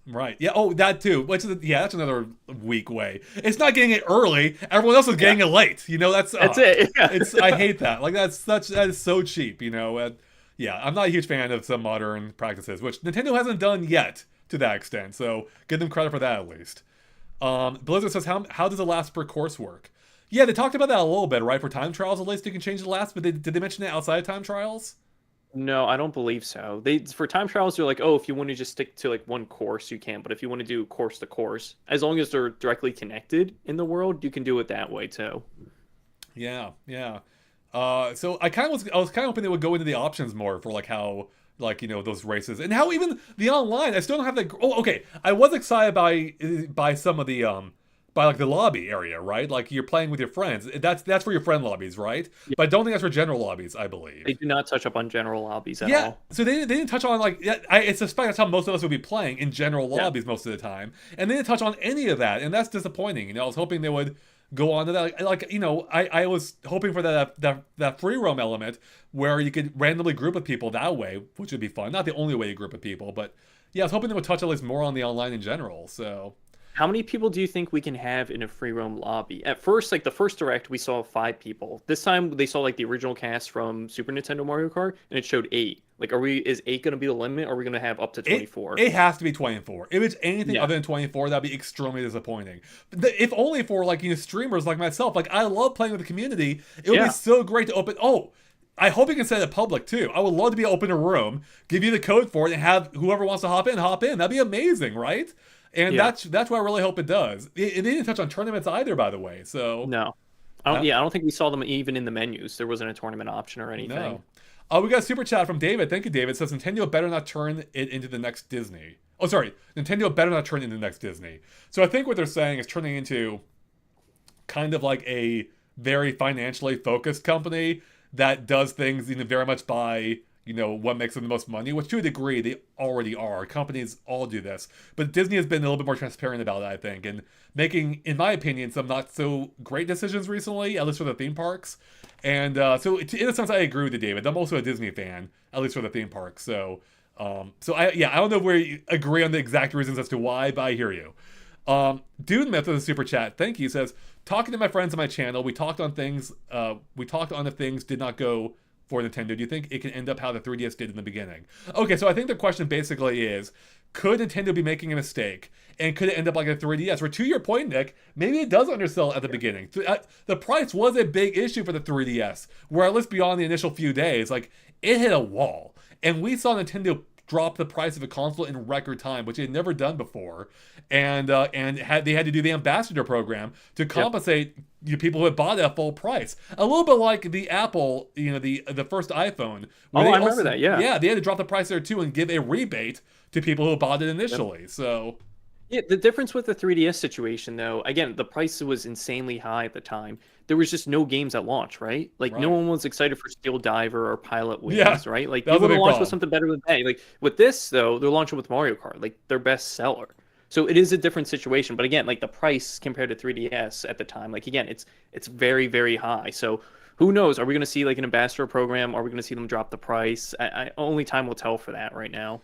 Right. Yeah. Oh, that too. That's another weak way. It's not getting it early. Everyone else is getting it late. That's it. Yeah. I hate that. Like that is so cheap. Yeah. I'm not a huge fan of some modern practices, which Nintendo hasn't done yet to that extent. So give them credit for that at least. Blizzard says, how does the last per course work? Yeah, they talked about that a little bit, right? For time trials, at least you can change the last. But did they mention it outside of time trials? No, I don't believe so. For time trials, they're like, oh, if you want to just stick to like one course, you can. But if you want to do course to course, as long as they're directly connected in the world, you can do it that way too. Yeah. So I was kind of hoping they would go into the options more for like how those races and how even the online. I still don't have that. Oh, okay. I was excited by some of the by like the lobby area, right? Like you're playing with your friends. That's for your friend lobbies, right? Yeah. But I don't think that's for general lobbies, I believe. They do not touch up on general lobbies at all. So they didn't touch on like, I suspect that's how most of us would be playing in general lobbies most of the time. And they didn't touch on any of that, and that's disappointing. I was hoping they would go on to that. I was hoping for that free roam element where you could randomly group with people that way, which would be fun. Not the only way you group with people, but yeah, I was hoping they would touch at least more on the online in general, so. How many people do you think we can have in a free roam lobby? At first, like the first Direct, we saw 5 people. This time, they saw like the original cast from Super Nintendo Mario Kart, and it showed 8. Like, is 8 going to be the limit, or are we going to have up to 24? It has to be 24. If it's anything other than 24, that'd be extremely disappointing. If only for like streamers like myself. Like, I love playing with the community. It would be so great to open. Oh, I hope you can set it public too. I would love to be able to open a room, give you the code for it, and have whoever wants to hop in. That'd be amazing, right? And that's what I really hope it does. They didn't touch on tournaments either, by the way. So no, I don't think we saw them even in the menus. There wasn't a tournament option or anything. No. We got a super chat from David. Thank you, David. It says Nintendo better not turn it into the next Disney. Oh, sorry, Nintendo better not turn it into the next Disney. So I think what they're saying is turning into kind of like a very financially focused company that does things very much by what makes them the most money, which to a degree they already are. Companies all do this. But Disney has been a little bit more transparent about it, I think, and making, in my opinion, some not so great decisions recently, at least for the theme parks. And so in a sense, I agree with you, David. I'm also a Disney fan, at least for the theme parks. So So I don't know where you agree on the exact reasons as to why, but I hear you. Dude Myth with a super chat, thank you, says, talking to my friends on my channel, we talked on if things did not go for Nintendo. Do you think it can end up how the 3DS did in the beginning? Okay, so I think the question basically is, could Nintendo be making a mistake? And could it end up like a 3DS? Or to your point, Nick, maybe it does undersell at the beginning. The price was a big issue for the 3DS, where at least beyond the initial few days, like, it hit a wall. And we saw Nintendo drop the price of a console in record time, which they had never done before, and they had to do the ambassador program to compensate people who had bought it at full price. A little bit like the Apple, the first iPhone. I remember that. Yeah, they had to drop the price there too and give a rebate to people who bought it initially. Yep. So. Yeah, the difference with the 3DS situation, though, again, the price was insanely high at the time. There was just no games at launch, right? Like, no one was excited for Steel Diver or Pilot Wings, right? Like, they would have launched with something better than that. Like, with this, though, they're launching with Mario Kart, like, their best seller. So it is a different situation. But again, like, the price compared to 3DS at the time, like, again, it's very, very high. So who knows? Are we going to see, like, an ambassador program? Are we going to see them drop the price? Only time will tell for that right now.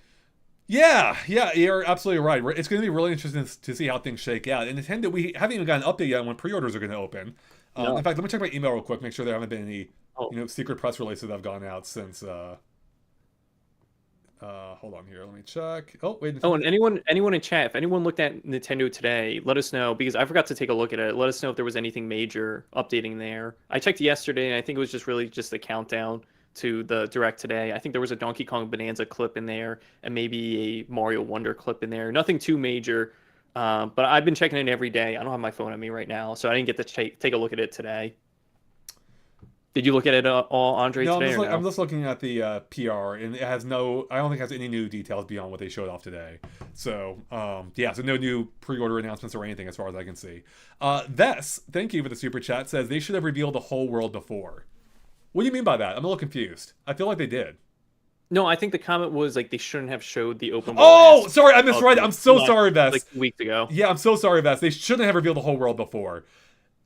Yeah, you're absolutely right. It's going to be really interesting to see how things shake out. And Nintendo, we haven't even got an update yet on when pre-orders are going to open. No. In fact, let me check my email real quick, make sure there haven't been any secret press releases that have gone out since. Hold on here, let me check. Oh, wait. Oh, and anyone in chat, if anyone looked at Nintendo today, let us know, because I forgot to take a look at it. Let us know if there was anything major updating there. I checked yesterday, and I think it was just the countdown to the Direct today. I think there was a Donkey Kong Bonanza clip in there and maybe a Mario Wonder clip in there. Nothing too major, but I've been checking it every day. I don't have my phone on me right now, so I didn't get to take a look at it today. Did you look at it all, Andre, today? No, I'm just looking at the PR, and it has I don't think it has any new details beyond what they showed off today. So, so no new pre-order announcements or anything as far as I can see. Vess, thank you for the super chat, says they should have revealed the whole world before. What do you mean by that? I'm a little confused. I feel like they did. No, I think the comment was like they shouldn't have showed the open world. Oh, sorry, I misread it. I'm so sorry, Vess. Like weeks ago. Yeah, I'm so sorry, Vess. They shouldn't have revealed the whole world before.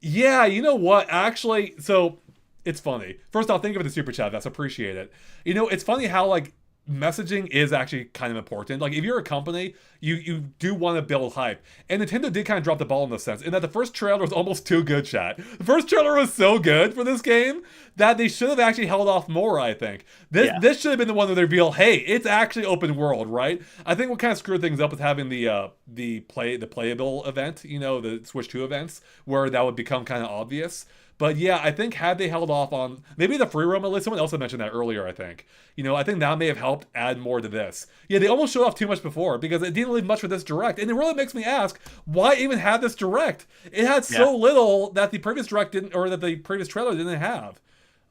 Yeah, you know what? Actually, so it's funny. First off, thank you for the super chat, Vess. Appreciate it. It's funny how like messaging is actually kind of important. Like if you're a company, you do want to build hype. And Nintendo did kind of drop the ball in this sense, in that the first trailer was almost too good, chat. The first trailer was so good for this game that they should have actually held off more, I think. This should have been the one that they reveal, hey, it's actually open world, right? I think what kind of screwed things up with having the playable event, the Switch 2 events, where that would become kind of obvious. But yeah, I think had they held off on maybe the free roam, at least someone else had mentioned that earlier, I think. I think that may have helped add more to this. Yeah, they almost showed off too much before because it didn't leave much for this Direct. And it really makes me ask, why even have this Direct? It had so little that the previous Direct didn't, or that the previous trailer didn't have.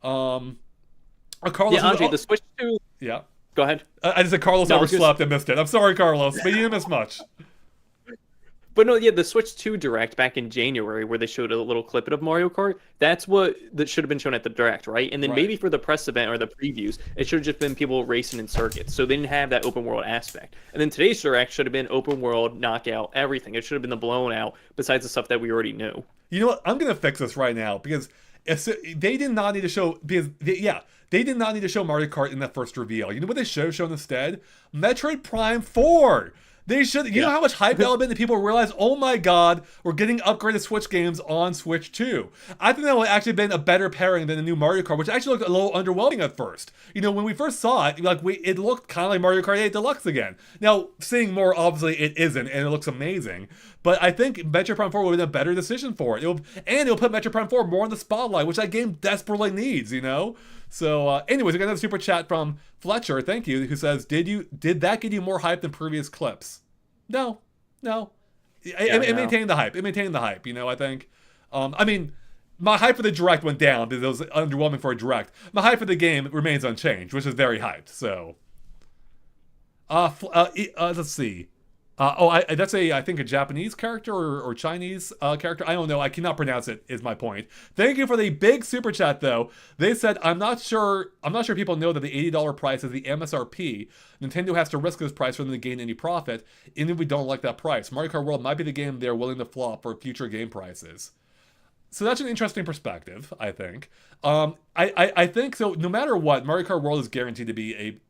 Carlos, Andre, the Switch 2... Yeah. Go ahead. I just said Carlos overslept and missed it. I'm sorry, Carlos, but you didn't miss much. But no, the Switch 2 Direct back in January, where they showed a little clip of Mario Kart, that's what that should have been shown at the Direct, right? And then maybe for the press event or the previews, it should have just been people racing in circuits. So they didn't have that open world aspect. And then today's Direct should have been open world, knockout, everything. It should have been the blown out, besides the stuff that we already knew. You know what? I'm going to fix this right now, because they did not need to show, they did not need to show Mario Kart in that first reveal. You know what they should have shown instead? Metroid Prime 4! They should, you know how much hype that would have been that people realize, oh my god, we're getting upgraded Switch games on Switch 2. I think that would actually have been a better pairing than the new Mario Kart, which actually looked a little underwhelming at first. When we first saw it, it looked kind of like Mario Kart 8 Deluxe again. Now, seeing more, obviously, it isn't, and it looks amazing. But I think Metroid Prime 4 would have been a better decision for it. It'll put Metroid Prime 4 more in the spotlight, which that game desperately needs, So, anyways, we got another super chat from Fletcher, thank you, who says, did that get you more hype than previous clips? No. It maintained the hype. I think. My hype for the Direct went down because it was underwhelming for a Direct. My hype for the game remains unchanged, which is very hyped, so. Let's see. That's I think a Japanese character or Chinese character. I don't know. I cannot pronounce it, is my point. Thank you for the big super chat, though. They said, I'm not sure people know that the $80 price is the MSRP. Nintendo has to risk this price for them to gain any profit, even if we don't like that price. Mario Kart World might be the game they're willing to flop for future game prices. So that's an interesting perspective, I think. I think, so no matter what, Mario Kart World is guaranteed to be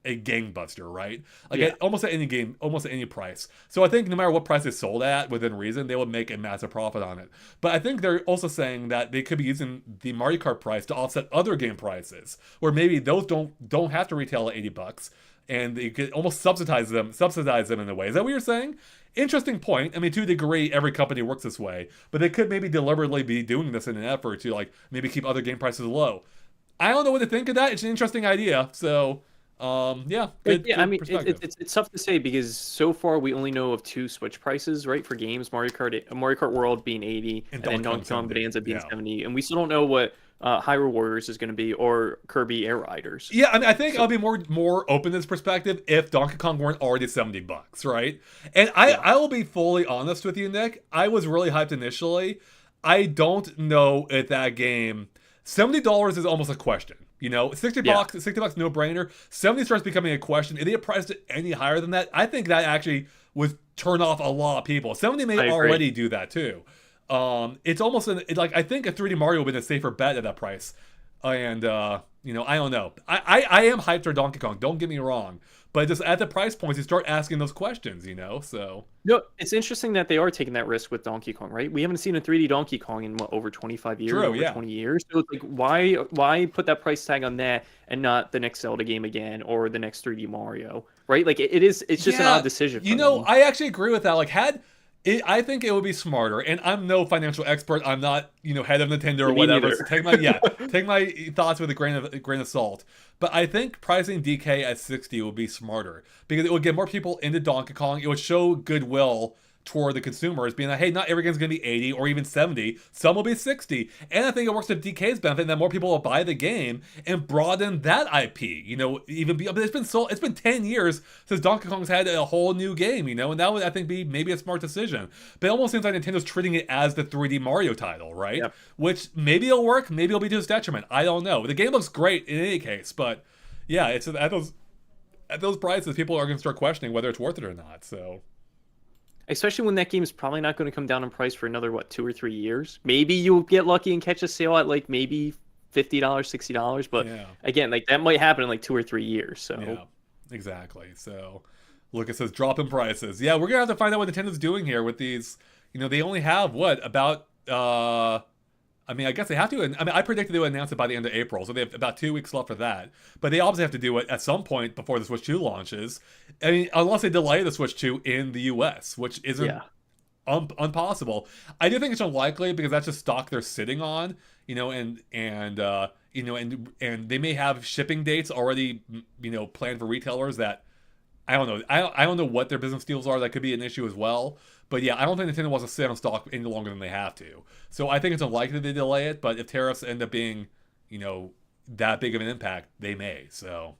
a gangbuster, right? Like Yeah. almost at any game, almost at any price. So I think no matter what price they sold at, within reason, they would make a massive profit on it. But I think they're also saying that they could be using the Mario Kart price to offset other game prices, where maybe those don't have to retail at $80, and they could almost subsidize them in a way. Is that what you're saying? Interesting point. I mean, to a degree, every company works this way, but they could maybe deliberately be doing this in an effort to like maybe keep other game prices low. I don't know what to think of that. It's an interesting idea. So, yeah, good, yeah, good I mean, perspective. it's tough to say because so far we only know of 2 Switch prices, right, for games. Mario Kart World being 80, and then Donkey Kong 70, Bonanza being yeah. 70, and we still don't know what Hyrule Warriors is going to be or Kirby Air Riders. Yeah, I mean, I think I'll be more open to this perspective if Donkey Kong weren't already $70, right? And I will be fully honest with you, Nick. I was really hyped initially. I don't know if that game $70 is almost a question. You know, $60 no brainer. 70 starts becoming a question. If they priced it any higher than that, I think that actually would turn off a lot of people. 70 may already do that too. It's almost I think a 3D Mario would have been a safer bet at that price. And you know, I don't know. I am hyped for Donkey Kong, don't get me wrong. But just at the price points, you start asking those questions, you know. So no, it's interesting that they are taking that risk with Donkey Kong, right? We haven't seen a 3D Donkey Kong in over 25 years, over 20 years. So it's like, why put that price tag on that and not the next Zelda game again or the next 3D Mario, right? Like it's just an odd decision. You know, I actually agree with that. Like I think it would be smarter, and I'm no financial expert. I'm not, you know, head of Nintendo or whatever. So take my thoughts with a grain of salt. But I think pricing DK at 60 would be smarter because it would get more people into Donkey Kong. It would show goodwill toward the consumers, being like, hey, not every game's going to be 80 or even 70. Some will be 60. And I think it works to DK's benefit that more people will buy the game and broaden that IP. You know, but it's been 10 years since Donkey Kong's had a whole new game, you know, and that would, I think, be maybe a smart decision. But it almost seems like Nintendo's treating it as the 3D Mario title, right? Yep. Which maybe it'll work, maybe it'll be to its detriment. I don't know. The game looks great in any case, but yeah, it's at those prices, people are going to start questioning whether it's worth it or not, so... Especially when that game is probably not going to come down in price for another, 2 or 3 years. Maybe you'll get lucky and catch a sale at like maybe $50, $60, but again, like that might happen in like 2 or 3 years. So yeah, exactly. So Lucas says drop in prices. Yeah, we're gonna have to find out what Nintendo's doing here with these. You know, they only have about I mean, I guess they have to. I mean, I predicted they would announce it by the end of April, so they have about 2 weeks left for that. But they obviously have to do it at some point before the Switch 2 launches. I mean, unless they delay the Switch 2 in the US, which isn't impossible. I do think it's unlikely because that's just stock they're sitting on, you know, and you know, and they may have shipping dates already, you know, planned for retailers that I don't know. I don't know what their business deals are. That could be an issue as well. But yeah, I don't think Nintendo wants to sit on stock any longer than they have to. So I think it's unlikely they delay it. But if tariffs end up being, you know, that big of an impact, they may. So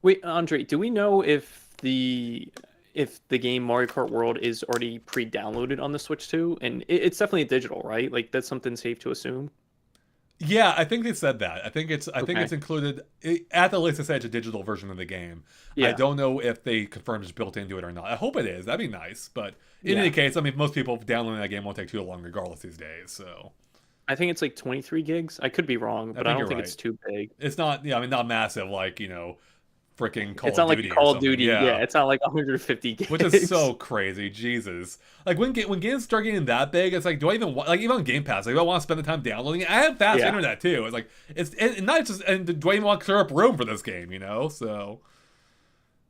wait, Andre, do we know if the game Mario Kart World is already pre-downloaded on the Switch 2? And it's definitely digital, right? Like that's something safe to assume. Yeah, I think they said that. I think it's included at the list. It said it's a digital version of the game. Yeah. I don't know if they confirmed it's built into it or not. I hope it is. That'd be nice. But in any case, I mean, most people downloading that game won't take too long, regardless these days. So I think it's like 23 gigs. I could be wrong, but I don't think it's too big. It's not. Yeah, I mean, not massive. Like, you know, freaking Call it's of not Duty. Like Call of Duty. Yeah, it's not like 150 gigs. Which is so crazy. Jesus. Like when games start getting that big, it's like, do I even want, like, even on Game Pass, like, do I want to spend the time downloading it? I have fast internet too. It's like, and not just, and do I even want to clear up room for this game, you know? So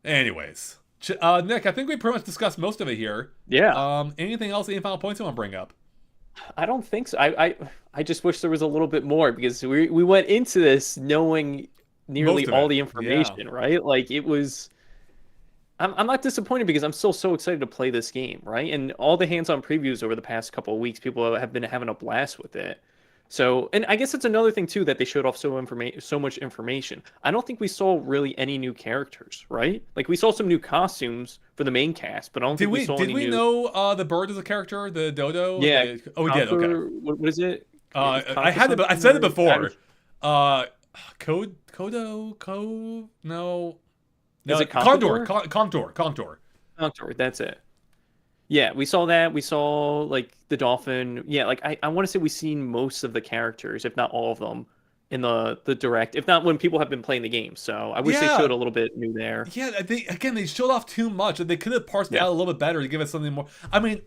anyways, Nick, I think we pretty much discussed most of it here. Yeah. Anything else, any final points you want to bring up? I don't think so. I just wish there was a little bit more because we went into this knowing nearly all the information, right? Like it was, I'm not disappointed because I'm still so excited to play this game, right? And all the hands-on previews over the past couple of weeks, people have been having a blast with it. So, and I guess it's another thing too that they showed off so much information. I don't think we saw really any new characters, right? Like we saw some new costumes for the main cast, but I don't think we saw any new. Did we know the bird is a character, the dodo? Yeah. Oh, we did. Okay. What is it? I said it before. No. Is it Condor? Condor? Condor. That's it. Yeah, we saw that. We saw like the dolphin. Yeah, like I want to say we've seen most of the characters, if not all of them, in the direct, if not when people have been playing the game. So I wish they Yeah. showed a little bit new there. Yeah, they showed off too much. They could have parsed it Yeah. out a little bit better to give us something more. I mean,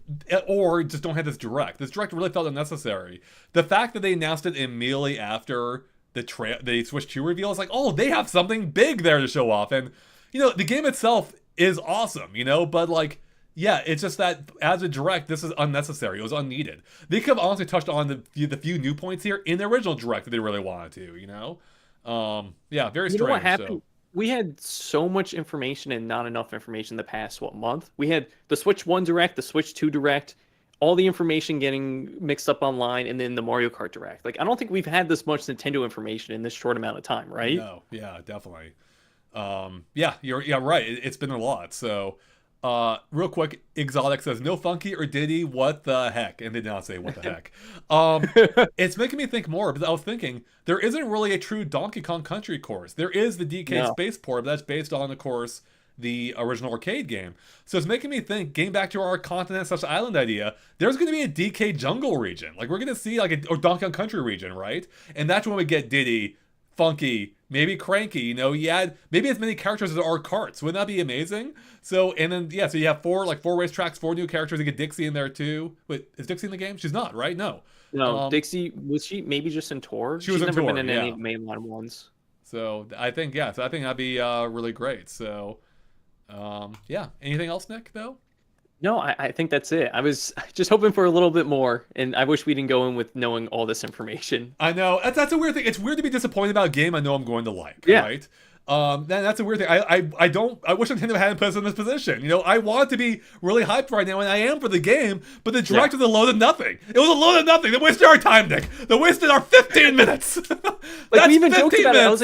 or just don't have this direct. This direct really felt unnecessary. The fact that they announced it immediately after the Switch 2 reveal is like, oh, they have something big there to show off. And, you know, the game itself is awesome, you know, but like, yeah, it's just that as a direct, this is unnecessary. It was unneeded. They could have honestly touched on the few new points here in the original direct that they really wanted to, you know? Yeah, very strange. You know what happened? So. We had so much information and not enough information the past, month? We had the Switch 1 Direct, the Switch 2 Direct, all the information getting mixed up online, and then the Mario Kart Direct. Like, I don't think we've had this much Nintendo information in this short amount of time, right? No, yeah, definitely. Yeah, right. It's been a lot. So, real quick, Exotic says, no Funky or Diddy, what the heck? And they did not say what the heck. It's making me think more, because I was thinking, there isn't really a true Donkey Kong Country course. There is the DK Spaceport, but that's based on, of course, the original arcade game. So it's making me think, getting back to our continent/island idea, there's going to be a DK jungle region. Like, we're going to see like a Donkey Kong Country region, right? And that's when we get Diddy, Funky, maybe Cranky, you know, maybe as many characters as there are carts. Wouldn't that be amazing? So, and then, yeah, so you have four racetracks, 4 new characters. You get Dixie in there too. Wait, is Dixie in the game? She's not, right? No. No, Dixie, was she maybe just in Tour? She's never in Tour, been in any yeah. mainline ones. So I think that'd be really great. So, yeah. Anything else, Nick, though? No, I think that's it. I was just hoping for a little bit more, and I wish we didn't go in with knowing all this information. I know. That's a weird thing. It's weird to be disappointed about a game I know I'm going to like, Yeah. right? That's a weird thing. I wish Nintendo hadn't put us in this position. You know, I want to be really hyped right now, and I am for the game, but the direct was a load of nothing. It was a load of nothing. They wasted our time, Nick. They wasted our 15 minutes. Like, we even joked about it. I was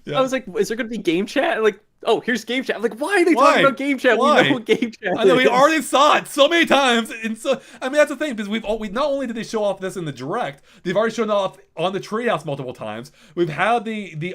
Yeah. like, is there going to be game chat? Like, oh, here's game chat. I'm like, why are they talking about game chat? Why? We know what game chat I know, we is. already saw it so many times, and so I mean that's the thing, because we not only did they show off this in the direct, they've already shown off on the Treehouse multiple times. We've had the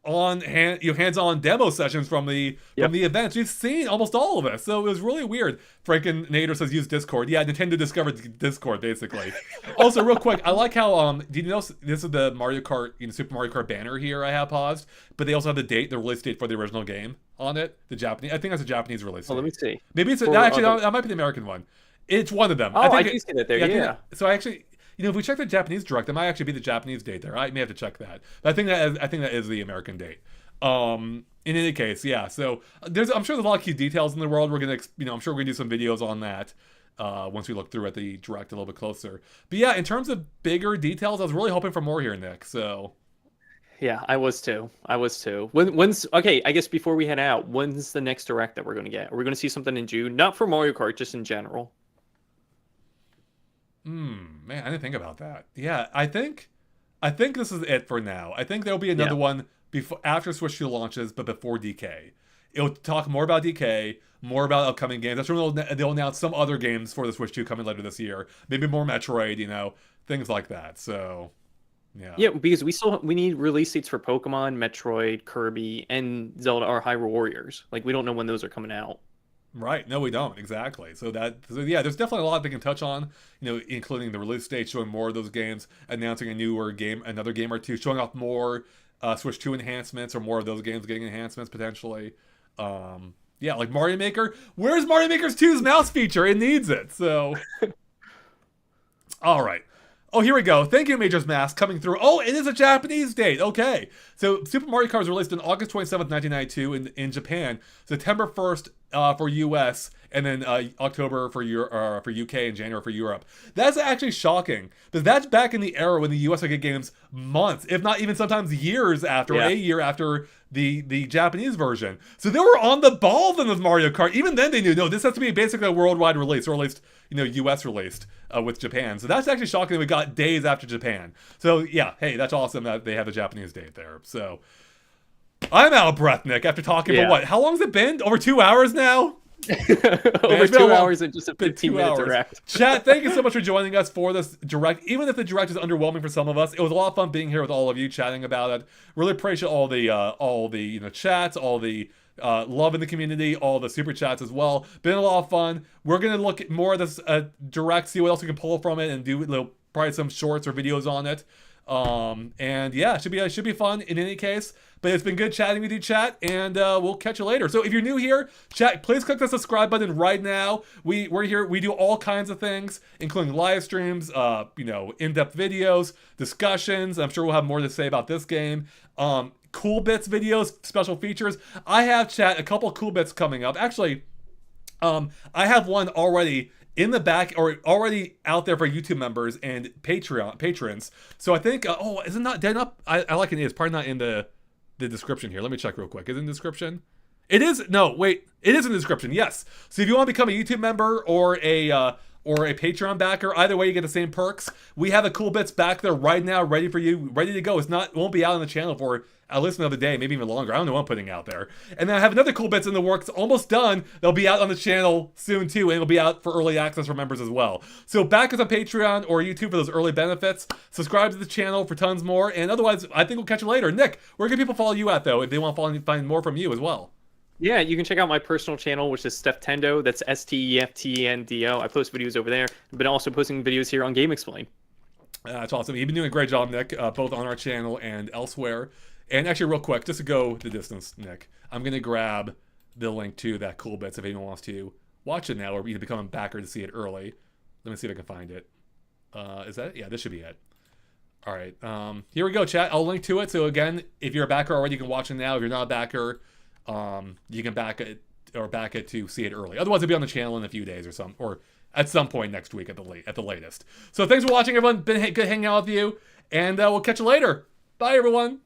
hands-on demo sessions from the events. We've seen almost all of it, so it was really weird. Franken Nader says use Discord. Yeah, Nintendo discovered Discord basically. Also, real quick, I like how did you know this is the Mario Kart, Super Mario Kart banner here I have paused, but they also have the release date for the original game on it. The Japanese, I think that's a Japanese release date. Let me see. Maybe it's that might be the American one. It's one of them. Oh, I do see that there. Yeah. So I actually, if we check the Japanese direct, that might actually be the Japanese date there. I may have to check that. But I think that is the American date. In any case, yeah. So I'm sure there's a lot of key details in the world. We're gonna, I'm sure we're gonna do some videos on that once we look through at the direct a little bit closer. But yeah, in terms of bigger details, I was really hoping for more here, Nick. So. Yeah, I was too. When's okay? I guess before we head out, when's the next direct that we're gonna get? Are we gonna see something in June? Not for Mario Kart, just in general. Man, I didn't think about that. Yeah, I think this is it for now. I think there'll be another one after Switch 2 launches, but before DK. It'll talk more about DK, more about upcoming games. That's when they'll announce some other games for the Switch 2 coming later this year. Maybe more Metroid, things like that. So, yeah. Yeah, because we need release dates for Pokemon, Metroid, Kirby, and Zelda or Hyrule Warriors. Like, we don't know when those are coming out. Right. No, we don't. Exactly. So yeah, there's definitely a lot they can touch on, including the release date, showing more of those games, announcing another game or two, showing off more Switch 2 enhancements or more of those games getting enhancements potentially. Yeah, like Mario Maker. Where's Mario Maker's 2's mouse feature? It needs it. So, all right. Oh, here we go. Thank you, Major's Mask, coming through. Oh, it is a Japanese date. Okay. So Super Mario Kart was released on August 27th, 1992 in Japan. September 1st for US, and then October for UK, and January for Europe. That's actually shocking, because that's back in the era when the US would get games months, if not even sometimes years after, or a year after the Japanese version. So they were on the ball then with Mario Kart. Even then they knew, no, this has to be basically a worldwide release, or at least, US released with Japan. So that's actually shocking that we got days after Japan. So yeah, hey, that's awesome that they have the Japanese date there. So I'm out of breath, Nick, after talking for what? How long has it been? Over 2 hours now? Over 2 hours and just a 15-minute direct. Chat, thank you so much for joining us for this direct. Even if the direct is underwhelming for some of us, it was a lot of fun being here with all of you, chatting about it. Really appreciate all the chats, all the love in the community, all the super chats as well. Been a lot of fun. We're gonna look at more of this direct, see what else we can pull from it, and do probably some shorts or videos on it. And yeah, it should be fun in any case. But it's been good chatting with you, chat, and we'll catch you later. So if you're new here, chat, please click the subscribe button right now. We're here. We do all kinds of things, including live streams, in-depth videos, discussions. I'm sure we'll have more to say about this game. Cool bits videos, special features. I have, chat, a couple cool bits coming up. Actually, I have one already in the back, or already out there for YouTube members and patrons. So I think, is it not dead up? I like it is. Probably not in the description here. Let me check real quick. Is it in the description? It is. No, wait. It is in the description. Yes. So if you want to become a YouTube member or a Patreon backer, either way you get the same perks. We have the cool bits back there right now, ready for you, ready to go. It won't be out on the channel for at least another day, maybe even longer. I don't know what I'm putting out there. And then I have another cool bits in the works, almost done. They'll be out on the channel soon too, and it'll be out for early access for members as well. So back us on Patreon or YouTube for those early benefits. Subscribe to the channel for tons more. And otherwise, I think we'll catch you later. Nick, where can people follow you at though, if they want to find more from you as well? Yeah, you can check out my personal channel, which is Steftendo. That's STEFTENDO. I post videos over there. I've been also posting videos here on GameXplain. That's awesome. You've been doing a great job, Nick, both on our channel and elsewhere. And actually, real quick, just to go the distance, Nick, I'm going to grab the link to that Cool Bits if anyone wants to watch it now or either become a backer to see it early. Let me see if I can find it. Is that it? Yeah, this should be it. All right. Here we go, chat. I'll link to it. So again, if you're a backer already, you can watch it now. If you're not a backer, you can back it to see it early. Otherwise, it'll be on the channel in a few days or at some point next week at the latest. So thanks for watching, everyone. Been good hanging out with you, and we'll catch you later. Bye, everyone.